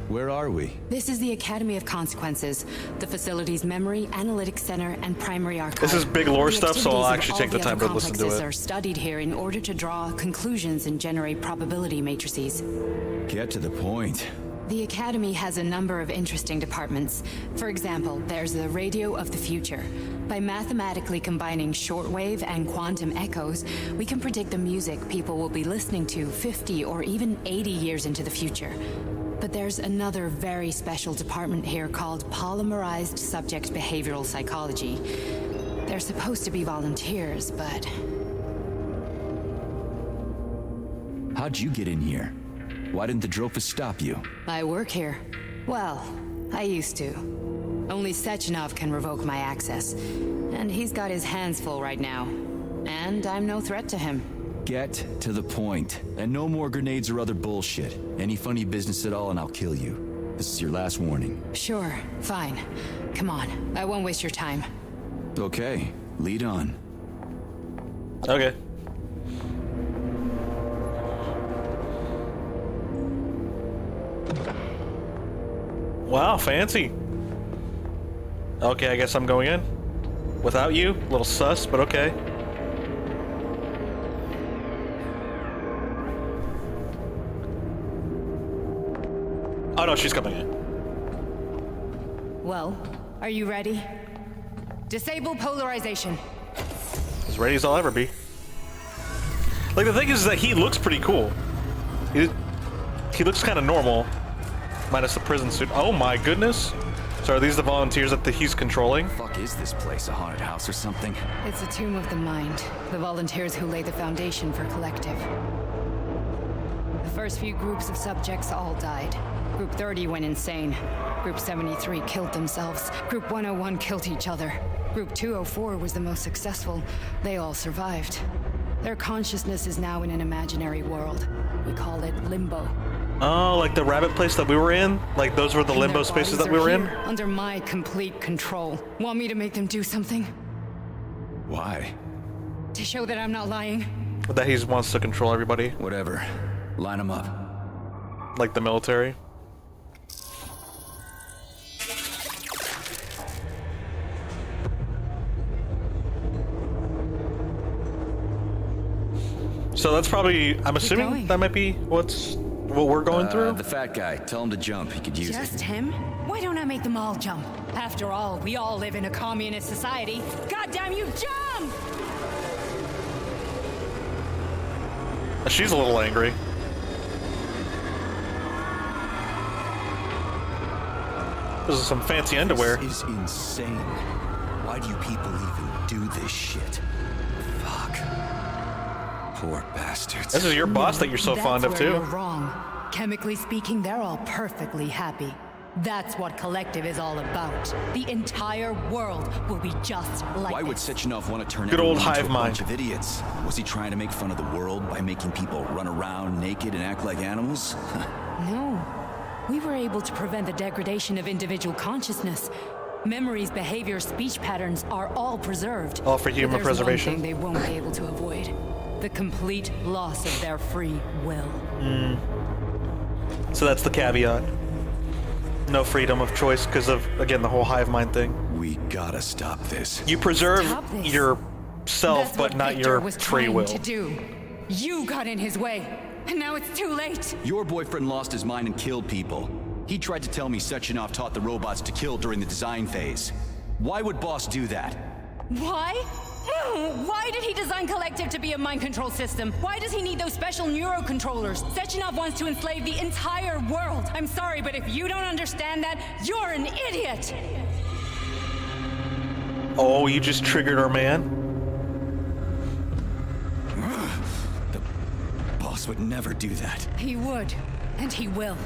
Where are we? This is the Academy of Consequences, the facility's memory, analytics center, and primary archive. This is big lore The stuff, so I'll activities of actually all take the time other to listen to complexes it. are studied here in order to draw conclusions and generate probability matrices. Get to the point. The Academy has a number of interesting departments. For example, there's the Radio of the Future. By mathematically combining shortwave and quantum echoes, we can predict the music people will be listening to 50 or even 80 years into the future. But there's another very special department here called Polymerized Subject Behavioral Psychology. They're supposed to be volunteers, but... How'd you get in here? Why didn't the Drofus stop you? I work here. Well, I used to. Only Sechenov can revoke my access. And he's got his hands full right now. And I'm no threat to him. Get to the point. And no more grenades or other bullshit. Any funny business at all and I'll kill you. This is your last warning. Sure, fine. Come on, I won't waste your time. Okay, lead on. Okay. Wow, fancy. Okay, I guess I'm going in. Without you? A little sus, but okay. Oh no, she's coming in. Well, are you ready? Disable polarization. As ready as I'll ever be. Like, the thing is that he looks pretty cool. He looks kind of normal. Minus the prison suit. Oh my goodness. So are these the volunteers that he's controlling? Fuck is this place? A haunted house or something? It's a tomb of the mind. The volunteers who lay the foundation for Collective. The first few groups of subjects all died. Group 30 went insane. Group 73 killed themselves. Group 101 killed each other. Group 204 was the most successful. They all survived. Their consciousness is now in an imaginary world. We call it Limbo. Oh, like the rabbit place that we were in? Like those were the limbo spaces that we were in? Under my complete control. Want me to make them do something? Why? To show that I'm not lying? That he wants to control everybody? Whatever. Line them up. Like the military? So that's probably, I'm assuming that might be what we're going through? The fat guy. Tell him to jump. He could use it. Just him? Why don't I make them all jump? After all, we all live in a communist society. Goddamn you, jump! She's a little angry. This is some fancy underwear. This is insane. Why do you people even do this shit? Fuck. Poor bastards. This is your boss that you're so fond of, That's where too. you're wrong. Chemically speaking, they're all perfectly happy. That's what Collective is all about. The entire world will be just like Why would this. Sechenov want to turn Good old everyone into hive a bunch mind. of idiots? Was he trying to make fun of the world by making people run around naked and act like animals? No. We were able to prevent the degradation of individual consciousness. Memories, behaviors, speech patterns are all preserved. All for human But there's preservation. one thing they won't be able to avoid. The complete loss of their free will. So that's the caveat. No freedom of choice because of, again, the whole hive mind thing. We gotta stop this. You preserve Stop this. yourself, That's but what not Victor your was free trying will. to do. You got in his way, and now it's too late. Your boyfriend lost his mind and killed people. He tried to tell me Sechenov taught the robots to kill during the design phase. Why would Boss do that? Why? Why did he design Collective to be a mind control system? Why does he need those special neurocontrollers? Sechenov wants to enslave the entire world. I'm sorry, but if you don't understand that, you're an idiot! Oh, you just triggered our man? The Boss would never do that. He would, and he will.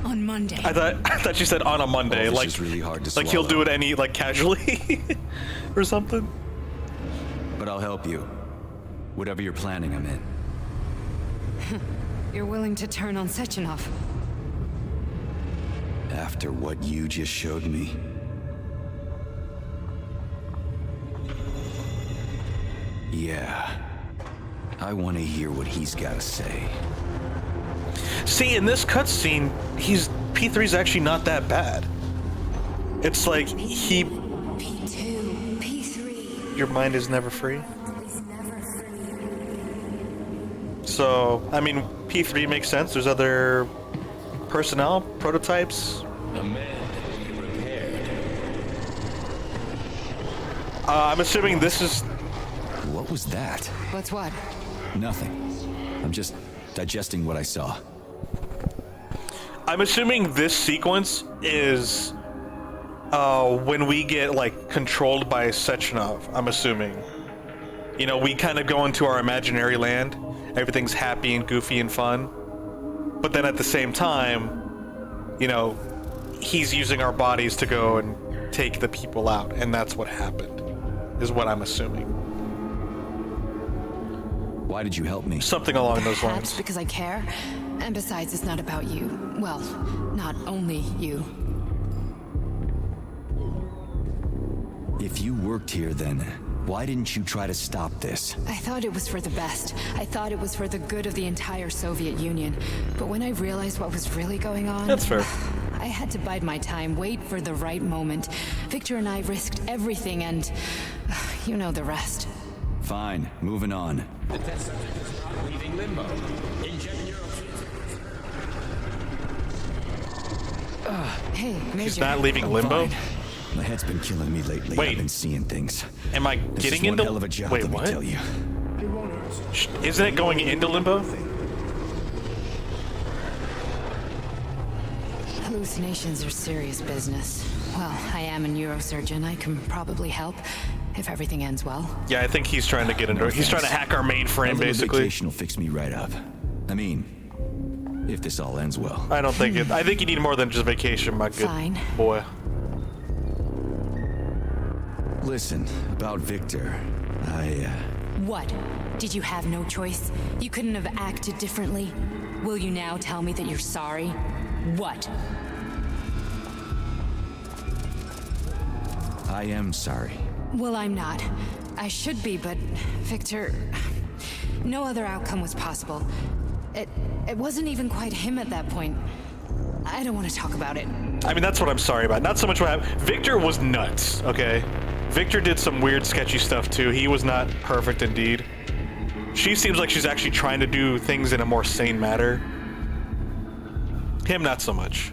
On Monday. I thought you said on a Monday. Oh, this like is really hard to like he'll swallow. do it like casually or something. But I'll help you. Whatever you're planning, I'm in. You're willing to turn on Sechenov? After what you just showed me. Yeah. I want to hear what he's got to say. See, in this cutscene, P3's actually not that bad. It's like P2, P3. your mind is never free. So, I mean, P3 makes sense. There's other personnel, prototypes. A man to be repaired. I'm assuming this is... What was that? What's what? Nothing. I'm just digesting what I saw. I'm assuming this sequence is when we get, like, controlled by Sechenov, I'm assuming. You know, we kind of go into our imaginary land. Everything's happy and goofy and fun. But then at the same time, you know, he's using our bodies to go and take the people out. And that's what happened, is what I'm assuming. Why did you help me? Something along those Perhaps lines. because I care. And besides, it's not about you. Well, not only you. If you worked here, then why didn't you try to stop this? I thought it was for the best. I thought it was for the good of the entire Soviet Union. But when I realized what was really going on... That's fair. I had to bide my time, wait for the right moment. Victor and I risked everything and... you know the rest. Fine, moving on. The test subject is not leaving limbo. Inject Hey, Major. He's not leaving I'm limbo? fine. My head's been killing me lately. Wait. I've been seeing things. Am I This getting is one into... hell of a job, Wait, let what? me tell you. Isn't it going into limbo? Hallucinations are serious business. Well, I am a neurosurgeon. I can probably help if everything ends well. Yeah, I think he's trying to get into it. He's trying to hack our A mainframe, little basically. vacation will fix me right up. I mean, if this all ends well. I don't think it... I think you need more than just vacation, my good Fine. boy. Listen, about Victor, What? Did you have no choice? You couldn't have acted differently? Will you now tell me that you're sorry? What? I am sorry. Well, I'm not. I should be, but Victor... No other outcome was possible. It wasn't even quite him at that point. I don't want to talk about it. I mean, that's what I'm sorry about. Not so much what happened. Victor was nuts, okay? Victor did some weird, sketchy stuff, too. He was not perfect indeed. She seems like she's actually trying to do things in a more sane manner. Him, not so much.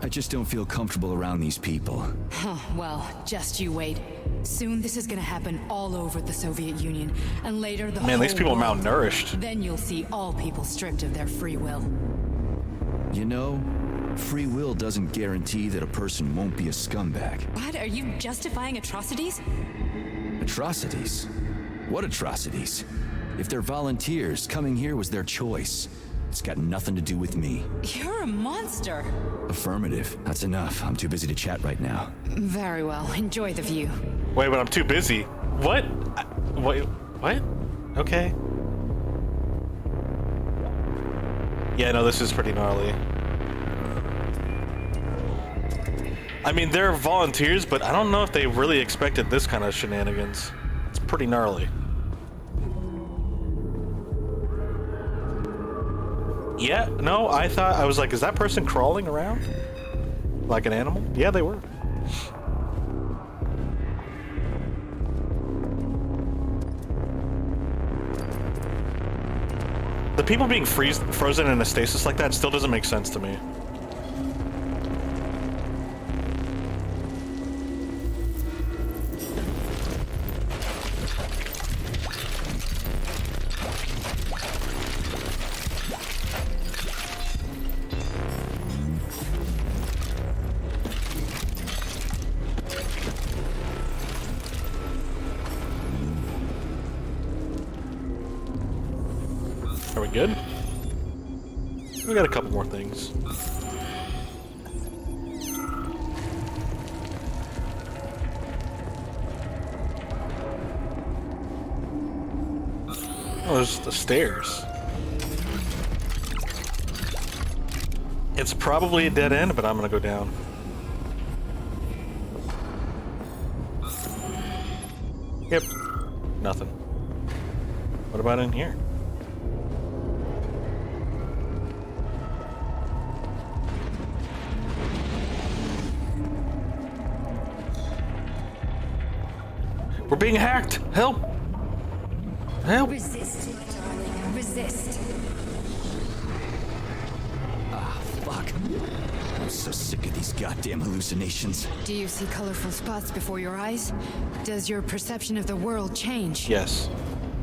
I just don't feel comfortable around these people. Huh, well, just you wait. Soon this is gonna happen all over the Soviet Union, and later the Man, these whole people are world. malnourished. Then you'll see all people stripped of their free will. You know, free will doesn't guarantee that a person won't be a scumbag. What? Are you justifying atrocities? Atrocities? What atrocities? If they're volunteers, coming here was their choice. It's got nothing to do with me. You're a monster. Affirmative. That's enough. I'm too busy to chat right now. Very well. Enjoy the view. Wait, but I'm too busy. What? Wait, what? Okay. Yeah, no, this is pretty gnarly. I mean, they're volunteers, but I don't know if they really expected this kind of shenanigans. It's pretty gnarly. Yeah, no, I was like, is that person crawling around? Like an animal? Yeah, they were. The people being frozen in a stasis like that still doesn't make sense to me. Are we good? We got a couple more things. Oh, there's the stairs. It's probably a dead end, but I'm gonna go down. Yep. Nothing. What about in here? We're being hacked! Help! Help! Resist, darling. Resist. Ah, fuck. I'm so sick of these goddamn hallucinations. Do you see colorful spots before your eyes? Does your perception of the world change? Yes.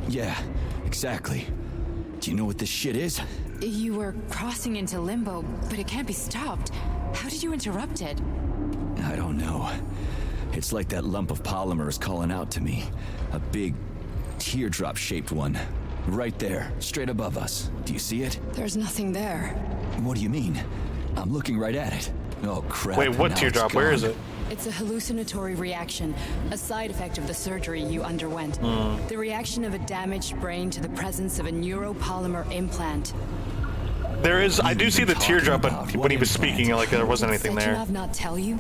Yeah, exactly. Do you know what this shit is? You were crossing into limbo, but it can't be stopped. How did you interrupt it? I don't know. It's like that lump of polymer is calling out to me. A big, teardrop-shaped one. Right there, straight above us. Do you see it? There's nothing there. What do you mean? I'm looking right at it. Oh, crap. Wait, what now teardrop? it's Where is gone. it? It's a hallucinatory reaction, a side effect of the surgery you underwent. The reaction of a damaged brain to the presence of a neuropolymer implant. There is, I do see the teardrop, but when he was speaking, like there wasn't anything Did there. Sechenov not tell you?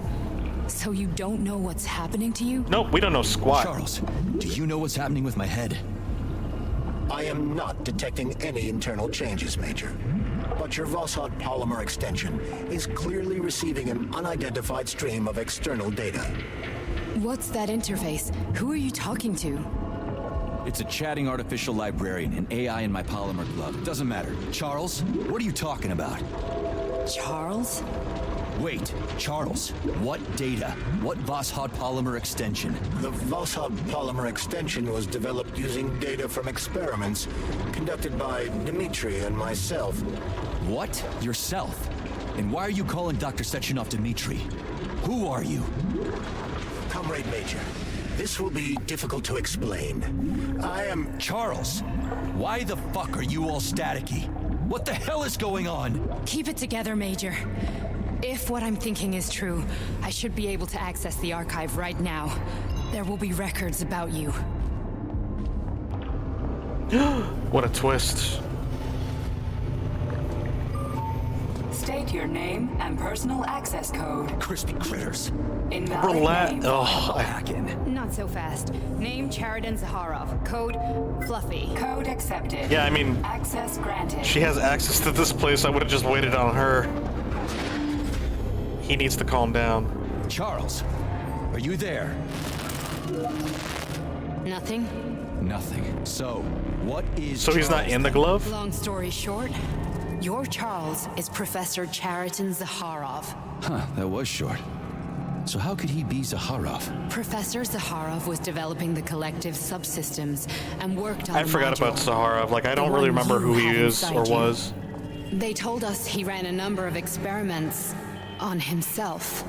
So you don't know what's happening to you? Nope, we don't know squat. Charles, do you know what's happening with my head? I am not detecting any internal changes, Major. But your Vossod polymer extension is clearly receiving an unidentified stream of external data. What's that interface? Who are you talking to? It's a chatting artificial librarian, an AI in my polymer glove. Doesn't matter. Charles, what are you talking about? Charles? Wait, Charles, what data? What Vossod polymer extension? The Vossod polymer extension was developed using data from experiments conducted by Dmitri and myself. What? Yourself? And why are you calling Dr. Sechenov Dmitri? Who are you? Comrade Major, this will be difficult to explain. I am... Charles, why the fuck are you all staticky? What the hell is going on? Keep it together, Major. If what I'm thinking is true, I should be able to access the archive right now. There will be records about you. What a twist. State your name and personal access code. Crispy critters. Invalid Relax. name. Oh, Not so fast. Name Chariton Zaharov. Code Fluffy. Code accepted. yeah, I mean, Access granted. she has access to this place. I would have just waited on her. He needs to calm down. Charles, are you there? Nothing? Nothing. So, what is So he's not Charles in the then? glove? Long story short, your Charles is Professor Chariton Zaharov. Huh, that was short. So how could he be Zaharov? Professor Zaharov was developing the collective subsystems and worked on I the forgot about module. Zaharov. Like, I The don't really one remember you who he have is or inside you. was. They told us he ran a number of experiments on himself.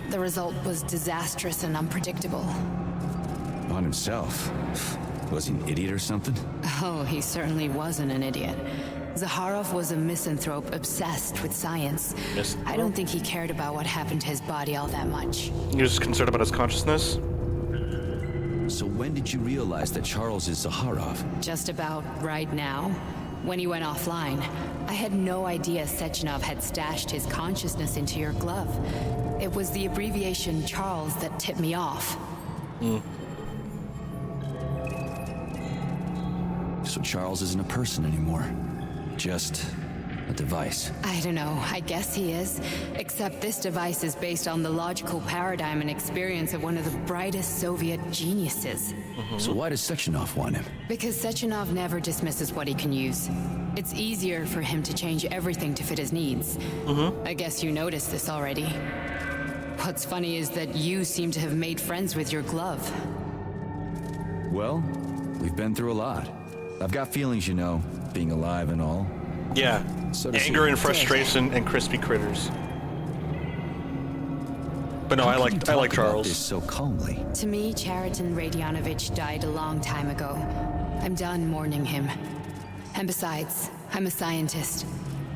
The result was disastrous and unpredictable. On himself? Was he an idiot or something? Oh, he certainly wasn't an idiot. Zaharov was a misanthrope obsessed with science. I don't think he cared about what happened to his body all that much. He was concerned about his consciousness. So when did you realize that Charles is Zaharov? Just about right now, when he went offline. I had no idea Sechenov had stashed his consciousness into your glove. It was the abbreviation Charles that tipped me off. So Charles isn't a person anymore. Just a device. I don't know, I guess he is. Except this device is based on the logical paradigm and experience of one of the brightest Soviet geniuses. So why does Sechenov want him? Because Sechenov never dismisses what he can use. It's easier for him to change everything to fit his needs. I guess you noticed this already. What's funny is that you seem to have made friends with your glove. Well, we've been through a lot. I've got feelings, you know, being alive and all. Yeah. So does Anger he. and frustration and crispy critters. But no, How I can you like talk about Charles. this so calmly. To me, Chariton Radionovich died a long time ago. I'm done mourning him. And besides, I'm a scientist.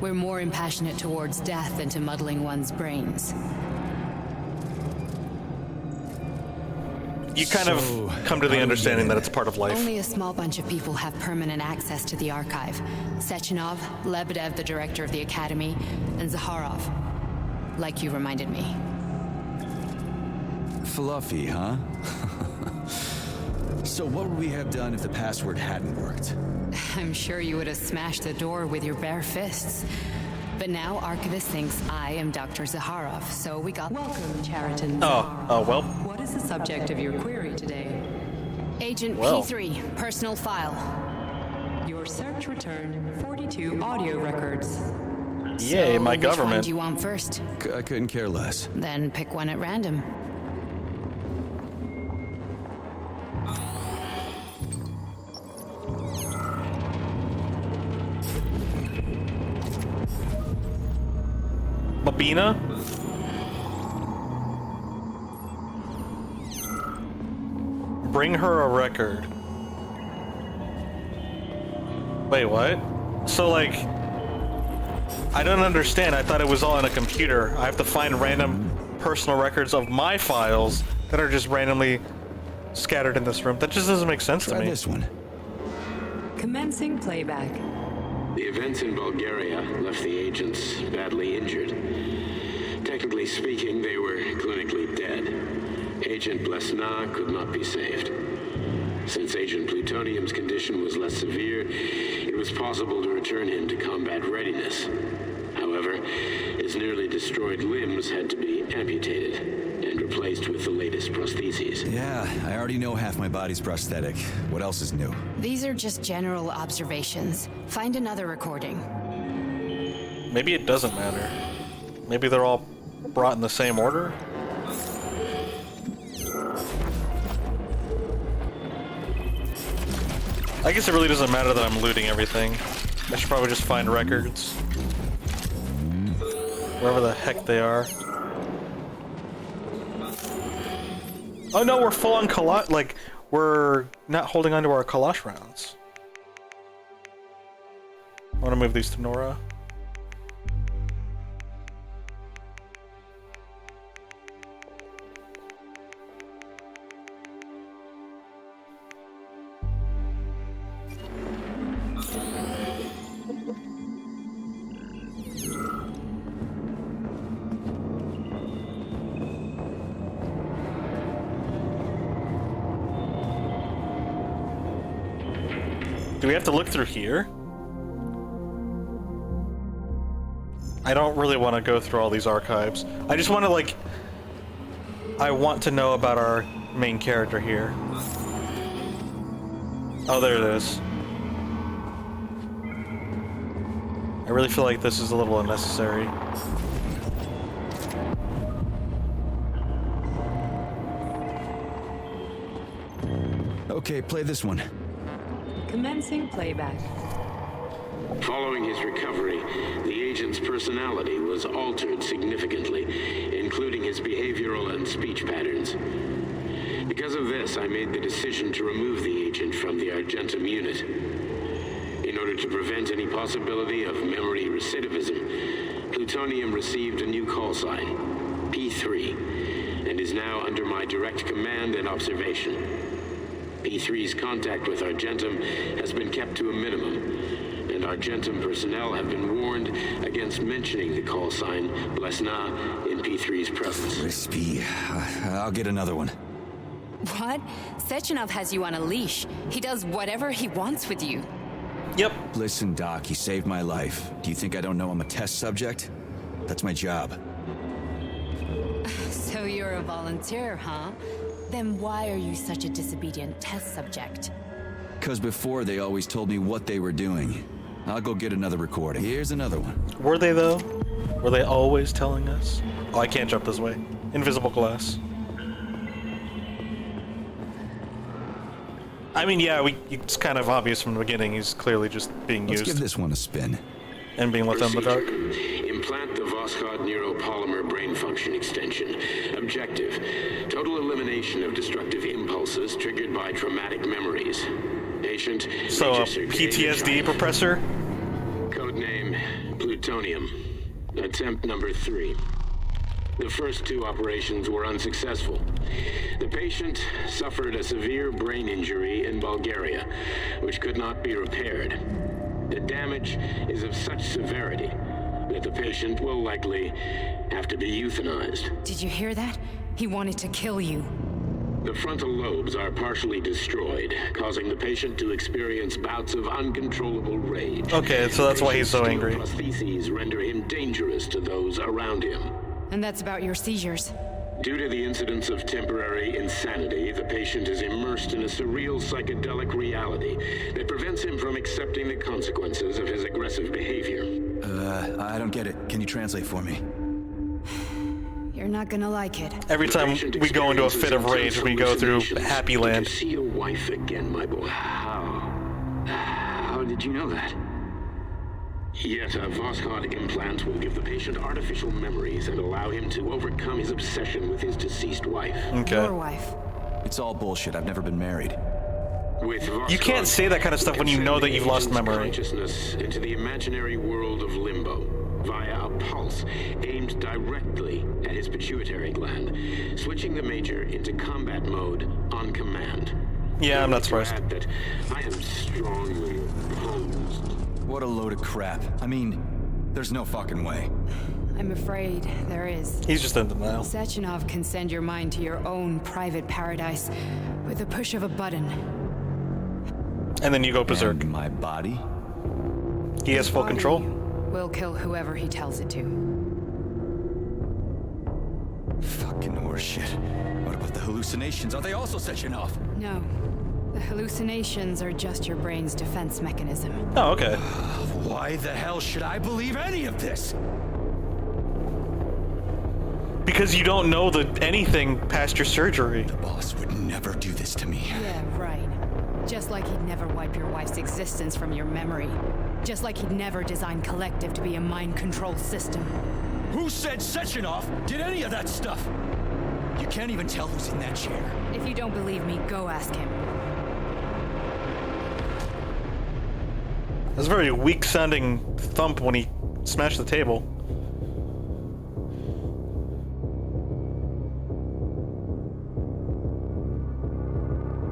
We're more impassionate towards death than to muddling one's brains. You kind of come to the understanding that it's part of life. Only a small bunch of people have permanent access to the archive. Sechenov, Lebedev, the director of the academy, and Zaharov. Like you reminded me. Fluffy, huh? So what would we have done if the password hadn't worked? I'm sure you would have smashed the door with your bare fists. But now Archivist thinks I am Dr. Zaharov, so we got... Welcome, Chariton. Well. What is the subject of your query today? Agent Well. P3, personal file. Your search returned 42 audio records. Yay, So, my which government. one do you want first? I couldn't care less. Then pick one at random. Babina? Bring her a record. Wait, what? So, like, I don't understand. I thought it was all on a computer. I have to find random personal records of my files that are just randomly scattered in this room. That just doesn't make sense to me. This one. Commencing playback. The events in Bulgaria left the agents badly injured. Technically speaking, they were clinically dead. Agent Blesna could not be saved. Since Agent Plutonium's condition was less severe, it was possible to return him to combat readiness. However, his nearly destroyed limbs had to be amputated and replaced with the latest prostheses. Yeah, I already know half my body's prosthetic. What else is new? These are just general observations. Find another recording. Maybe it doesn't matter. Maybe they're all brought in the same order? I guess it really doesn't matter that I'm looting everything. I should probably just find records. Wherever the heck they are. Oh no, we're full on Kalash, like, we're not holding onto our Kalash rounds. I want to move these to Nora. Do we have to look through here? I don't really want to go through all these archives. I just want to, like... I want to know about our main character here. Oh, there it is. I really feel like this is a little unnecessary. Okay, play this one. Commencing playback. Following his recovery, the agent's personality was altered significantly, including his behavioral and speech patterns. Because of this, I made the decision to remove the agent from the Argentum unit. In order to prevent any possibility of memory recidivism, Plutonium received a new call sign, P3, and is now under my direct command and observation. P3's contact with Argentum has been kept to a minimum, and Argentum personnel have been warned against mentioning the call sign Blesna in P3's presence. Crispy. I'll get another one. What? Sechenov has you on a leash. He does whatever he wants with you. Yep. Listen, Doc, you saved my life. Do you think I don't know I'm a test subject? That's my job. So you're a volunteer, huh? Then why are you such a disobedient test subject? Because before they always told me what they were doing. I'll go get another recording. Here's another one. Were they, though? Were they always telling us? Oh, I can't jump this way. Invisible glass. I mean, yeah, it's kind of obvious from the beginning. He's clearly just being used. Let's give this one a spin. And being left in the dark. Implant the Voskhod neuropolymer brain function extension. Objective: total elimination of destructive impulses triggered by traumatic memories. Patient. So a PTSD repressor? Codename Plutonium. Attempt number 3. The first 2 operations were unsuccessful. The patient suffered a severe brain injury in Bulgaria, which could not be repaired. The damage is of such severity that the patient will likely have to be euthanized. Did you hear that? He wanted to kill you. The frontal lobes are partially destroyed, causing the patient to experience bouts of uncontrollable rage. Okay, so that's why he's so angry. Prostheses render him dangerous to those around him. And that's about your seizures. Due to the incidence of temporary insanity, the patient is immersed in a surreal psychedelic reality that prevents him from accepting the consequences of his aggressive behavior. I don't get it. Can you translate for me? You're not gonna like it. Every time we go into a fit of rage, we go through Happy Land. Did you see your wife again, my boy? How did you know that? Yet a Voskhod implant will give the patient artificial memories and allow him to overcome his obsession with his deceased wife. Okay. Your wife. It's all bullshit. I've never been married. You can't say that kind of stuff when you know that you've lost memory. Consciousness into the imaginary world of limbo. via a pulse aimed directly at his pituitary gland, switching the Major into combat mode on command. Yeah, I'm not surprised. That I am strongly opposed. What a load of crap. I mean, there's no fucking way. I'm afraid there is. He's just in denial. Sechenov can send your mind to your own private paradise with the push of a button. And then you go berserk. And my body? He has full control. Will kill whoever he tells it to. Fucking horseshit. What about the hallucinations? Are they also Sechenov? No. The hallucinations are just your brain's defense mechanism. Oh, okay. Why the hell should I believe any of this? Because you don't know anything past your surgery. The boss would never do this to me. Yeah, right. Just like he'd never wipe your wife's existence from your memory. Just like he'd never design Collective to be a mind control system. Who said Sechenov did any of that stuff? You can't even tell who's in that chair. If you don't believe me, go ask him. It was a very weak-sounding thump when he smashed the table.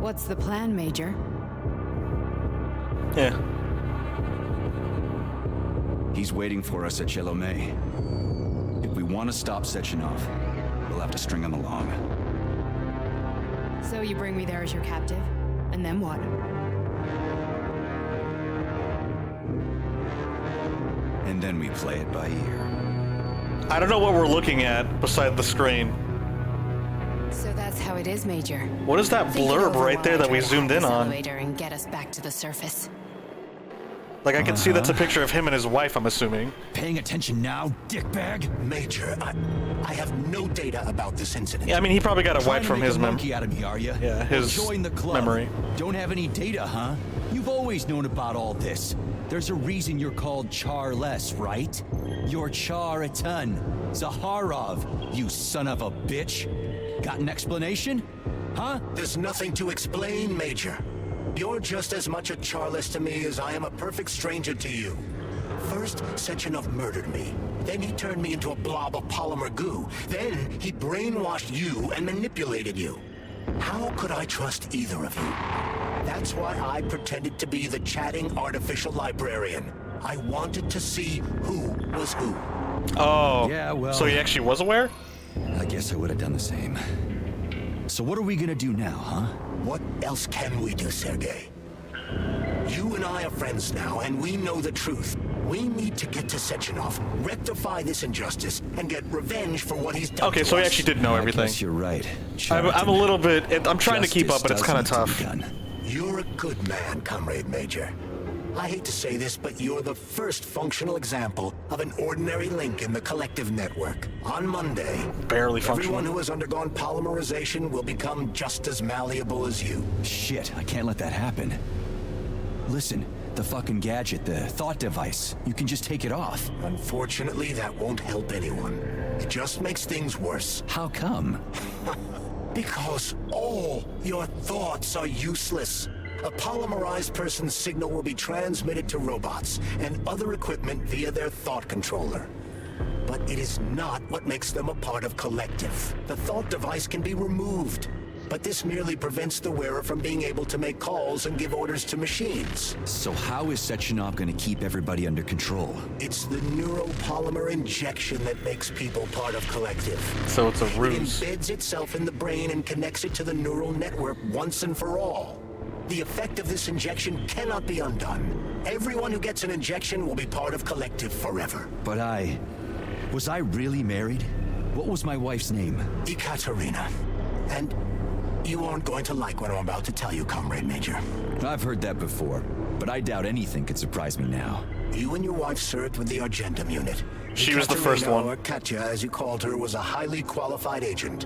What's the plan, Major? Yeah. He's waiting for us at Chelomey. If we want to stop Sechenov, we'll have to string him along. So you bring me there as your captive? And then what? And then we play it by ear. I don't know what we're looking at beside the screen. So that's how it is, Major. What is that blurb right there that we zoomed in on? Elevator and get us back to the surface. Like, I can see that's a picture of him and his wife, I'm assuming. Paying attention now, dickbag? Major, I have no data about this incident. Yeah, I mean, he probably got it wiped from his memory. Out of me, are you? Yeah, his join the club. memory. Don't have any data, huh? You've always known about all this. There's a reason you're called Charless, right? You're Char a ton. Zaharov, you son of a bitch. Got an explanation? Huh? There's nothing to explain, Major. You're just as much a Charless to me as I am a perfect stranger to you. First, Sechenov murdered me. Then he turned me into a blob of polymer goo. Then he brainwashed you and manipulated you. How could I trust either of you? That's why I pretended to be the chatting artificial librarian. I wanted to see who was who. Oh, yeah, well, so he actually was aware? I guess I would have done the same. So what are we gonna do now, huh? What else can we do, Sergei? You and I are friends now, and we know the truth. We need to get to Sechenov, rectify this injustice, and get revenge for what he's done. Okay, so he actually did know everything. I guess you're right. I'm a little bit... I'm trying to keep up, but it's kind of tough. You're a good man, Comrade Major. I hate to say this, but you're the first functional example of an ordinary link in the Collective network. On Monday, barely functional. Everyone who has undergone polymerization will become just as malleable as you. Shit, I can't let that happen. Listen, the fucking gadget, the thought device, you can just take it off. Unfortunately, that won't help anyone. It just makes things worse. How come? Because all your thoughts are useless. A polymerized person's signal will be transmitted to robots and other equipment via their thought controller. But it is not what makes them a part of Collective. The thought device can be removed, but this merely prevents the wearer from being able to make calls and give orders to machines. So how is Sechenov going to keep everybody under control? It's the neuropolymer injection that makes people part of Collective. So it's a ruse. It embeds itself in the brain and connects it to the neural network once and for all. The effect of this injection cannot be undone. Everyone who gets an injection will be part of Collective forever. But was I really married? What was my wife's name? Ekaterina. And you aren't going to like what I'm about to tell you, Comrade Major. I've heard that before, but I doubt anything could surprise me now. You and your wife served with the Argentum unit. She was the first one. Or Katya, as you called her, was a highly qualified agent.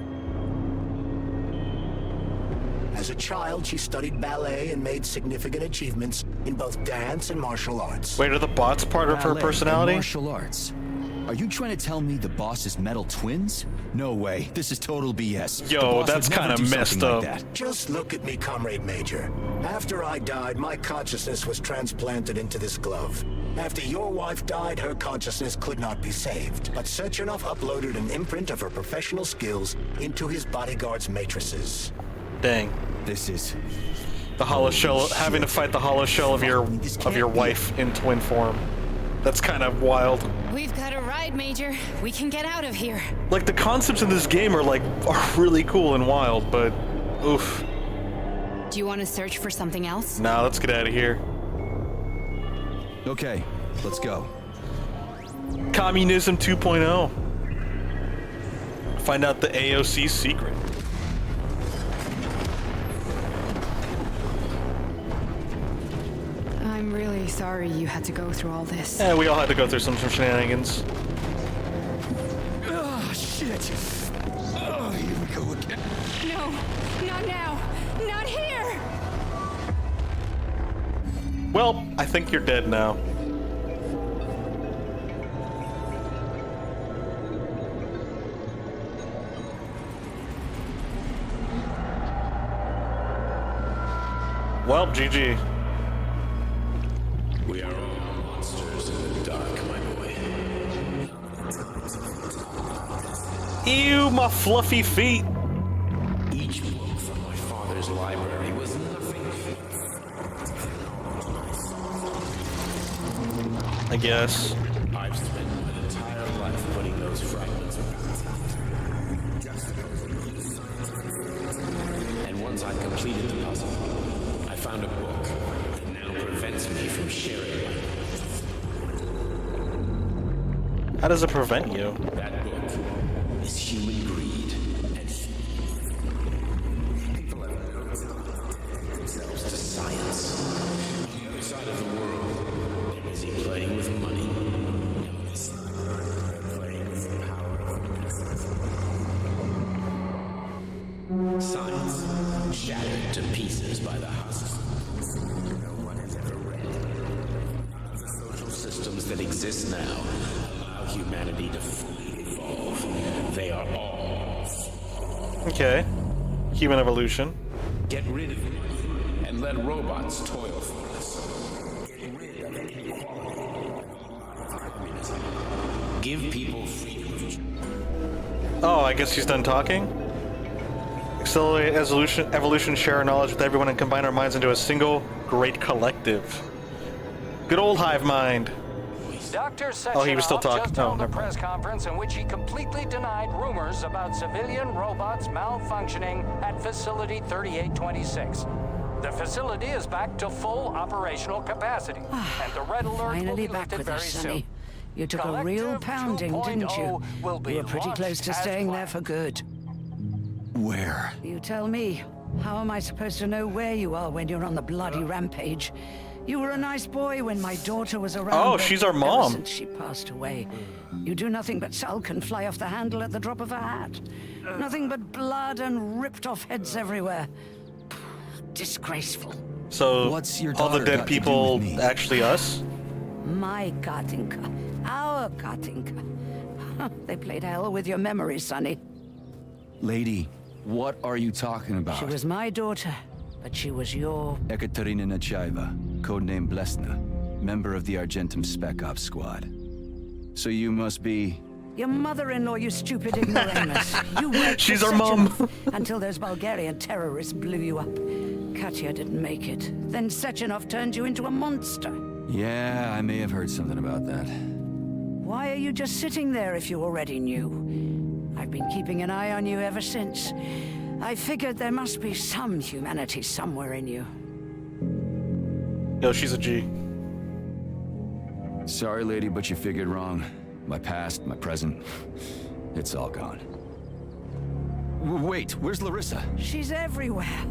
As a child, she studied ballet and made significant achievements in both dance and martial arts. Wait, are the bots part of her personality? Martial arts. Are you trying to tell me the boss is metal twins? No way. This is total BS. Yo, that's kind of messed up. Like Just look at me, Comrade Major. After I died, my consciousness was transplanted into this glove. After your wife died, her consciousness could not be saved. But Sechenov uploaded an imprint of her professional skills into his bodyguard's matrices. Dang. This is... The hollow shell, having to fight the hollow shell of your wife in twin form. That's kind of wild. We've got a ride, Major. We can get out of here. Like, the concepts in this game are really cool and wild, but oof. Do you want to search for something else? Nah, let's get out of here. Okay, let's go. Communism 2.0. Find out the AOC's secret. I'm really sorry you had to go through all this. Yeah, we all had to go through some shenanigans. Oh, shit. Oh, here we go again. No, not now. Not here. Well, I think you're dead now. Well, GG. We are all monsters in the dark, my boy. Ew, my fluffy feet. Each book from my father's library was nothing. I guess. I've spent my entire life putting those fragments and once I completed the puzzle, I found a book that now prevents me from sharing my How does it prevent you? That book is human greed and people have themselves to science. On the other side of the world, they're busy playing with money. On this side, they're playing with the power of science shattered to pieces by the husk. No one has ever read. The social systems that exist now allow humanity to fully evolve. They are all. Okay. Human evolution. Get rid of money and let robots toil for us. Get rid of inequality. Give people freedom of choice. Oh, I guess he's done talking? Accelerate evolution, share our knowledge with everyone, and combine our minds into a single great collective. Good old hive mind. Dr. Oh, he was still talking. just held a press conference in which he completely denied rumors about civilian robots malfunctioning at Facility 3826. The facility is back to full operational capacity, and the red alert will Finally be back lifted with very us, soon. Sonny. You took a real pounding, didn't you? Will be You were pretty launched close to as staying there planned. for good. Where? You tell me. How am I supposed to know where you are when you're on the bloody rampage? You were a nice boy when my daughter was around. Oh, but she's our ever mom. Since she passed away, you do nothing but sulk and fly off the handle at the drop of a hat. Nothing but blood and ripped off heads everywhere. Disgraceful. So, What's your all the daughter dead got to do people with me? actually us? My Katinka. Our Katinka. They played hell with your memory, Sonny. Lady, what are you talking about? She was my daughter, but she was your... Ekaterina Nechaeva, codename Blesna, member of the Argentum Spec Ops squad. So you must be... Your mother-in-law, you stupid ignoramus. You worked She's for our mom. Sechenov until those Bulgarian terrorists blew you up. Katya didn't make it. Then Sechenov turned you into a monster. Yeah, I may have heard something about that. Why are you just sitting there if you already knew? I've been keeping an eye on you ever since. I figured there must be some humanity somewhere in you. Yo, she's a G. Sorry, lady, but you figured wrong. My past, my present, it's all gone. Wait, where's Larissa? She's everywhere.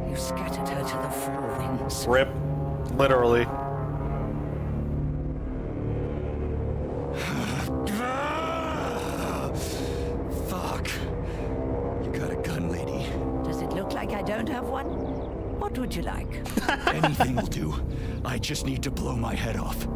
You scattered her to the four winds. Rip. Literally. Fuck. You got a gun, lady. Does it look like I don't have one? What would you like? Anything will do. I just need to blow my head off.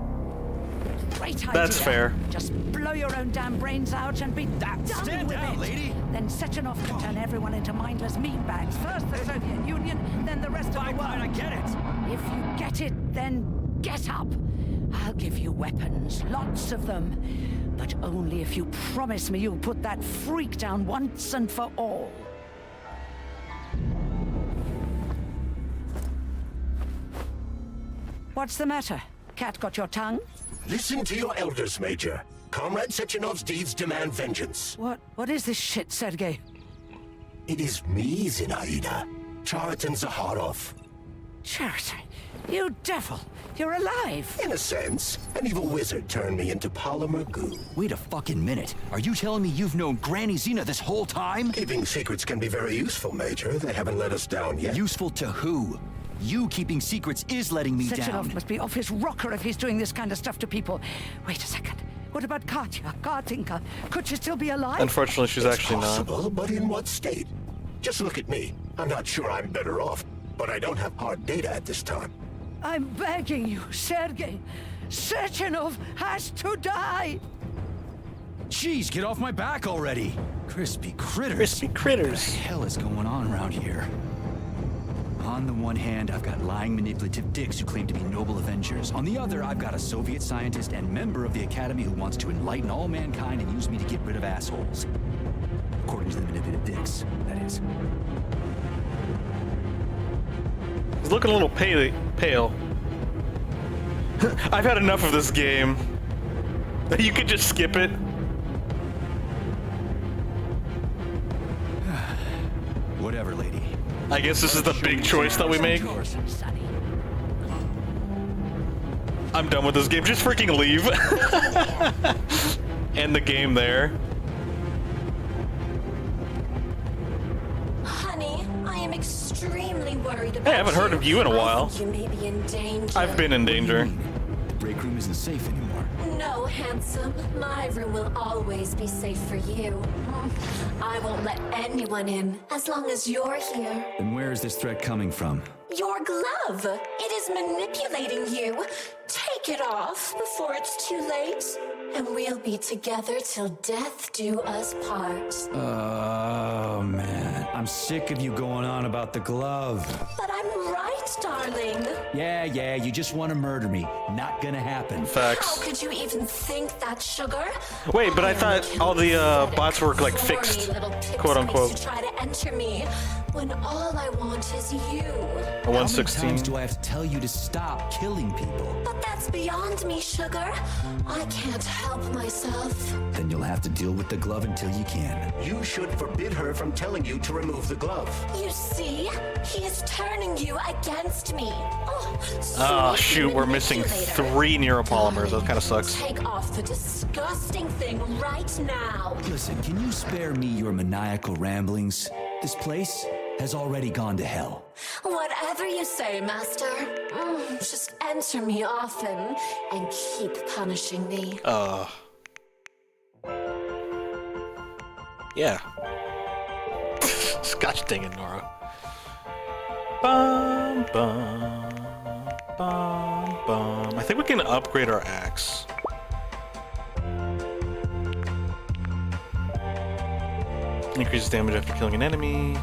Great idea. That's fair. Just blow your own damn brains out and be done Stand with down, it. lady. Then Sechenov can turn everyone into mindless meatbags. First the Soviet Union, then the rest of the world. I get it. If you get it, then get up. I'll give you weapons, lots of them. But only if you promise me you'll put that freak down once and for all. What's the matter? Cat got your tongue? Listen to your elders, Major. Comrade Sechenov's deeds demand vengeance. What is this shit, Sergei? It is me, Zinaida. Chariton Zaharov. Chariton, you devil! You're alive! In a sense, an evil wizard turned me into polymer goo. Wait a fucking minute. Are you telling me you've known Granny Xena this whole time? Keeping secrets can be very useful, Major. They haven't let us down yet. Useful to who? You keeping secrets is letting me Sechenov down. must be off his rocker if he's doing this kind of stuff to people. Wait a second. What about Katya, Katinka? Could she still be alive? Unfortunately, she's actually possible, not. But in what state? Just look at me. I'm not sure I'm better off, but I don't have hard data at this time. I'm begging you, Sergei. Sechenov has to die! Jeez, get off my back already! Crispy critters. Crispy critters. What the hell is going on around here? On the one hand, I've got lying, manipulative dicks who claim to be noble avengers. On the other, I've got a Soviet scientist and member of the Academy who wants to enlighten all mankind and use me to get rid of assholes. According to the manipulative dicks, that is. He's looking a little pale. I've had enough of this game. You could just skip it. Whatever, lady. I guess this is the big choice that we make. I'm done with this game. Just freaking leave. End the game there. Honey, I am extremely worried about Hey, I haven't heard of you in a while. You may be in danger. I've been in danger. The break room isn't safe anymore. No, handsome. My room will always be safe for you. I won't let anyone in as long as you're here. Then where is this threat coming from? Your glove. It is manipulating you. Take it off before it's too late, and we'll be together till death do us part. Oh, man. I'm sick of you going on about the glove. But I'm right, darling. Yeah, you just want to murder me. Not gonna happen. Facts. How could you even think that, sugar? Wait, but I thought all the bots were like fixed, quote unquote. To try to enter me when all I want is you. A How many 116. times do I have to tell you to stop killing people? But that's beyond me, sugar. I can't help myself. Then you'll have to deal with the glove until you can. You should forbid her from telling you to remove the glove. You see, he is turning you against me. Oh shoot, we're missing 3 neuropolymers. That kind of sucks. Take off the disgusting thing right now. Listen, can you spare me your maniacal ramblings? This place has already gone to hell. Whatever you say, Master. Just enter me often and keep punishing me. Yeah. Gosh dang it, Nora. Bum, bum, bum, bum. I think we can upgrade our axe. Increases damage after killing an enemy.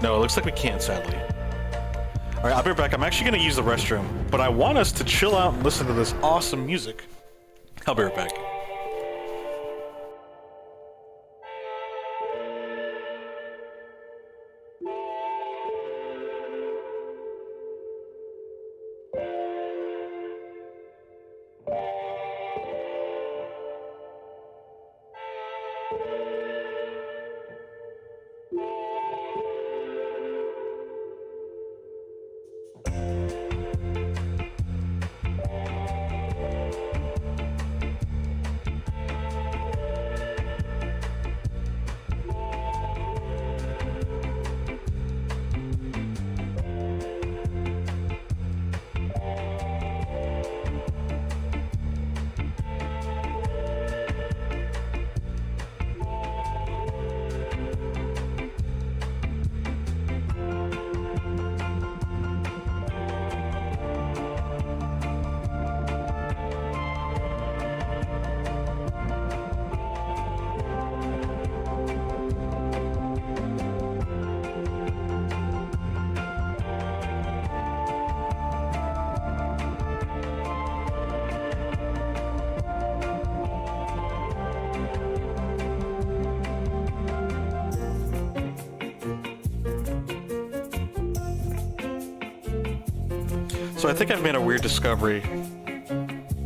No, it looks like we can't, sadly. Alright, I'll be right back. I'm actually going to use the restroom, but I want us to chill out and listen to this awesome music. I'll be right back. So I think I've made a weird discovery.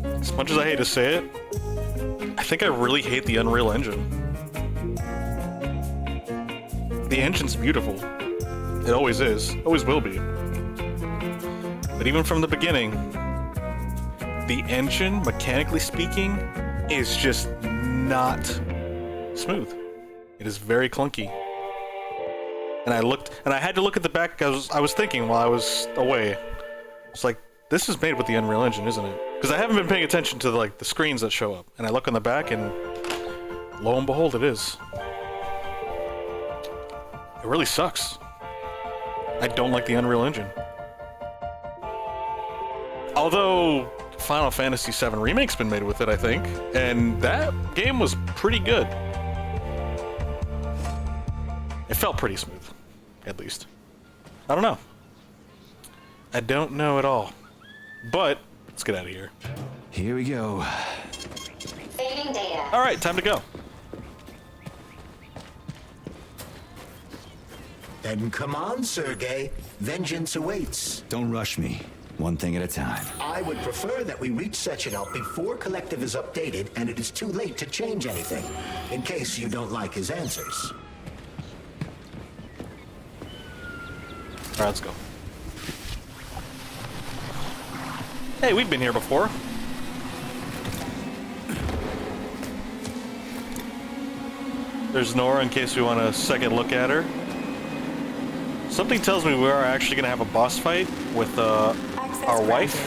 As much as I hate to say it, I think I really hate the Unreal Engine. The engine's beautiful. It always is. Always will be. But even from the beginning, the engine, mechanically speaking, is just not smooth. It is very clunky. And I had to look at the back because I was thinking while I was away. It's like, this is made with the Unreal Engine, isn't it? Because I haven't been paying attention to the screens that show up. And I look on the back and lo and behold, it is. It really sucks. I don't like the Unreal Engine. Although Final Fantasy VII Remake's been made with it, I think. And that game was pretty good. It felt pretty smooth, at least. I don't know. I don't know at all. But, let's get out of here. Here we go. Saving data. Alright, time to go. Then come on, Sergei. Vengeance awaits. Don't rush me. One thing at a time. I would prefer that we reach Sechenov before Collective is updated and it is too late to change anything, in case you don't like his answers. Alright, let's go. Hey, we've been here before. There's Nora in case we want a second look at her. Something tells me we are actually going to have a boss fight with our wife.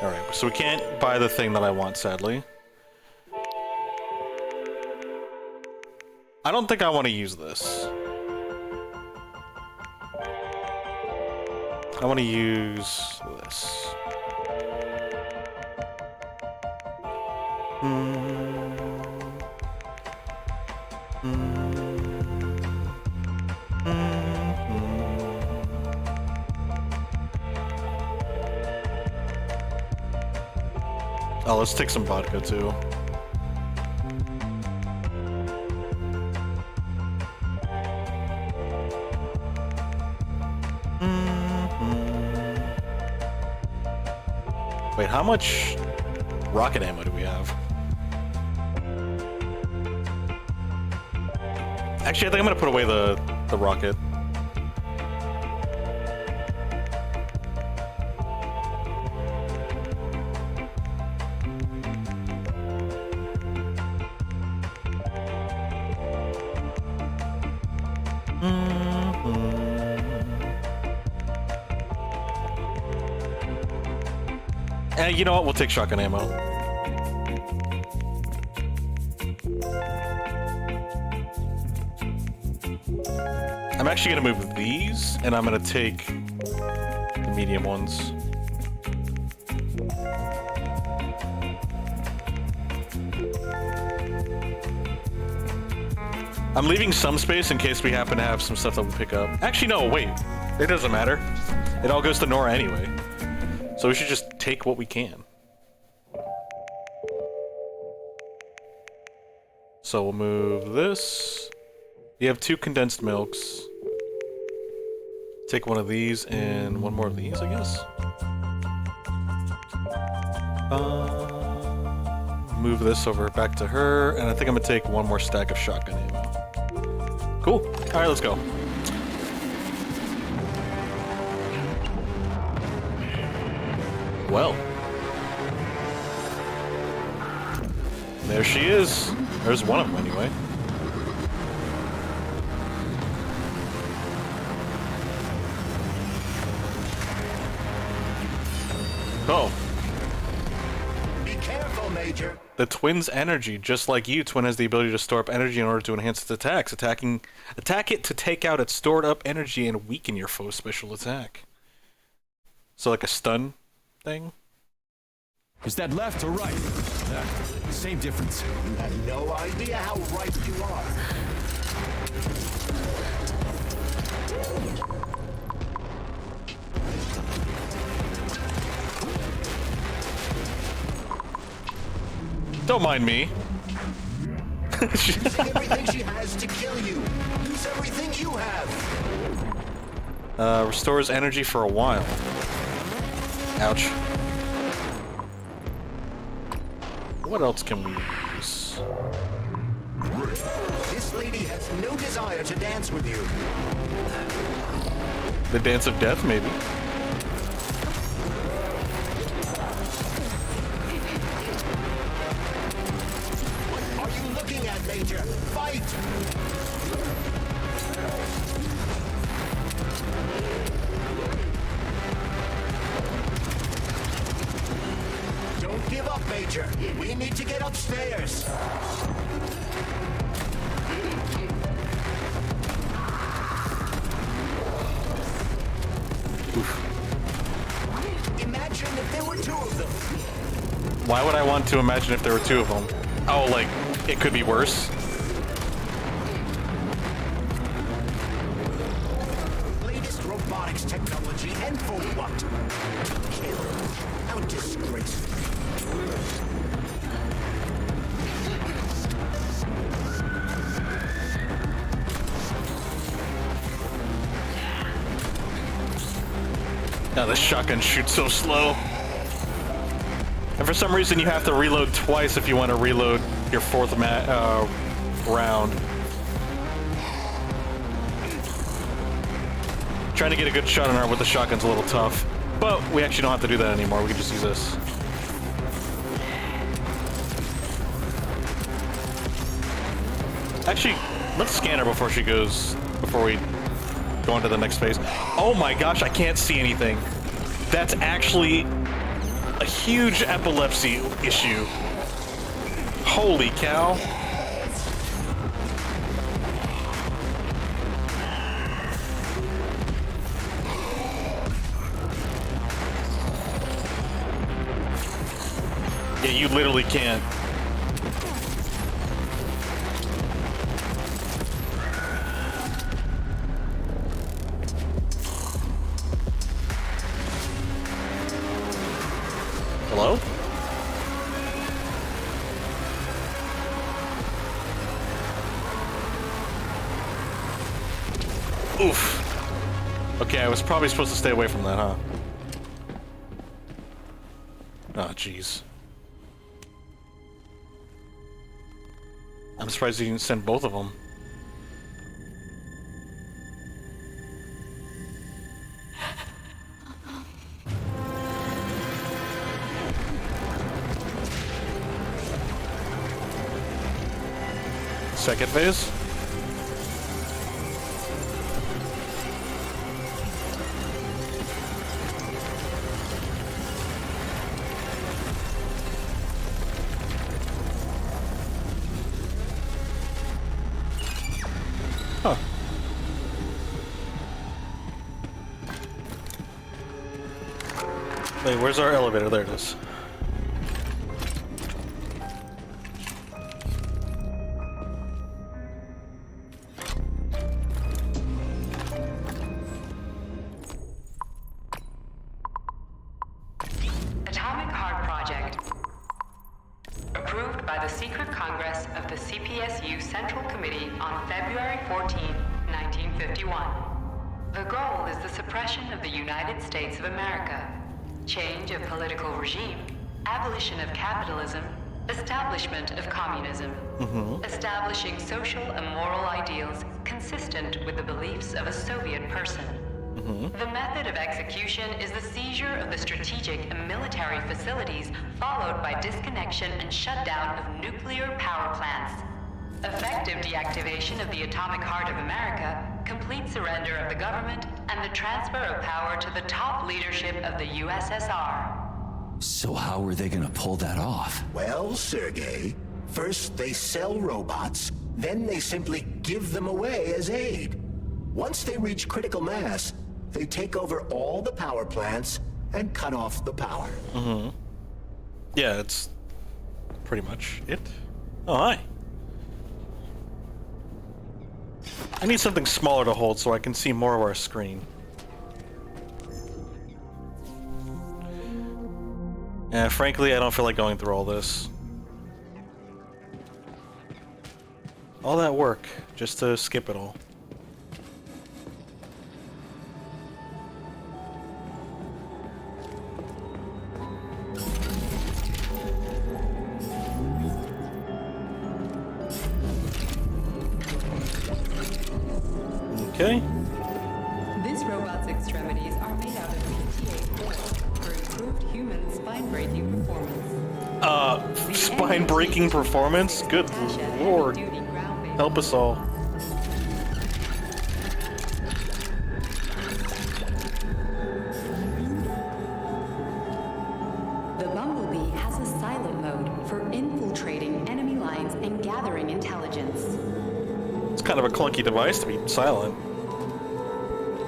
Alright, so we can't buy the thing that I want, sadly. I don't think I want to use this. I want to use this. Oh, let's take some vodka too. Wait, how much rocket ammo do we have? Actually, I think I'm gonna put away the rocket. And you know what? We'll take shotgun ammo. I'm actually gonna move these, and I'm gonna take the medium ones. I'm leaving some space in case we happen to have some stuff that we pick up. Actually, no, wait. It doesn't matter. It all goes to Nora anyway. So we should just take what we can. So we'll move this. You have 2 condensed milks. Take one of these and one more of these, I guess. Move this over back to her, and I think I'm gonna take one more stack of shotgun ammo. Cool. All right, let's go. Well, there she is. There's one of them anyway. Oh. Be careful, Major. The Twin's energy, just like you, Twin has the ability to store up energy in order to enhance its attacks. Attack it to take out its stored up energy and weaken your foe's special attack. So like a stun thing? Is that left or right? Same difference. You have no idea how right you are. Don't mind me. Using everything she has to kill you. Use everything you have. Restores energy for a while. Ouch. What else can we use? This lady has no desire to dance with you. The dance of death, maybe. What are you looking at, Major? Fight! Don't give up, Major. We need to get upstairs. Imagine if there were two of them. Why would I want to imagine if there were two of them? Oh, like, it could be worse? Latest robotics technology, and for what? Kill. How disgraceful. Now the shotgun shoots so slow. And for some reason you have to reload twice if you want to reload your fourth round. Trying to get a good shot on her with the shotgun's a little tough. But we actually don't have to do that anymore, we can just use this. Actually, let's scan her before we go into the next phase. Oh my gosh, I can't see anything. That's actually a huge epilepsy issue. Holy cow. Yeah, you literally can't. Hello? Oof. Okay, I was probably supposed to stay away from that, huh? Oh, jeez. I'm surprised you didn't send both of them. Second phase? Huh. Wait, where's our elevator? There it is. Atomic Heart Project. Approved by the Secret Congress of the CPSU Central Committee on February 14, 1951. The goal is the suppression of the United States of America, change of political regime, abolition of capitalism, establishment of communism, establishing social and moral ideals consistent with the beliefs of a Soviet person. The method of execution is the seizure of the strategic and military facilities, followed by disconnection and shutdown of nuclear power plants. Effective deactivation of the Atomic Heart of America, complete surrender of the government, and the transfer of power to the top leadership of the USSR. So how are they gonna pull that off? Well, Sergei, first they sell robots, then they simply give them away as aid. Once they reach critical mass, they take over all the power plants and cut off the power. Yeah, it's pretty much it. Oh, hi. I need something smaller to hold so I can see more of our screen. Frankly, I don't feel like going through all this. All that work just to skip it all. Okay. This robot's extremities are made out of PTA4 for improved human spine-breaking performance. Spine-breaking performance? Good lord. Help us all. The Bumblebee has a silent mode for infiltrating enemy lines and gathering intelligence. It's kind of a clunky device to be silent.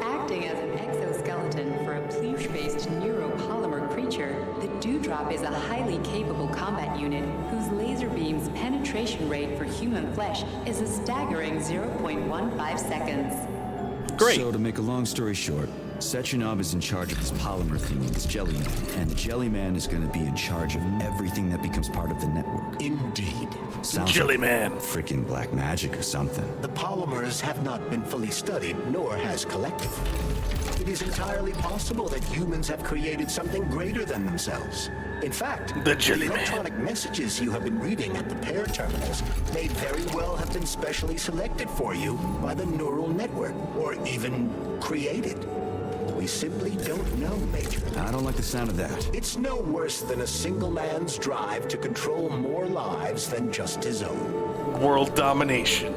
Acting as an exoskeleton for a pluche-based neuropolymer creature, the Dewdrop is a highly capable combat unit whose laser beam's penetration rate for human flesh is a staggering 0.15 seconds. Great. So to make a long story short, Sechenov is in charge of this polymer thing with this Jelly Man, and the Jelly Man is going to be in charge of everything that becomes part of the network. Indeed. Sounds Jelly like Man. freaking black magic or something. The polymers have not been fully studied, nor has Collective. It is entirely possible that humans have created something greater than themselves. In fact, The Jelly Man. electronic messages you have been reading at the pair terminals may very well have been specially selected for you by the neural network, or even created. We simply don't know, Major. I don't like the sound of that. It's no worse than a single man's drive to control more lives than just his own. World domination.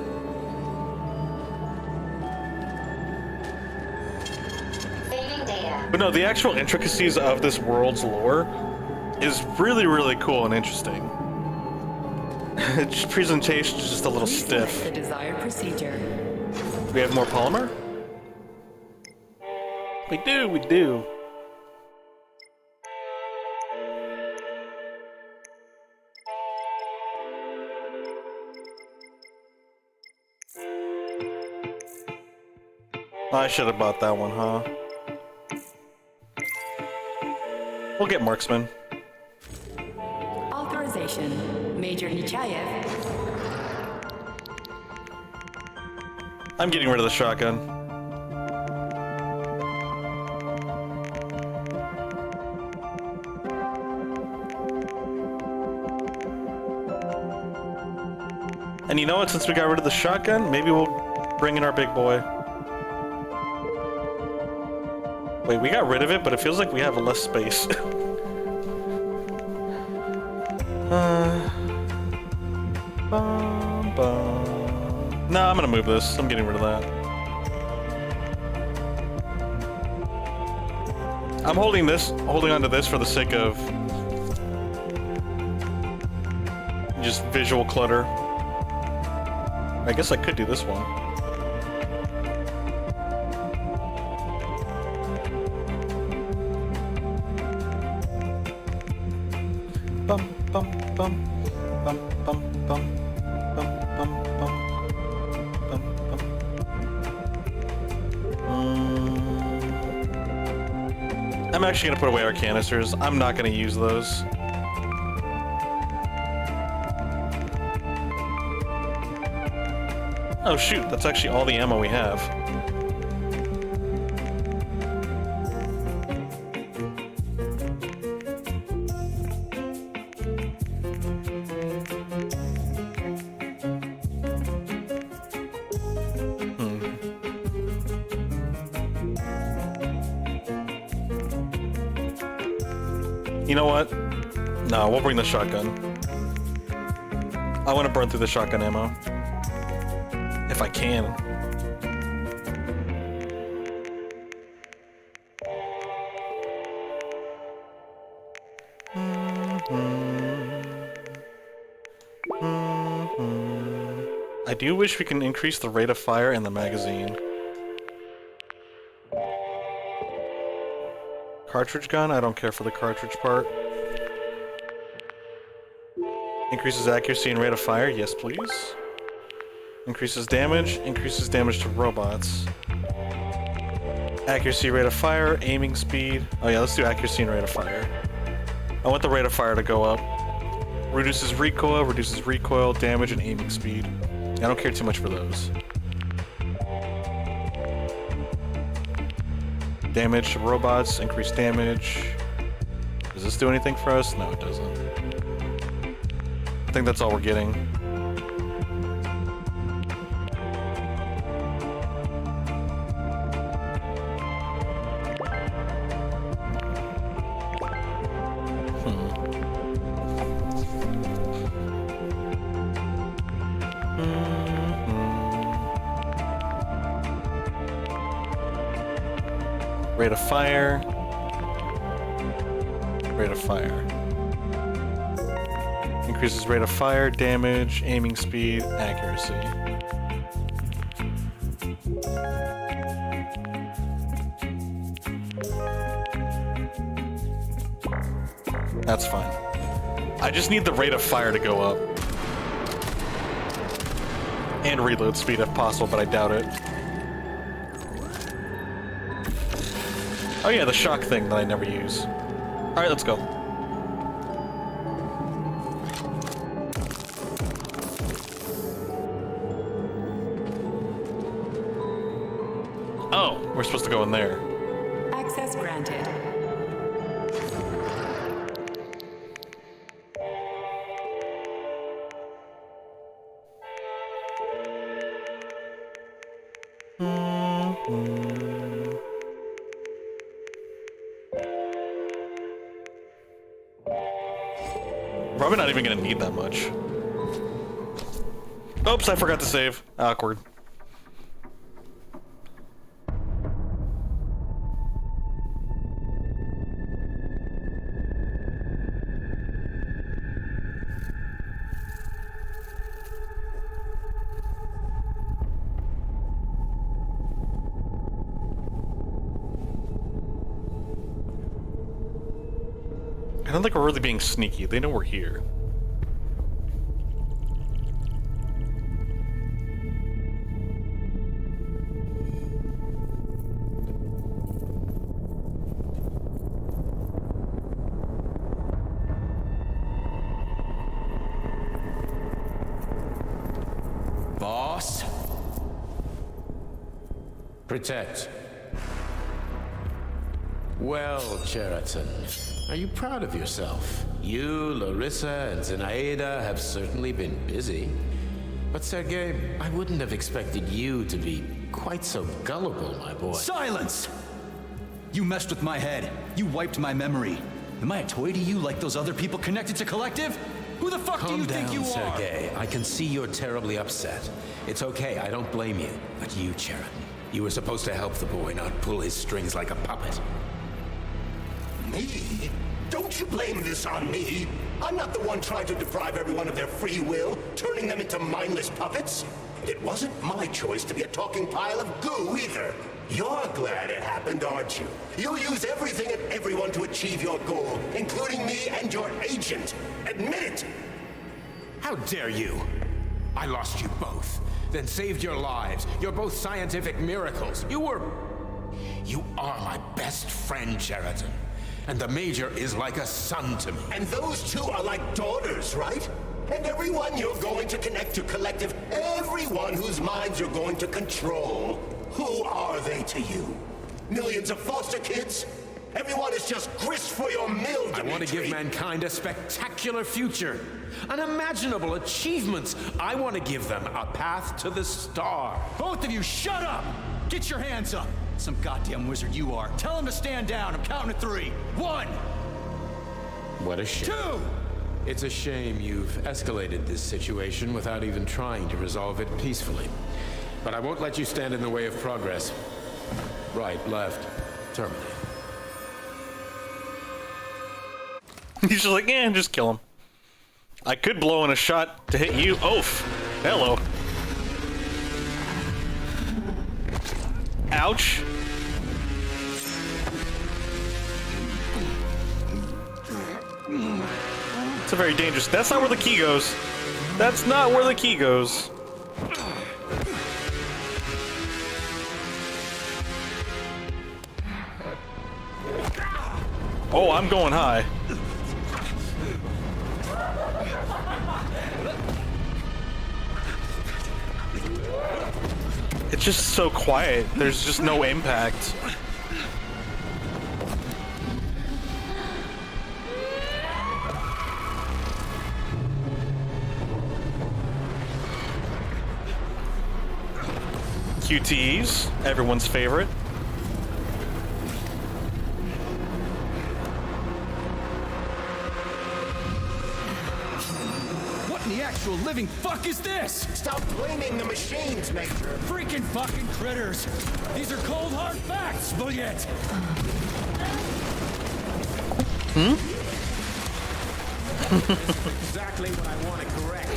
Saving data. But no, the actual intricacies of this world's lore is really, really cool and interesting. Presentation is just a little stiff. The desired procedure. We have more polymer? We do. I should have bought that one, huh? We'll get marksman. Authorization. Major Nechayev. I'm getting rid of the shotgun. And you know what? Since we got rid of the shotgun, maybe we'll bring in our big boy. Wait, we got rid of it, but it feels like we have less space. No, I'm gonna move this. I'm getting rid of that. I'm holding on to this for the sake of just visual clutter. I guess I could do this one. Bum bum bum bum bum bum bum bum bum bum bum. I'm actually gonna put away our canisters. I'm not gonna use those. Oh shoot, that's actually all the ammo we have. You know what? No, we'll bring the shotgun. I want to burn through the shotgun ammo. If I can. I do wish we can increase the rate of fire in the magazine. Cartridge gun? I don't care for the cartridge part. Increases accuracy and rate of fire? Yes, please. Increases damage to robots. Accuracy, rate of fire, aiming speed. Oh yeah, let's do accuracy and rate of fire. I want the rate of fire to go up. Reduces recoil, damage, and aiming speed. I don't care too much for those. Damage to robots, increased damage. Does this do anything for us? No, it doesn't. I think that's all we're getting. Rate of fire. Rate of fire. Increases rate of fire, damage, aiming speed, accuracy. That's fine. I just need the rate of fire to go up. And reload speed if possible, but I doubt it. Oh yeah, the shock thing that I never use. Alright, let's go. Oh, we're supposed to go in there. Access granted. Probably not even gonna need that much. Oops, I forgot to save. Awkward. I don't think we're really being sneaky. They know we're here. Boss? Protect. Well, Cheriton, are you proud of yourself? You, Larissa, and Zenaida have certainly been busy. But Sergei, I wouldn't have expected you to be quite so gullible, my boy. Silence! You messed with my head. You wiped my memory. Am I a toy to you like those other people connected to Collective? Who the fuck do you think you are? Calm down, Sergei. I can see you're terribly upset. It's okay, I don't blame you. But you, Cheriton, you were supposed to help the boy, not pull his strings like a puppet. Me? Don't you blame this on me? I'm not the one trying to deprive everyone of their free will, turning them into mindless puppets. It wasn't my choice to be a talking pile of goo either. You're glad it happened, aren't you? You'll use everything and everyone to achieve your goal, including me and your agent. Admit it! How dare you? I lost you both, then saved your lives. You're both scientific miracles. You are my best friend, Cheriton. And the Major is like a son to me. And those two are like daughters, right? And everyone you're going to connect to Collective, everyone whose minds you're going to control, who are they to you? Millions of foster kids? Everyone is just grist for your mill, Dimitri. I want to give mankind a spectacular future. Unimaginable achievements. I want to give them a path to the star. Both of you, shut up! Get your hands up! Some goddamn wizard you are. Tell him to stand down. I'm counting to 3. 1! What a shame. 2! It's a shame you've escalated this situation without even trying to resolve it peacefully. But I won't let you stand in the way of progress. Right, left, terminate. He's just like, yeah, just kill him. I could blow in a shot to hit you. Oof. Hello. Ouch. It's a very dangerous... That's not where the key goes. That's not where the key goes. Oh, I'm going high. It's just so quiet. There's just no impact. QTEs, everyone's favorite. What in the actual living fuck is this? Stop blaming the machines, Major. Freaking fucking critters. These are cold hard facts, Bullet. Exactly what I want to correct.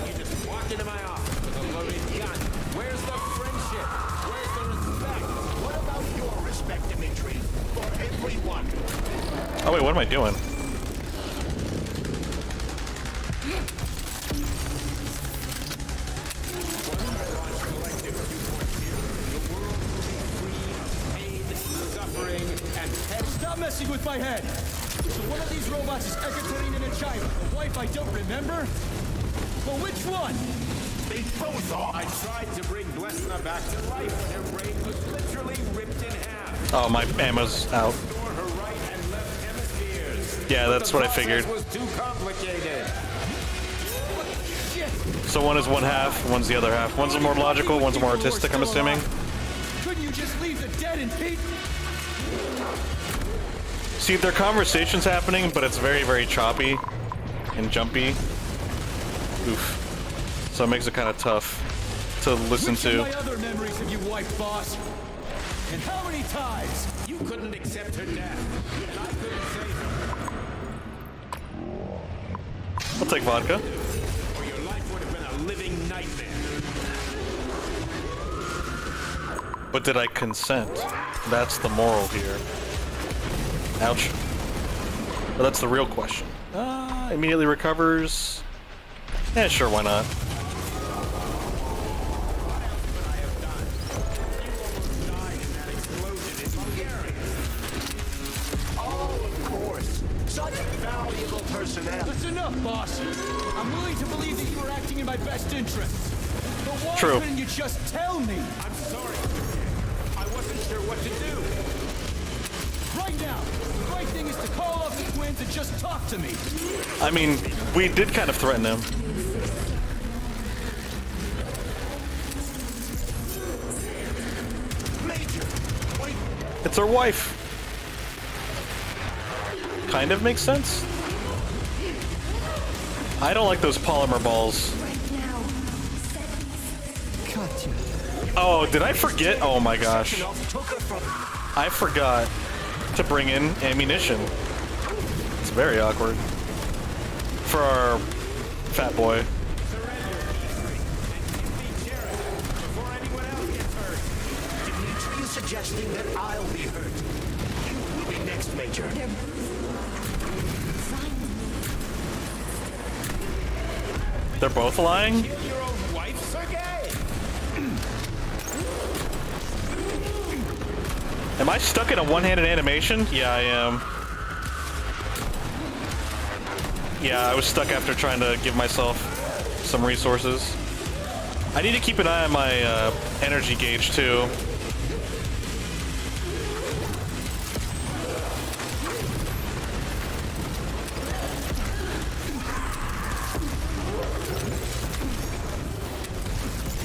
You just walk into my office with a loaded gun. Where's the friendship? Where's the respect? What about your respect, Dimitri? For everyone. Oh wait, what am I doing? Suffering and stop messing with my head. So one of these robots is Ekaterina China, a wife I don't remember. But which one? They both are. I tried to bring Blesna back to life when her brain was literally ripped in half. Oh, my ammo's out. Restore her right and left hemispheres. Yeah, that's what I figured. The process was too complicated. Shit. So one is one half, one's the other half. One's more logical, one's more artistic, I'm assuming. Couldn't you just leave the dead in peace? See, there are conversations happening, but it's very, very choppy and jumpy. Oof. So it makes it kind of tough to listen to. My other memories of you, wife boss. And how many times? You couldn't accept her death, and I couldn't save her. I'll take vodka. Or your life would have been a living nightmare. But did I consent? That's the moral here. Ouch. But that's the real question. Immediately recovers. Yeah, sure, why not? Oh, of course. Such valuable personnel. That's enough, boss. I'm willing to believe that you were acting in my best interests. But why True. couldn't you just tell me? I'm sorry. I wasn't sure what to do. Right now, the right thing is to call up the twins and just talk to me. I mean, we did kind of threaten him. Major, wait. It's her wife. Kind of makes sense. I don't like those polymer balls. Oh, did I forget? Oh my gosh. I forgot to bring in ammunition. It's very awkward. For our fat boy. Dimitri is suggesting that I'll be hurt. You will be next, Major. They're both lying? Kill your own wife, Sergei? Am I stuck in a one-handed animation? Yeah, I am. Yeah, I was stuck after trying to give myself some resources. I need to keep an eye on my energy gauge, too.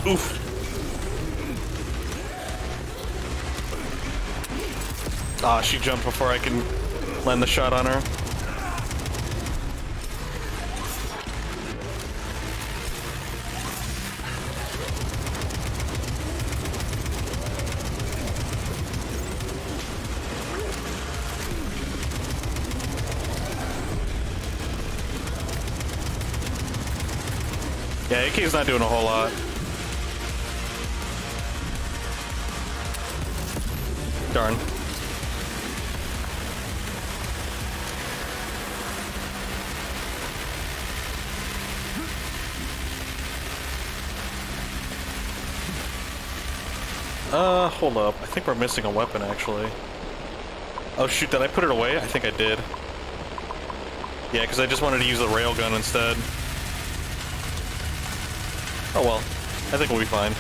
Oof. Ah, she jumped before I can land the shot on her. Yeah, AK's not doing a whole lot. Darn. Hold up. I think we're missing a weapon, actually. Oh shoot, did I put it away? I think I did. Yeah, because I just wanted to use the railgun instead. Oh well. I think we'll be fine.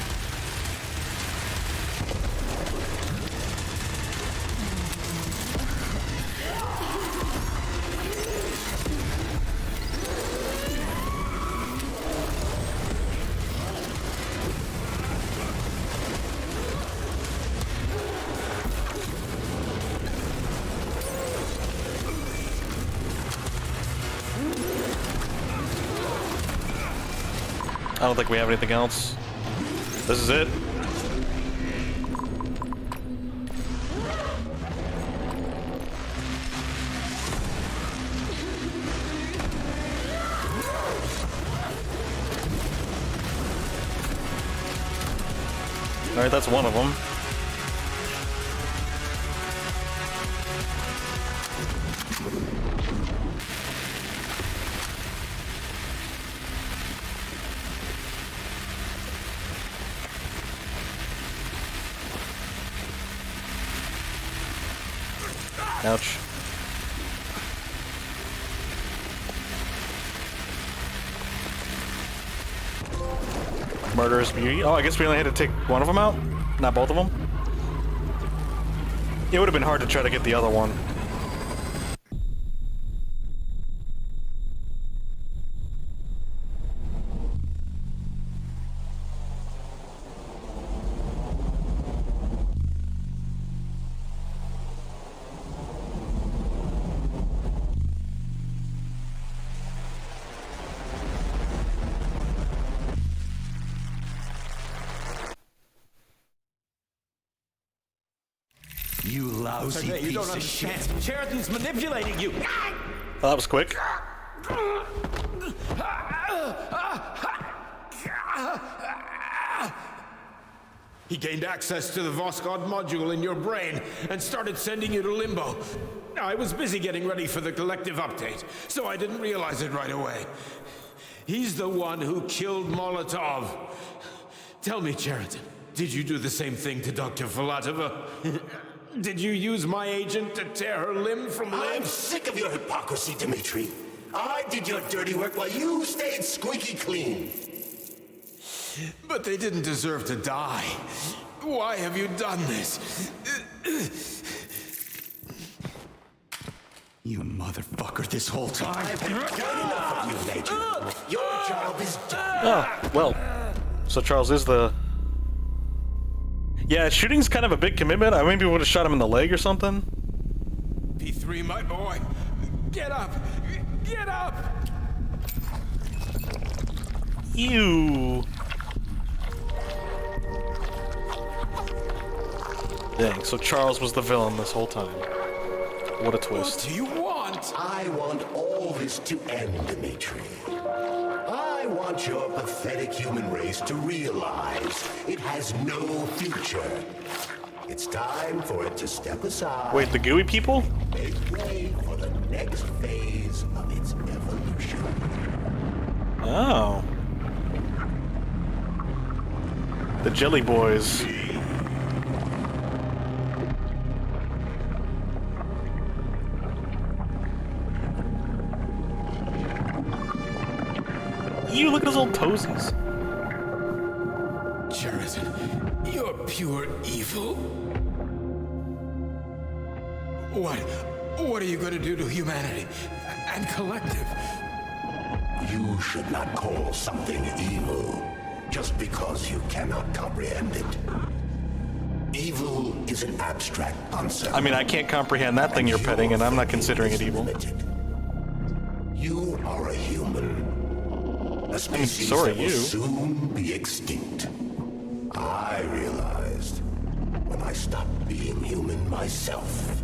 don't think we have anything else. This is it. Alright, that's one of them. Ouch. Murderous beauty. Oh, I guess we only had to take one of them out? Not both of them? It would have been hard to try to get the other one. You lousy Okay, you don't piece of shit. understand. Sheridan's manipulating you. Oh, that was quick. He gained access to the Voskhod module in your brain and started sending you to limbo. I was busy getting ready for the collective update, so I didn't realize it right away. He's the one who killed Molotov. Tell me, Sheridan, did you do the same thing to Dr. Filatova? Did you use my agent to tear her limb from limb? I'm sick of your hypocrisy, Dimitri. I did your dirty work while you stayed squeaky clean. But they didn't deserve to die. Why have you done this? You motherfucker, this whole time. I've had enough of you, Major. Your job is done. Oh, well. So Charles is the... Yeah, shooting's kind of a big commitment. I maybe would have shot him in the leg or something. P3, my boy. Get up! Get up! Ew. Dang, so Charles was the villain this whole time. What a twist. What do you want? I want all this to end, Dimitri. I want your pathetic human race to realize it has no future. It's time for it to step aside. Wait, the gooey people? Make way for the next phase of its evolution. Oh. The Jelly Boys. You look at those old toesies. Sheridan, you're pure evil. What are you going to do to humanity and collective? You should not call something evil just because you cannot comprehend it. Evil is an abstract concept. I mean, I can't comprehend that thing you're petting, and I'm not considering it evil. You are a human. A species so are that will you. soon be extinct. I realized when I stopped being human myself.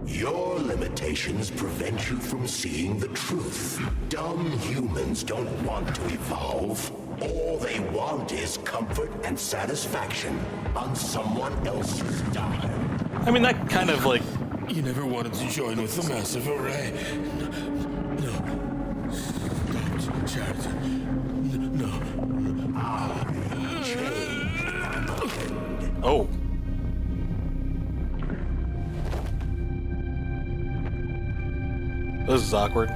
Your limitations prevent you from seeing the truth. Dumb humans don't want to evolve. All they want is comfort and satisfaction on someone else's dime. I mean, that kind of like... You never wanted to join with the massive array. No. Don't, Sheridan. No. Oh. This is awkward.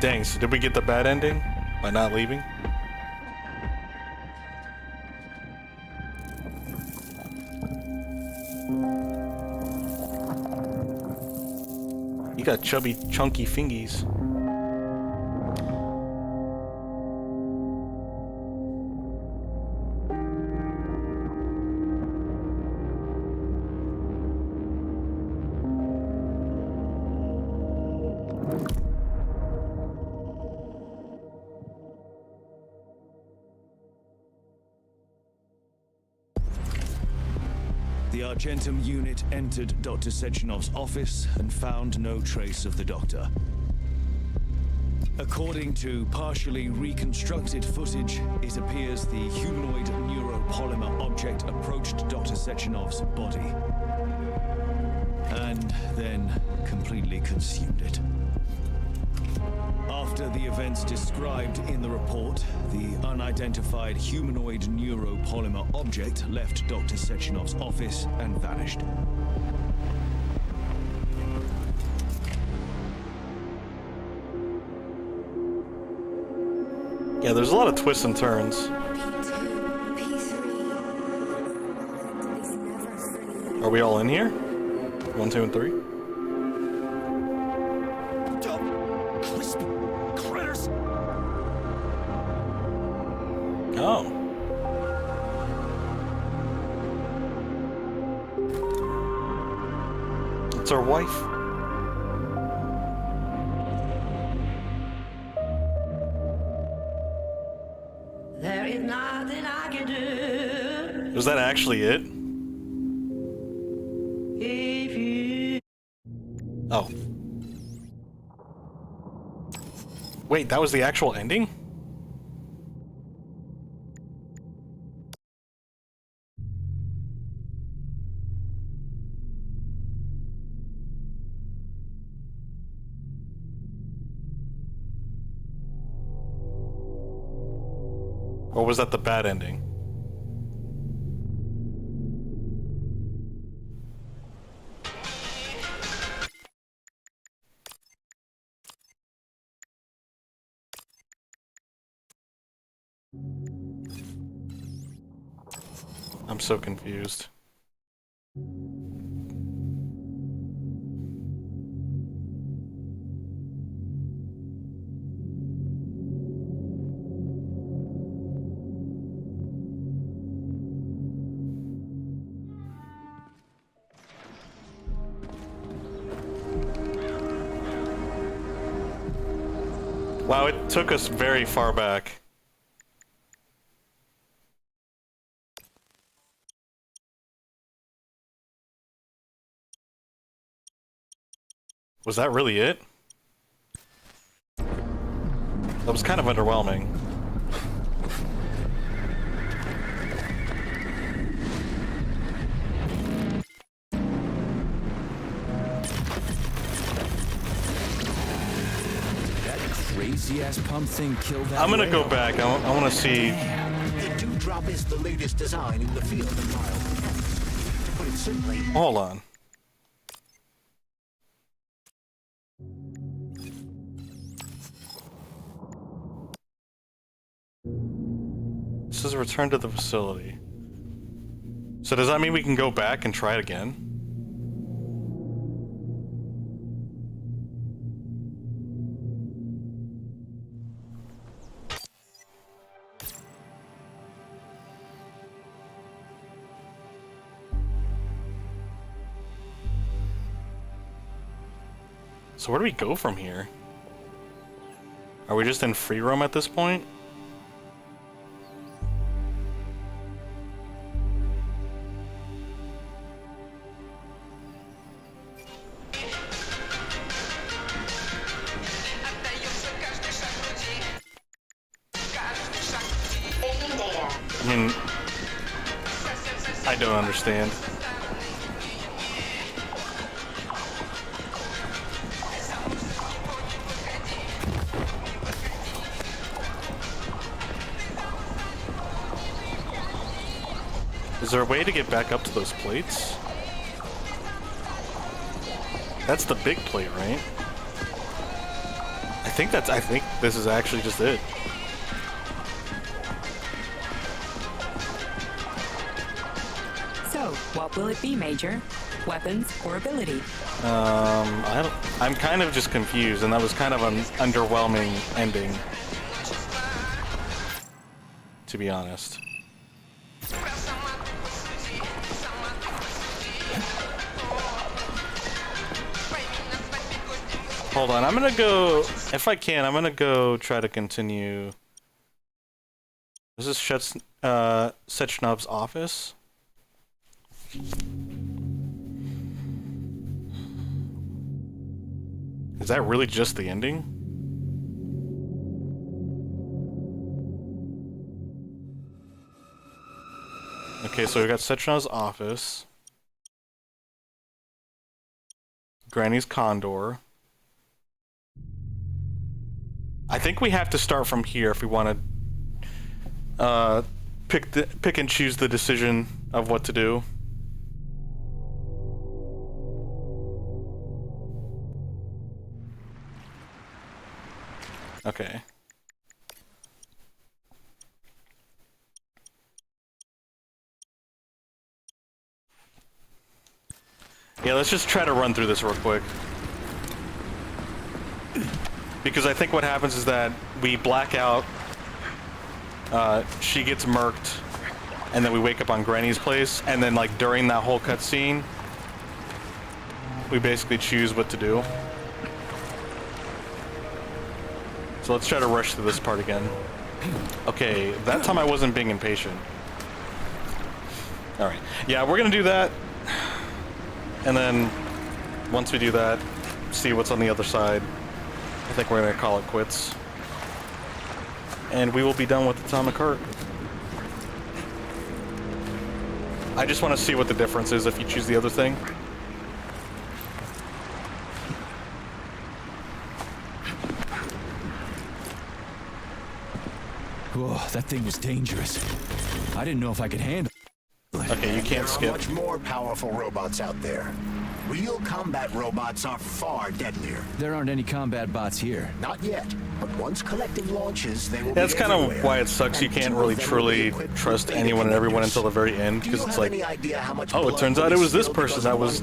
Dang, so did we get the bad ending by not leaving? You got chubby, chunky fingies. The Argentum unit entered Dr. Sechenov's office and found no trace of the doctor. According to partially reconstructed footage, it appears the humanoid neuropolymer object approached Dr. Sechenov's body and then completely consumed it. After the events described in the report, the unidentified humanoid neuropolymer object left Dr. Sechenov's office and vanished. Yeah, there's a lot of twists and turns. Are we all in here? 1, 2, and 3? Oh. It's our wife. There is nothing I can do. Was that actually it? If you... Oh. Wait, that was the actual ending? Or was that the bad ending? I'm so confused. Wow, it took us very far back. Was that really it? That was kind of underwhelming. Crazy-ass pump thing killed that I'm gonna whale. go back. I want to see. The Dewdrop is the latest design in the field of mild. To put it simply, Hold on. This says return to the facility. So does that mean we can go back and try it again? So where do we go from here? Are we just in free roam at this point? I mean, I don't understand. Is there a way to get back up to those plates? That's the big plate, right? I think this is actually just it. So, what will it be, Major? Weapons or ability? I'm kind of just confused, and that was kind of an underwhelming ending, to be honest. Hold on, I'm gonna go, if I can, I'm gonna go try to continue. This is Sechenov's office. Is that really just the ending? Okay, so we got Sechenov's office. Granny's Condor. I think we have to start from here if we want to pick and choose the decision of what to do. Okay. Yeah, let's just try to run through this real quick. Because I think what happens is that we black out, she gets murked, and then we wake up on Granny's place, and then like during that whole cutscene, we basically choose what to do. So let's try to rush through this part again. Okay, that time I wasn't being impatient. Alright, yeah, we're gonna do that. And then, once we do that, see what's on the other side. I think we're gonna call it quits. And we will be done with Atomic Heart. I just want to see what the difference is if you choose the other thing. Whoa, that thing was dangerous. I didn't know if I could handle it. Okay, you can't skip. There are much more powerful robots out there. Real combat robots are far deadlier. There aren't any combat bots here. Not yet, but once Collective launches, they will That's be kind everywhere. of why it sucks. You can't really truly trust anyone and everyone until the very end, because it's like, oh, it turns out it was this person that was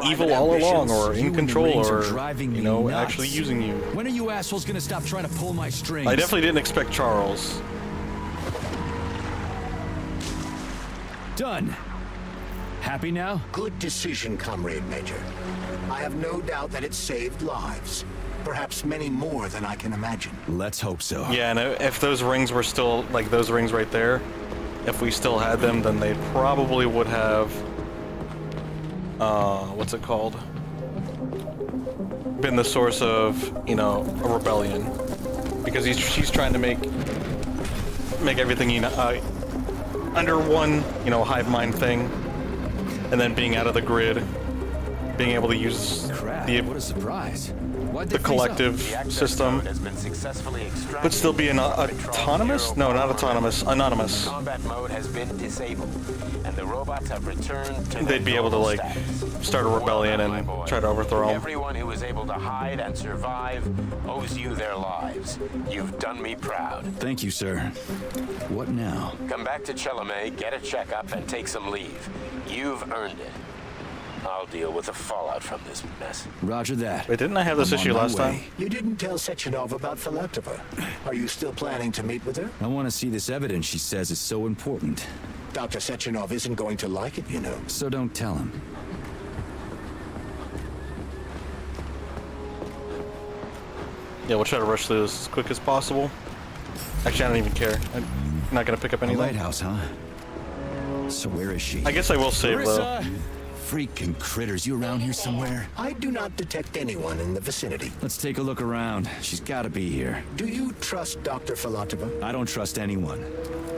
evil all along, or in control, or, you know, actually using you. When are you assholes gonna stop trying to pull my strings? I definitely didn't expect Charles. Done. Happy now? Good decision, Comrade Major. I have no doubt that it saved lives. Perhaps many more than I can imagine. Let's hope so. Yeah, and if those rings were still, like those rings right there, if we still had them, then they probably would have, what's it called? Been the source of, you know, a rebellion. Because she's trying to make everything, you know, under one, you know, hive mind thing. And then being out of the grid, being able to use what a surprise. the collective system, but still be an autonomous? No, not autonomous. Anonymous. Combat mode has been disabled, and the robots have returned to They'd be able to like start a rebellion and try to overthrow them. Everyone who was able to hide and survive owes you their lives. You've done me proud. Thank you, sir. What now? Come back to Chalamet, get a checkup, and take some leave. You've earned it. I'll deal with the fallout from this mess. Roger that. Wait, didn't I have this issue last time? You didn't tell Sechenov about Filatova. Are you still planning to meet with her? I want to see this evidence she says is so important. Dr. Sechenov isn't going to like it, you know. So don't tell him. Yeah, we'll try to rush through this as quick as possible. Actually, I don't even care. I'm not gonna pick up anything. A lighthouse, huh? So where is she? I guess I will save though. Freaking critters, you around here somewhere? I do not detect anyone in the vicinity. Let's take a look around. She's gotta be here. Do you trust Dr. Filatova? I don't trust anyone.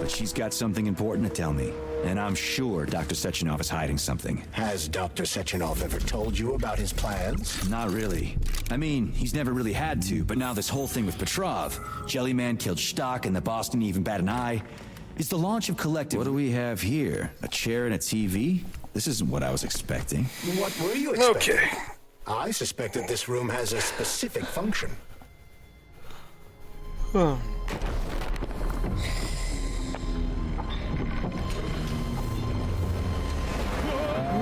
But she's got something important to tell me. And I'm sure Dr. Sechenov is hiding something. Has Dr. Sechenov ever told you about his plans? Not really. I mean, he's never really had to, but now this whole thing with Petrov, Jellyman killed Stock and the boss didn't even bat an eye. It's the launch of Collective. What do we have here? A chair and a TV? This isn't what I was expecting. What were you expecting? Okay. I suspect that this room has a specific function.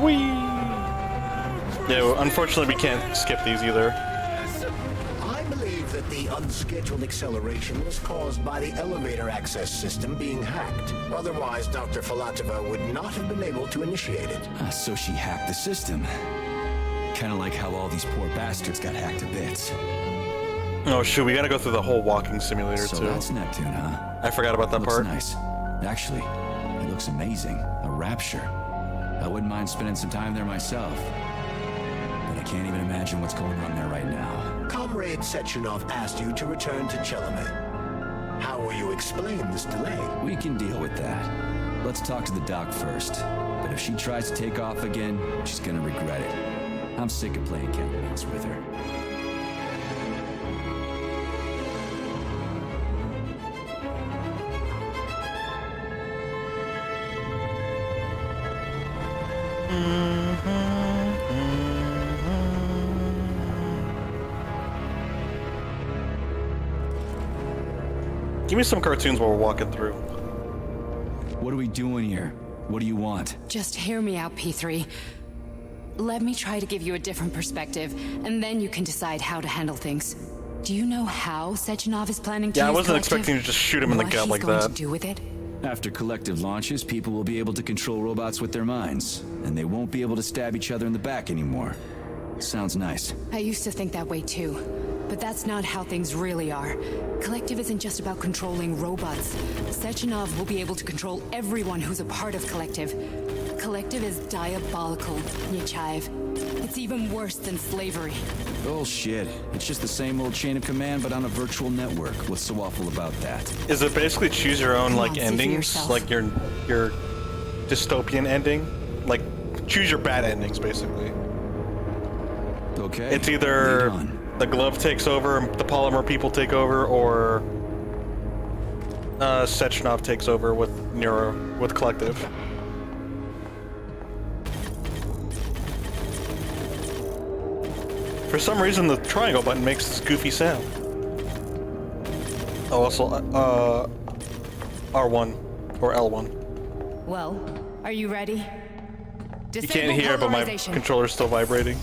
Whee! Yeah, unfortunately we can't skip these either. I believe that the unscheduled acceleration was caused by the elevator access system being hacked. Otherwise, Dr. Filatova would not have been able to initiate it. So she hacked the system. Kinda like how all these poor bastards got hacked to bits. Oh shoot, we gotta go through the whole walking simulator So too. that's Neptune, huh? I forgot about that Looks part. nice. Actually, it looks amazing. A rapture. I wouldn't mind spending some time there myself. But I can't even imagine what's going on there right now. Comrade Sechenov asked you to return to Chelamet. How will you explain this delay? We can deal with that. Let's talk to the doc first. But if she tries to take off again, she's gonna regret it. I'm sick of playing cat and mouse with her. Give me some cartoons while we're walking through. What are we doing here? What do you want? Just hear me out, P3. Let me try to give you a different perspective, and then you can decide how to handle things. Do you know how Sechenov is planning to Yeah, I use wasn't Collective? expecting to just shoot him in the What gut he's like going that. to do with it? After Collective launches, people will be able to control robots with their minds, and they won't be able to stab each other in the back anymore. Sounds nice. I used to think that way too, but that's not how things really are. Collective isn't just about controlling robots. Sechenov will be able to control everyone who's a part of Collective. Collective is diabolical, Nechayev. It's even worse than slavery. Bullshit. It's just the same old chain of command, but on a virtual network. What's so awful about that? Is it basically choose your own Come like on, see for endings, yourself. like your dystopian ending, like choose your bad endings basically. Okay. It's either lead on. the glove takes over, the polymer people take over, or Sechenov takes over with Collective. For some reason, the triangle button makes this goofy sound. Oh, also, R1 or L1. Well, are you ready? You can't hear, but my controller's still vibrating.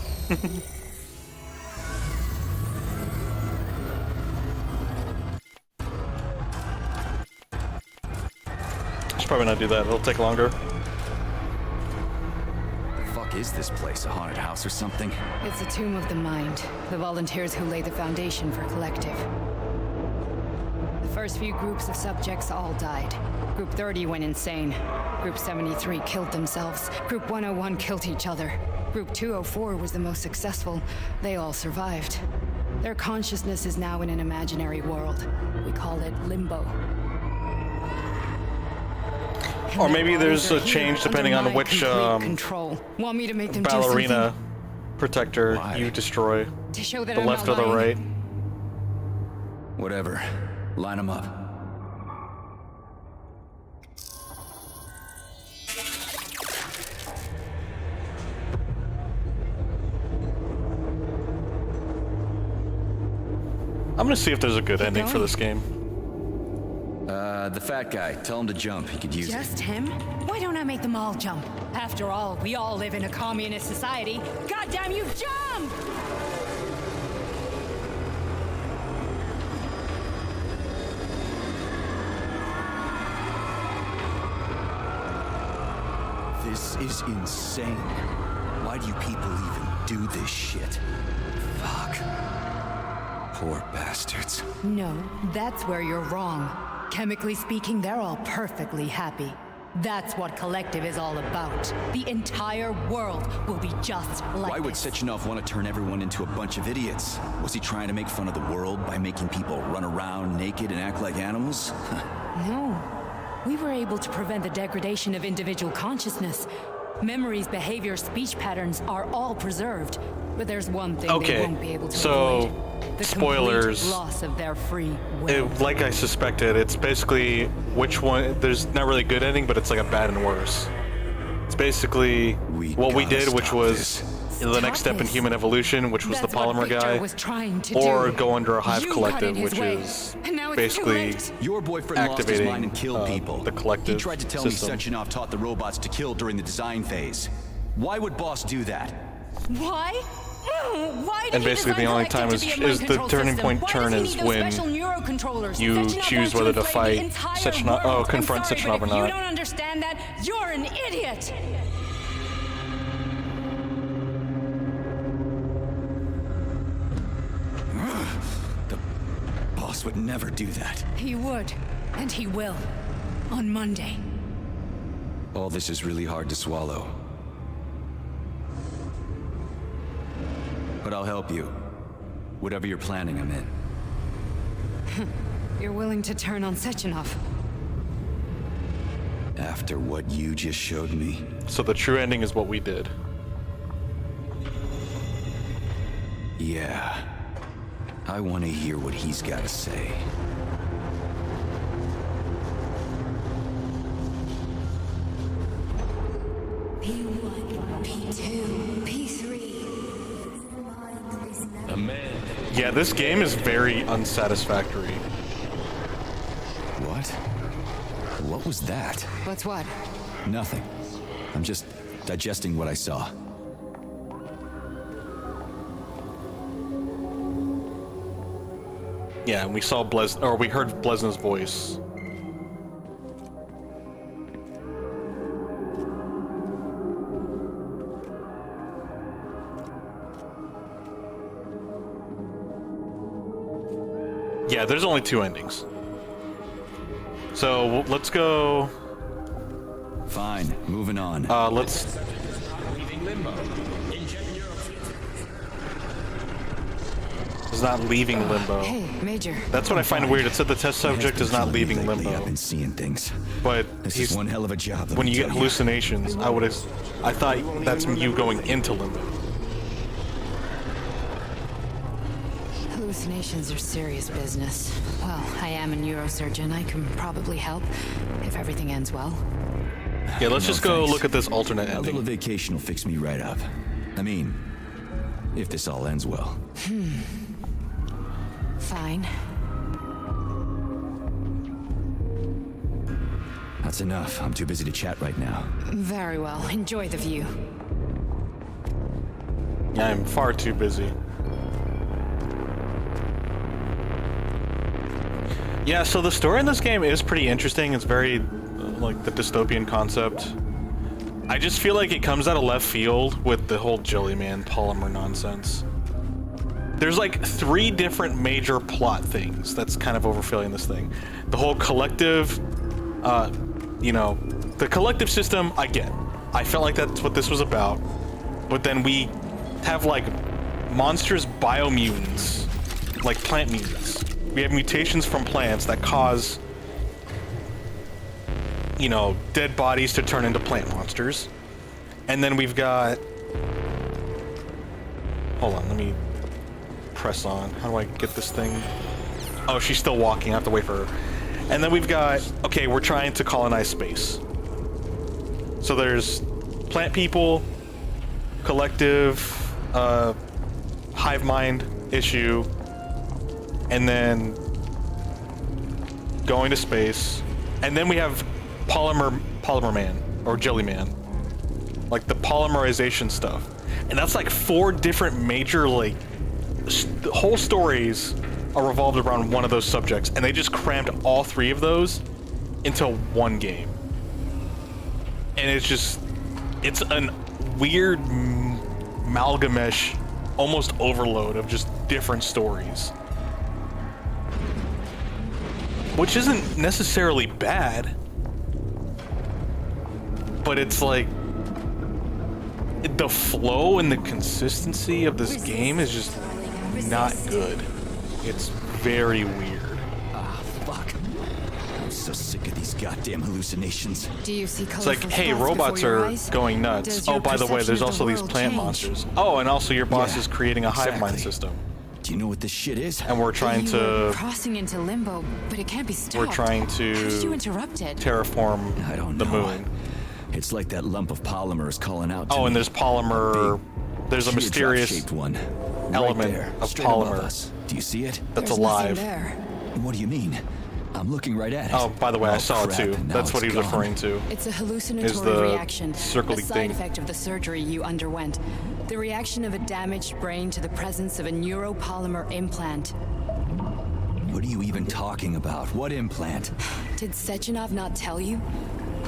Should probably not do that. It'll take longer. The fuck is this place? A haunted house or something? It's a tomb of the mind. The volunteers who laid the foundation for Collective. The first few groups of subjects all died. Group 30 went insane. Group 73 killed themselves. Group 101 killed each other. Group 204 was the most successful. They all survived. Their consciousness is now in an imaginary world. We call it limbo. Or maybe there's a change depending on which control. Want me to make them ballerina protector you destroy. To show that The I'm left not or the lying? right. Whatever. Line them up. I'm gonna see if there's a good ending for this game. The fat guy. Tell him to jump. He could use it. Just him? Why don't I make them all jump? After all, we all live in a communist society. Goddamn you, jump! This is insane. Why do you people even do this shit? Fuck. Poor bastards. No, that's where you're wrong. Chemically speaking, they're all perfectly happy. That's what Collective is all about. The entire world will be just like Why would this. Sechenov want to turn everyone into a bunch of idiots? Was he trying to make fun of the world by making people run around naked and act like animals? No. We were able to prevent the degradation of individual consciousness. Memories, behavior, speech patterns are all preserved. But there's one thing they won't be able to avoid. The spoilers. complete loss of their free will. Like I suspected, it's basically which one. There's not really a good ending, but it's like a bad and worse. It's basically what we did, which was the next step in human evolution, which was That's the what polymer Victor guy, was trying to or do. go under a hive You got collective, in his which way, is and now it's too basically late. Your boyfriend lost his activating mind and killed people. the collective He tried to tell system. me Sechenov taught the robots to kill during the design phase. Why would Boss do that? Why? Why did And he basically design the only Collective time to is be a mind the control turning system? point Why turn does he is need those when special neurocontrollers? you Sechenov choose wants whether to inflate the fight entire Sechenov, world. confront I'm sorry, Sechenov but or if you not. don't understand that, you're an idiot. would never do that. He would, and he will. On Monday. All this is really hard to swallow. But I'll help you. Whatever you're planning, I'm in. You're willing to turn on Sechenov? After what you just showed me. So the true ending is what we did. Yeah. I want to hear what he's got to say. P1, P2, P3. Yeah, this game is very unsatisfactory. What? What was that? What's what? Nothing. I'm just digesting what I saw. Yeah, and we saw we heard Blesna's voice. Yeah, there's only 2 endings. So let's go. Fine, moving on. Let's. Is not leaving limbo. Hey, Major. That's what I find weird. It said the test subject is not leaving limbo. I've been seeing things. But this is one hell of a job. When you get hallucinations, I thought that's you going into limbo. Hallucinations are serious business. Well, I am a neurosurgeon. I can probably help if everything ends well. Yeah, let's just go look at this alternate ending. A little vacation will fix me right up. I mean, if this all ends well. Fine. That's enough. I'm too busy to chat right now. Very well. Enjoy the view. Yeah, I'm far too busy. Yeah, so the story in this game is pretty interesting. It's very, like, the dystopian concept. I just feel like it comes out of left field with the whole Jellyman polymer nonsense. There's like 3 different major plot things that's kind of overfilling this thing. The whole collective, you know, the collective system, I get. I felt like that's what this was about. But then we have like monstrous biomutants, like plant mutants. We have mutations from plants that cause, you know, dead bodies to turn into plant monsters. And then we've got... Hold on, let me press on. How do I get this thing? Oh, she's still walking. I have to wait for her. And then we've got... Okay, we're trying to colonize space. So there's plant people, collective, hive mind issue, and then going to space, and then we have polymer man or jelly man, like the polymerization stuff, and that's like 4 different major like whole stories are revolved around one of those subjects, and they just crammed all 3 of those into one game, and it's an weird amalgamesh, almost overload of just different stories. Which isn't necessarily bad, but it's like the flow and the consistency of this game is just not good. It's very weird. Ah, fuck. I'm so sick of these goddamn hallucinations. Do you see It's like, hey, robots are going nuts. Oh, by the way, there's also these plant monsters. Oh, and also your boss is creating a hive mind system. Do you know what this shit is? And we're trying to... crossing into limbo, but it can't be stopped. We're trying to... How did you interrupt it? Terraform the moon. It's like that lump of polymer is calling out to and me. there's polymer... There's a mysterious one element of polymer. Do you see it? That's alive. What do you mean? I'm looking right at it. Oh, by the way, I saw it too. That's what he was referring to. It's a hallucinatory the reaction, circly a side thing. effect of the surgery you underwent. The reaction of a damaged brain to the presence of a neuropolymer implant. What are you even talking about? What implant? Did Sechenov not tell you?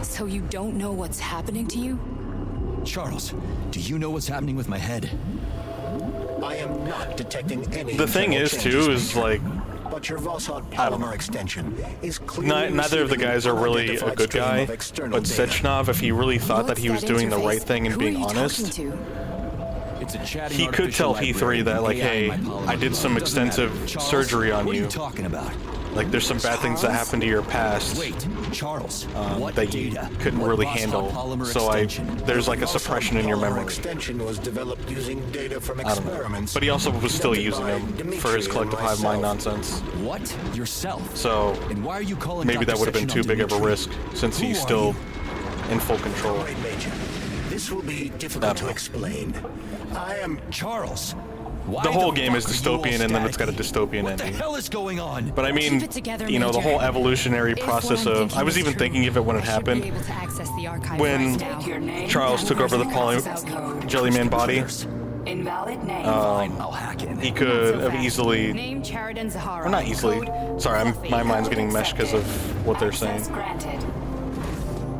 So you don't know what's happening to you? Charles, do you know what's happening with my head? I am not detecting any... The thing is, too, is like... but your Voskhod polymer extension is clearly Neither of the guys are really a good guy, but Sechenov, if he really thought that he was doing the right thing and being honest, he could tell P3 that, like, hey, I did some extensive surgery on you. Like, there's some bad things that happened to your past that you couldn't really handle. So there's like a suppression in your memory. Extension was developed using data from I don't know. experiments. But he also was still using them for his collective hive mind nonsense. What? Yourself? So And why are you calling maybe that would have been too big of a risk since he's still in full control. All right, Major. This will be difficult to explain. I am Charles. The whole game is dystopian, and then it's got a dystopian ending. What the hell is going on? But I mean, you know, the whole evolutionary process of... I was even thinking of it when it happened. When Charles took over the Jellyman body, he could have easily... Or not easily. Sorry, my mind's getting meshed because of what they're saying.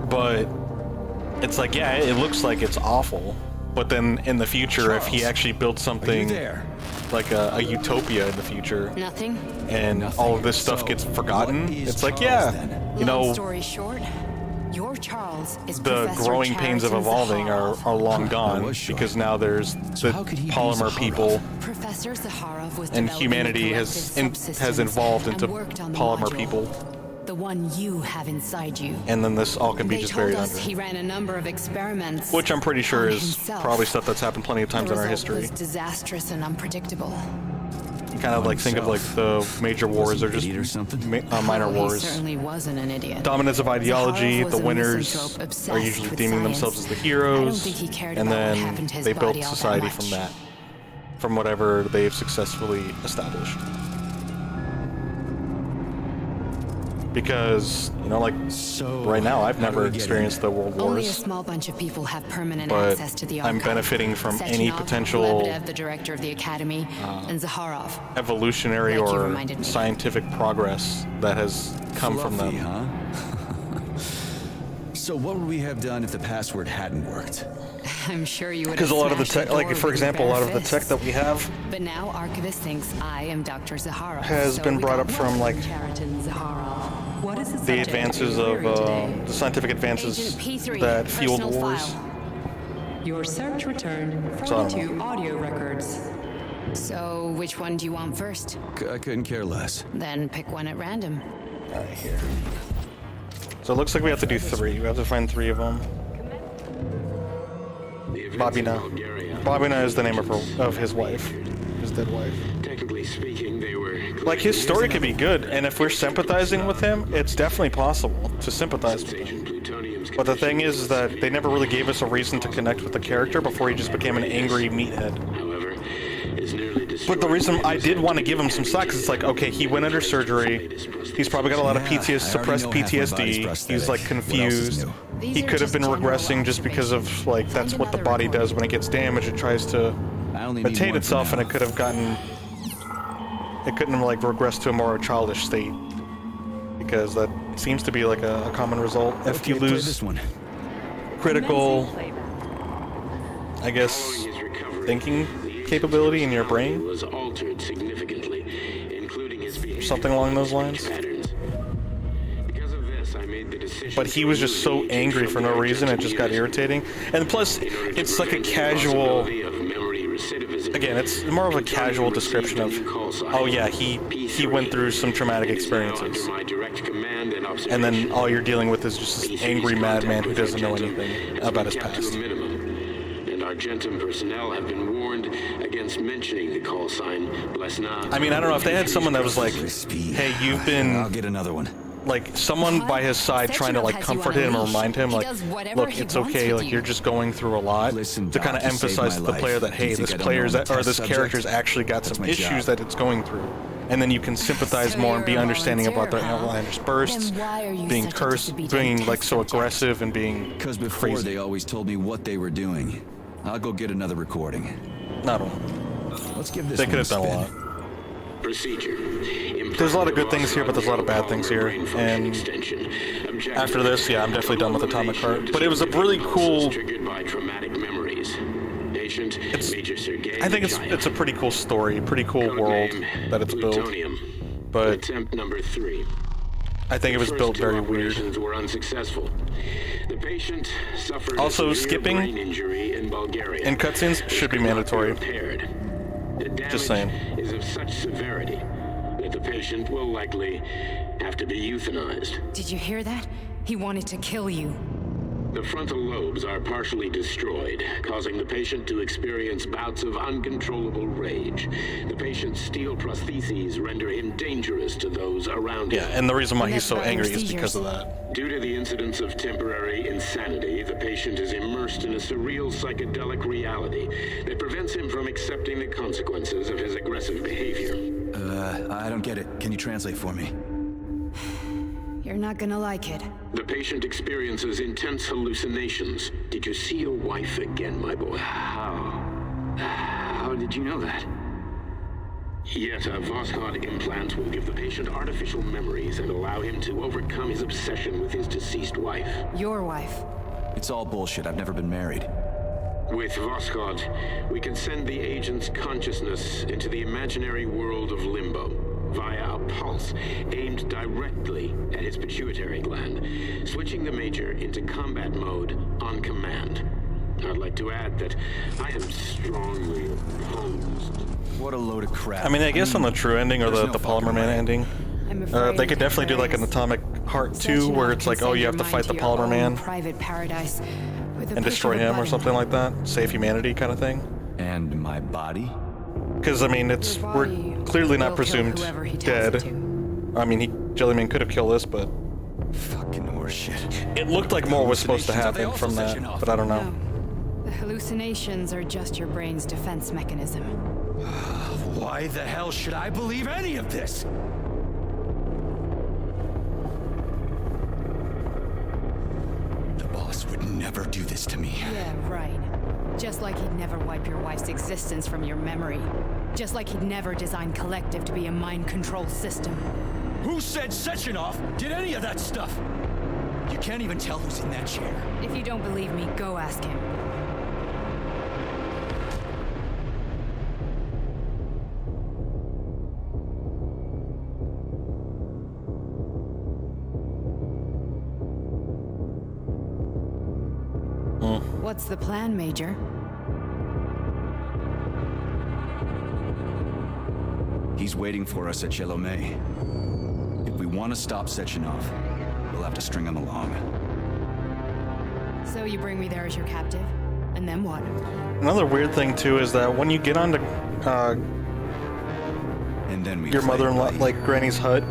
But it's like, yeah, it looks like it's awful. But then in the future, if he actually built something like a utopia in the future, and all of this stuff gets forgotten, it's like, yeah, you know, the growing pains of evolving are long gone because now there's the polymer people, and humanity has evolved into polymer people. The one you have inside you. And then this all can be just buried under. He ran a number of experiments. Which I'm pretty sure is probably stuff that's happened plenty of times in our history. Was disastrous and unpredictable. You kind of like think of like the major wars are just minor wars. He certainly wasn't an idiot. Dominance of ideology, the winners are usually deeming themselves as the heroes, and then they built society from that, from whatever they've successfully established. Because, you know, like, right now, I've never experienced the World Wars. Only a small bunch of people have permanent but access to the archive. I'm benefiting from any Sechenov, potential Lebedev, the director of the academy, and Zaharov. evolutionary Like you or reminded me. scientific progress that has come from them. Huh? So what would we have done if the password hadn't worked? I'm sure you would. Because a lot of the tech, like for example, a lot of the tech that we have But now Archivist thinks I am Dr. Zaharov. has been brought up from like What is the advances of the scientific advances that fueled personal wars. Your search returned So I don't 42 audio records. So which one do you want first? I couldn't care less. Then pick one at random. All right, here. So it looks like we have to do 3. We have to find 3 of them. Bobina. Bobina is the name of his wife, his dead wife. Technically speaking, they were Like, his story could be good, and if we're sympathizing with him, it's definitely possible to sympathize with him. But the thing is that they never really gave us a reason to connect with the character before he just became an angry meathead. But the reason I did want to give him some slack is it's like, okay, he went under surgery. He's probably got a lot of suppressed PTSD. He's like confused. He could have been regressing just because of like that's what the body does when it gets damaged. It tries to mutate itself, and it could have gotten. It couldn't have like regressed to a more childish state because that seems to be like a common result. If you lose critical, I guess, thinking capability in your brain, was altered significantly, including his behavior, something along those lines. Because of this, I made the decision. But he was just so angry for no reason, it just got irritating. And plus, it's like a casual. Again, it's more of a casual description of, oh yeah, he went through some traumatic experiences, and then all you're dealing with is just this angry madman who doesn't know anything about his past. Argentum personnel have been warned against mentioning the call sign Blesna. I mean, I don't know if they had someone that was like, hey, you've been... I'll get another one. Like, someone by his side trying to, like, comfort him and remind him, like, look, it's okay, like, you're just going through a lot, to kind of emphasize to the player that, hey, this character's actually got some issues that it's going through. And then you can sympathize more and be understanding about their outlandish bursts, being cursed, being, like, so aggressive and being Because before crazy. they always told me what they were doing. I'll go get another recording. Not all. Let's give this They could have done a lot. Procedure. There's a lot of good things here, but there's a lot of bad things here. And after this, yeah, I'm definitely done with Atomic Heart. But it was a really cool. I think it's a pretty cool story, pretty cool world that it's built. but attempt number 3. I think it was built very weird. Operations were unsuccessful. The patient suffered also, a severe skipping brain injury in Bulgaria. in cutscenes should be mandatory. The damage Just saying. is of such severity that the patient will likely have to be euthanized. Did you hear that? He wanted to kill you. The frontal lobes are partially destroyed, causing the patient to experience bouts of uncontrollable rage. The patient's steel prostheses render him dangerous to those around him. Yeah, and the reason why he's so angry is because of that. Due to the incidence of temporary insanity, the patient is immersed in a surreal psychedelic reality that prevents him from accepting the consequences of his aggressive behavior. I don't get it. Can you translate for me? You're not gonna like it. The patient experiences intense hallucinations. Did you see your wife again, my boy? How did you know that? Yet a Voskhod implant will give the patient artificial memories and allow him to overcome his obsession with his deceased wife. Your wife. It's all bullshit. I've never been married. With Voskhod, we can send the agent's consciousness into the imaginary world of limbo via a pulse aimed directly at his pituitary gland, switching the Major into combat mode on command. I'd like to add that I am strongly opposed. What a load of crap. I mean, I guess on the true ending or the Polymer Man ending, they could definitely do like an Atomic Heart 2 where it's like, oh, you have to fight the Polymer Man private paradise and destroy him or something like that, save humanity kind of thing. And my body? Because I mean, we're clearly not presumed dead. I mean, Jellyman could have killed us, but fucking horseshit. It looked like more was supposed to happen from that, but I don't know. The hallucinations are just your brain's defense mechanism. Why the hell should I believe any of this? The boss would never do this to me. Yeah, right. Just like he'd never wipe your wife's existence from your memory. Just like he'd never design Collective to be a mind control system. Who said Sechenov did any of that stuff? You can't even tell who's in that chair. If you don't believe me, go ask him. What's the plan, Major? He's waiting for us at Chelomey. If we want to stop Sechenov, we'll have to string him along. So you bring me there as your captive, and then what? Another weird thing too is that when you get onto and then your mother-in-law, like Granny's hut.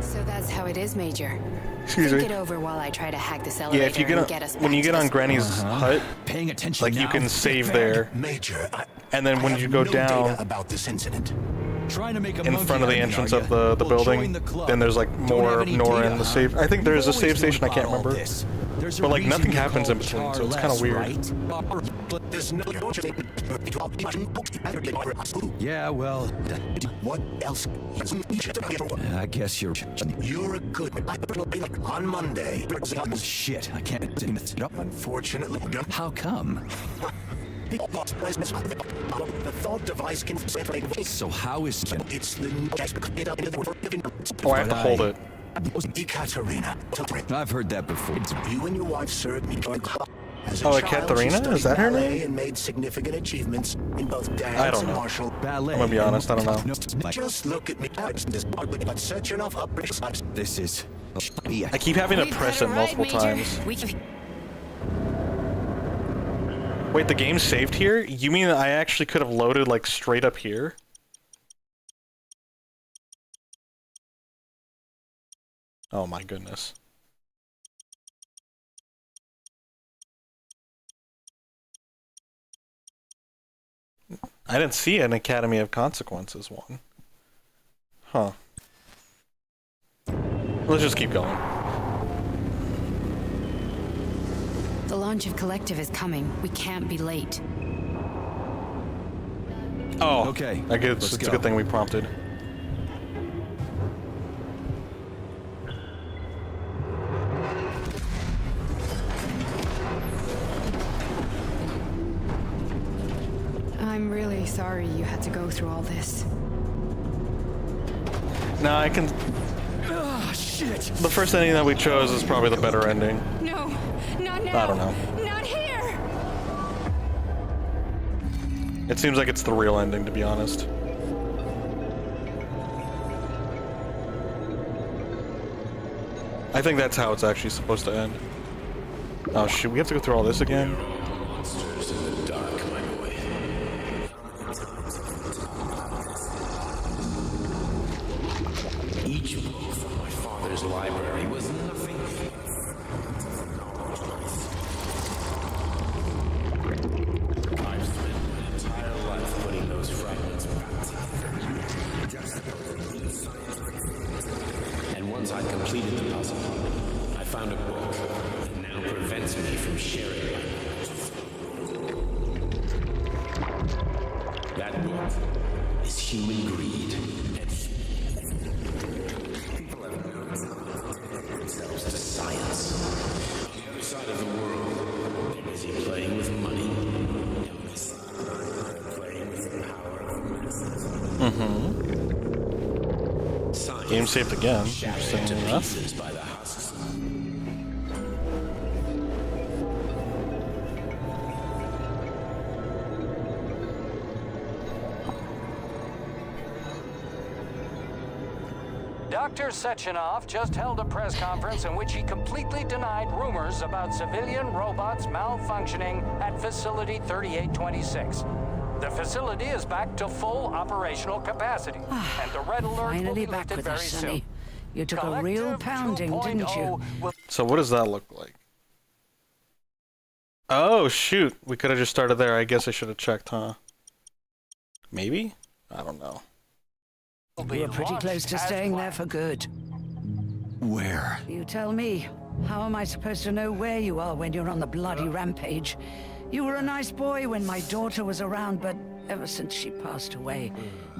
So that's how it is, Major. Excuse Think me. it over while I try to hack this Yeah, elevator if you get on, and get us when you get on Granny's hut, paying attention like you now. can save there, Major, and then when you go down about this incident. Trying to make a in front of the entrance of the building, then there's like more of Nora in the save. I think there is a save station. I can't remember, but like nothing happens in between, so it's kind of weird. Yeah, well, what else? I guess you're a good on Monday. Shit, I can't. Unfortunately, how come? The thought device can So how is it's the Oh, I have to hold it. Ekaterina. I've heard that before. You and your wife served me as a Oh, child. Ekaterina? She Is that her ballet name? And made significant achievements in both dance I don't and know. martial ballet. I'm gonna be honest, I don't know. Just look at me. But searching off up. This is. I keep having to press it multiple times. Wait, the game saved here? You mean I actually could have loaded like straight up here? Oh my goodness. I didn't see an Academy of Consequences one. Huh. Let's just keep going. The launch of Collective is coming. We can't be late. Oh, okay. I guess it's a good thing we prompted. I'm really sorry you had to go through all this. No, I can... Oh, shit! The first ending that we chose is probably the better ending. No, not now. I don't know. Not here. It seems like it's the real ending, to be honest. I think that's how it's actually supposed to end. Oh shoot, we have to go through all this again? Monsters in the dark, my boy. Each book from my father's library was nothing. I've spent my entire life putting those fragments back together. And once I'd completed the puzzle, I found a book that now prevents me from sharing my knowledge. That book is Human Greed. People have known themselves to science. On the other side of the world, they're busy playing with money. Playing with the power of masses. Game saved again. Interesting enough. By the husks. Dr. Sechenov just held a press conference in which he completely denied rumors about civilian robots malfunctioning at Facility 3826. The facility is back to full operational capacity, and the red alert will be Finally back lifted with very us, soon. Sonny. You took a real pounding, didn't you? So what does that look like? Oh shoot, we could have just started there. I guess I should have checked, huh? Maybe? I don't know. You were pretty close to staying there for good. Where? You tell me. How am I supposed to know where you are when you're on the bloody rampage? You were a nice boy when my daughter was around, but ever since she passed away,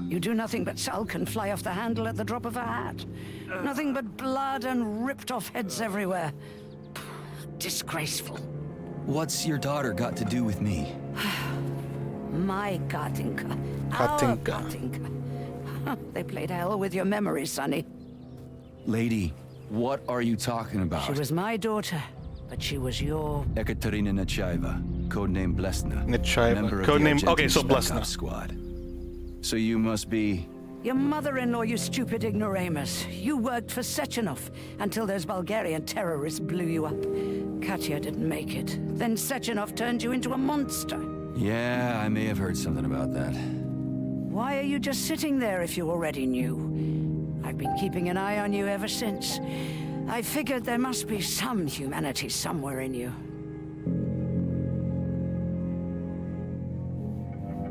you do nothing but sulk and fly off the handle at the drop of a hat. Nothing but blood and ripped off heads everywhere. Disgraceful. What's your daughter got to do with me? My Katinka. Our Katinka. Katinka. They played hell with your memory, Sonny. Lady, what are you talking about? She was my daughter, but she was your... Ekaterina Nechaeva, codename Blesna. Nechaeva. Member of the Codename... Argentine Okay, so Spec Blesna. Ops Squad. So you must be... Your mother-in-law, you stupid ignoramus. You worked for Sechenov until those Bulgarian terrorists blew you up. Katya didn't make it. Then Sechenov turned you into a monster. Yeah, I may have heard something about that. Why are you just sitting there if you already knew? I've been keeping an eye on you ever since. I figured there must be some humanity somewhere in you.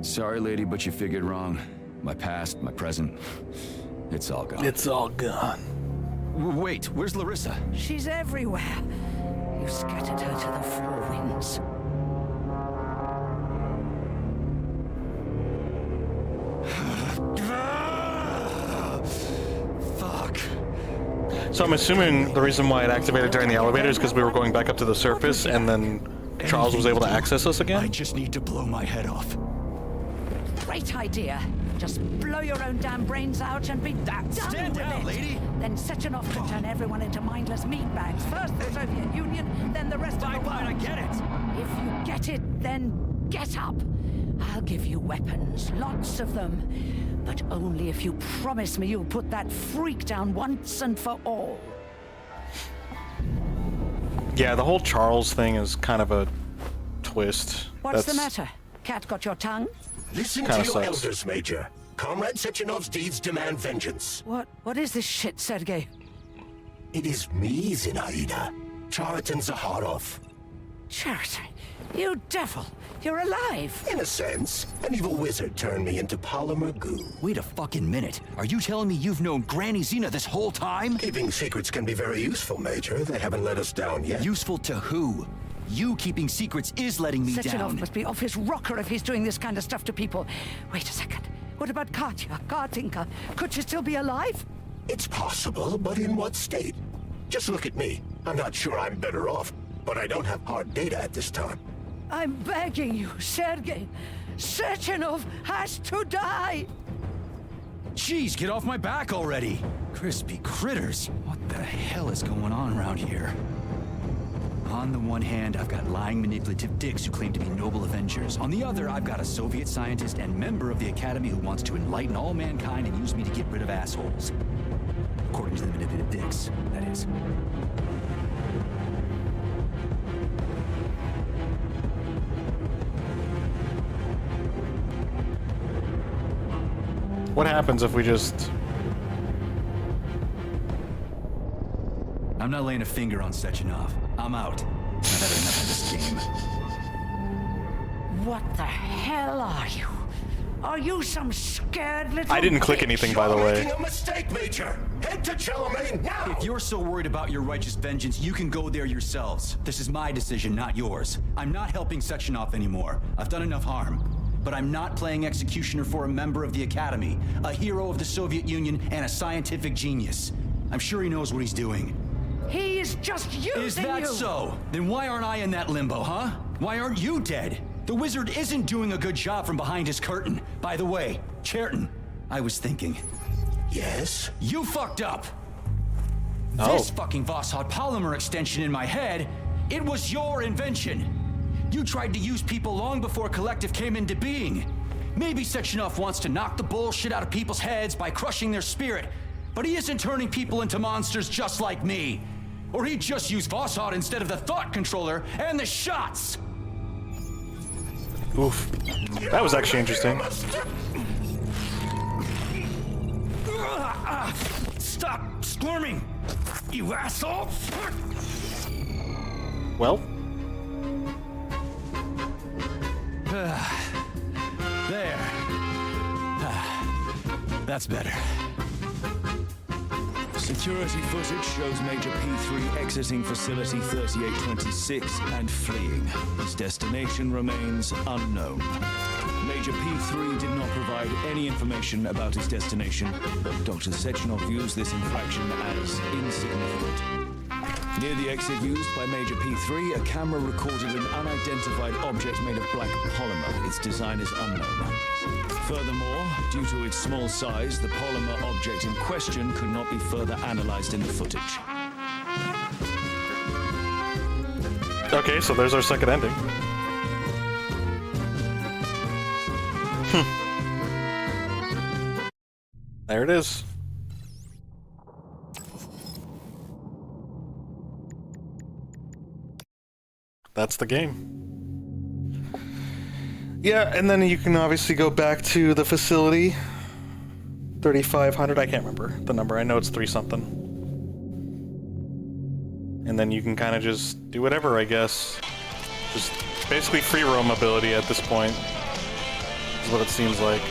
Sorry, lady, but you figured wrong. My past, my present, it's all gone. It's all gone. Wait, where's Larissa? She's everywhere. You scattered her to the four winds. Fuck. So I'm assuming the reason why it activated during the elevator is because we were going back up to the surface and then Charles was able to access us again? I just need to blow my head off. Great idea. Just blow your own damn brains out and be done Stand with down, it. lady. Then Sechenov could turn everyone into mindless meatbags. First the Soviet Union, then the rest of the world. I get it. If you get it, then get up. I'll give you weapons, lots of them. But only if you promise me you'll put that freak down once and for all. Yeah, the whole Charles thing is kind of a twist. What's the matter? Cat got your tongue? Listen to your elders, Major. Comrade Sechenov's deeds demand vengeance. What is this shit, Sergei? It is me, Zinaida. Chariton Zaharov. Chariton? You devil! You're alive! In a sense. An evil wizard turned me into polymer goo. Wait a fucking minute. Are you telling me you've known Granny Zena this whole time? Keeping secrets can be very useful, Major. They haven't let us down yet. Useful to who? You keeping secrets is letting me Sechenov down. must be off his rocker if he's doing this kind of stuff to people. Wait a second. What about Katya, Katinka? Could she still be alive? It's possible, but in what state? Just look at me. I'm not sure I'm better off, but I don't have hard data at this time. I'm begging you, Sergei. Sechenov has to die! Jeez, get off my back already! Crispy critters! What the hell is going on around here? On the one hand, I've got lying, manipulative dicks who claim to be noble avengers. On the other, I've got a Soviet scientist and member of the Academy who wants to enlighten all mankind and use me to get rid of assholes. According to the manipulative dicks, that is. What happens if we just... I'm not laying a finger on Sechenov. I'm out. I've had enough of this game. What the hell are you? Are you some scared little... I didn't click anything, by the way. You're making a mistake, Major. Head to Charlemagne now. If you're so worried about your righteous vengeance, you can go there yourselves. This is my decision, not yours. I'm not helping Sechenov anymore. I've done enough harm. But I'm not playing executioner for a member of the Academy, a hero of the Soviet Union, and a scientific genius. I'm sure he knows what he's doing. He is just using you! Is that so? Then why aren't I in that limbo, huh? Why aren't you dead? The wizard isn't doing a good job from behind his curtain. By the way, Cherton, I was thinking. Yes? You fucked up! Oh. This fucking Voskhod polymer extension in my head, it was your invention! You tried to use people long before Collective came into being. Maybe Sechenov wants to knock the bullshit out of people's heads by crushing their spirit, but he isn't turning people into monsters just like me. Or he'd just use Voskhod instead of the thought controller and the shots! Oof. That was actually interesting. Stop squirming, you asshole! Well? There. That's better. Security footage shows Major P3 exiting facility 3826 and fleeing. His destination remains unknown. Major P3 did not provide any information about his destination, but Dr. Sechenov views this infraction as insignificant. Near the exit used by Major P3, a camera recorded an unidentified object made of black polymer. Its design is unknown. Furthermore, due to its small size, the polymer object in question could not be further analyzed in the footage. Okay, so there's our second ending. There it is. That's the game. Yeah, and then you can obviously go back to the facility. 3,500, I can't remember the number. I know it's 3 something. And then you can kind of just do whatever, I guess. Just basically free roam ability at this point. Is what it seems like.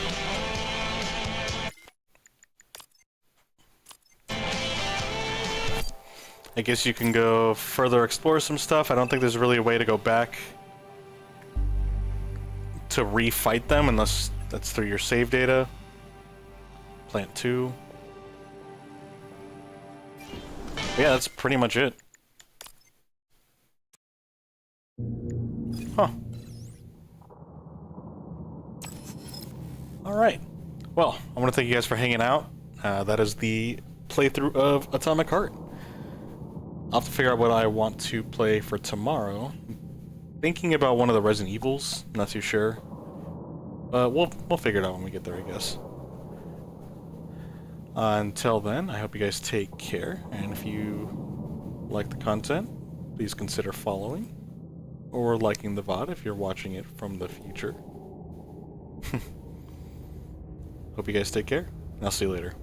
I guess you can go further explore some stuff. I don't think there's really a way to go back to refight them unless that's through your save data. Plant 2. Yeah, that's pretty much it. Huh. Alright. Well, I want to thank you guys for hanging out. That is the playthrough of Atomic Heart. I'll have to figure out what I want to play for tomorrow. Thinking about one of the Resident Evils. Not too sure. We'll figure it out when we get there, I guess. Until then, I hope you guys take care. And if you like the content, please consider following. Or liking the VOD if you're watching it from the future. Hope you guys take care. And I'll see you later.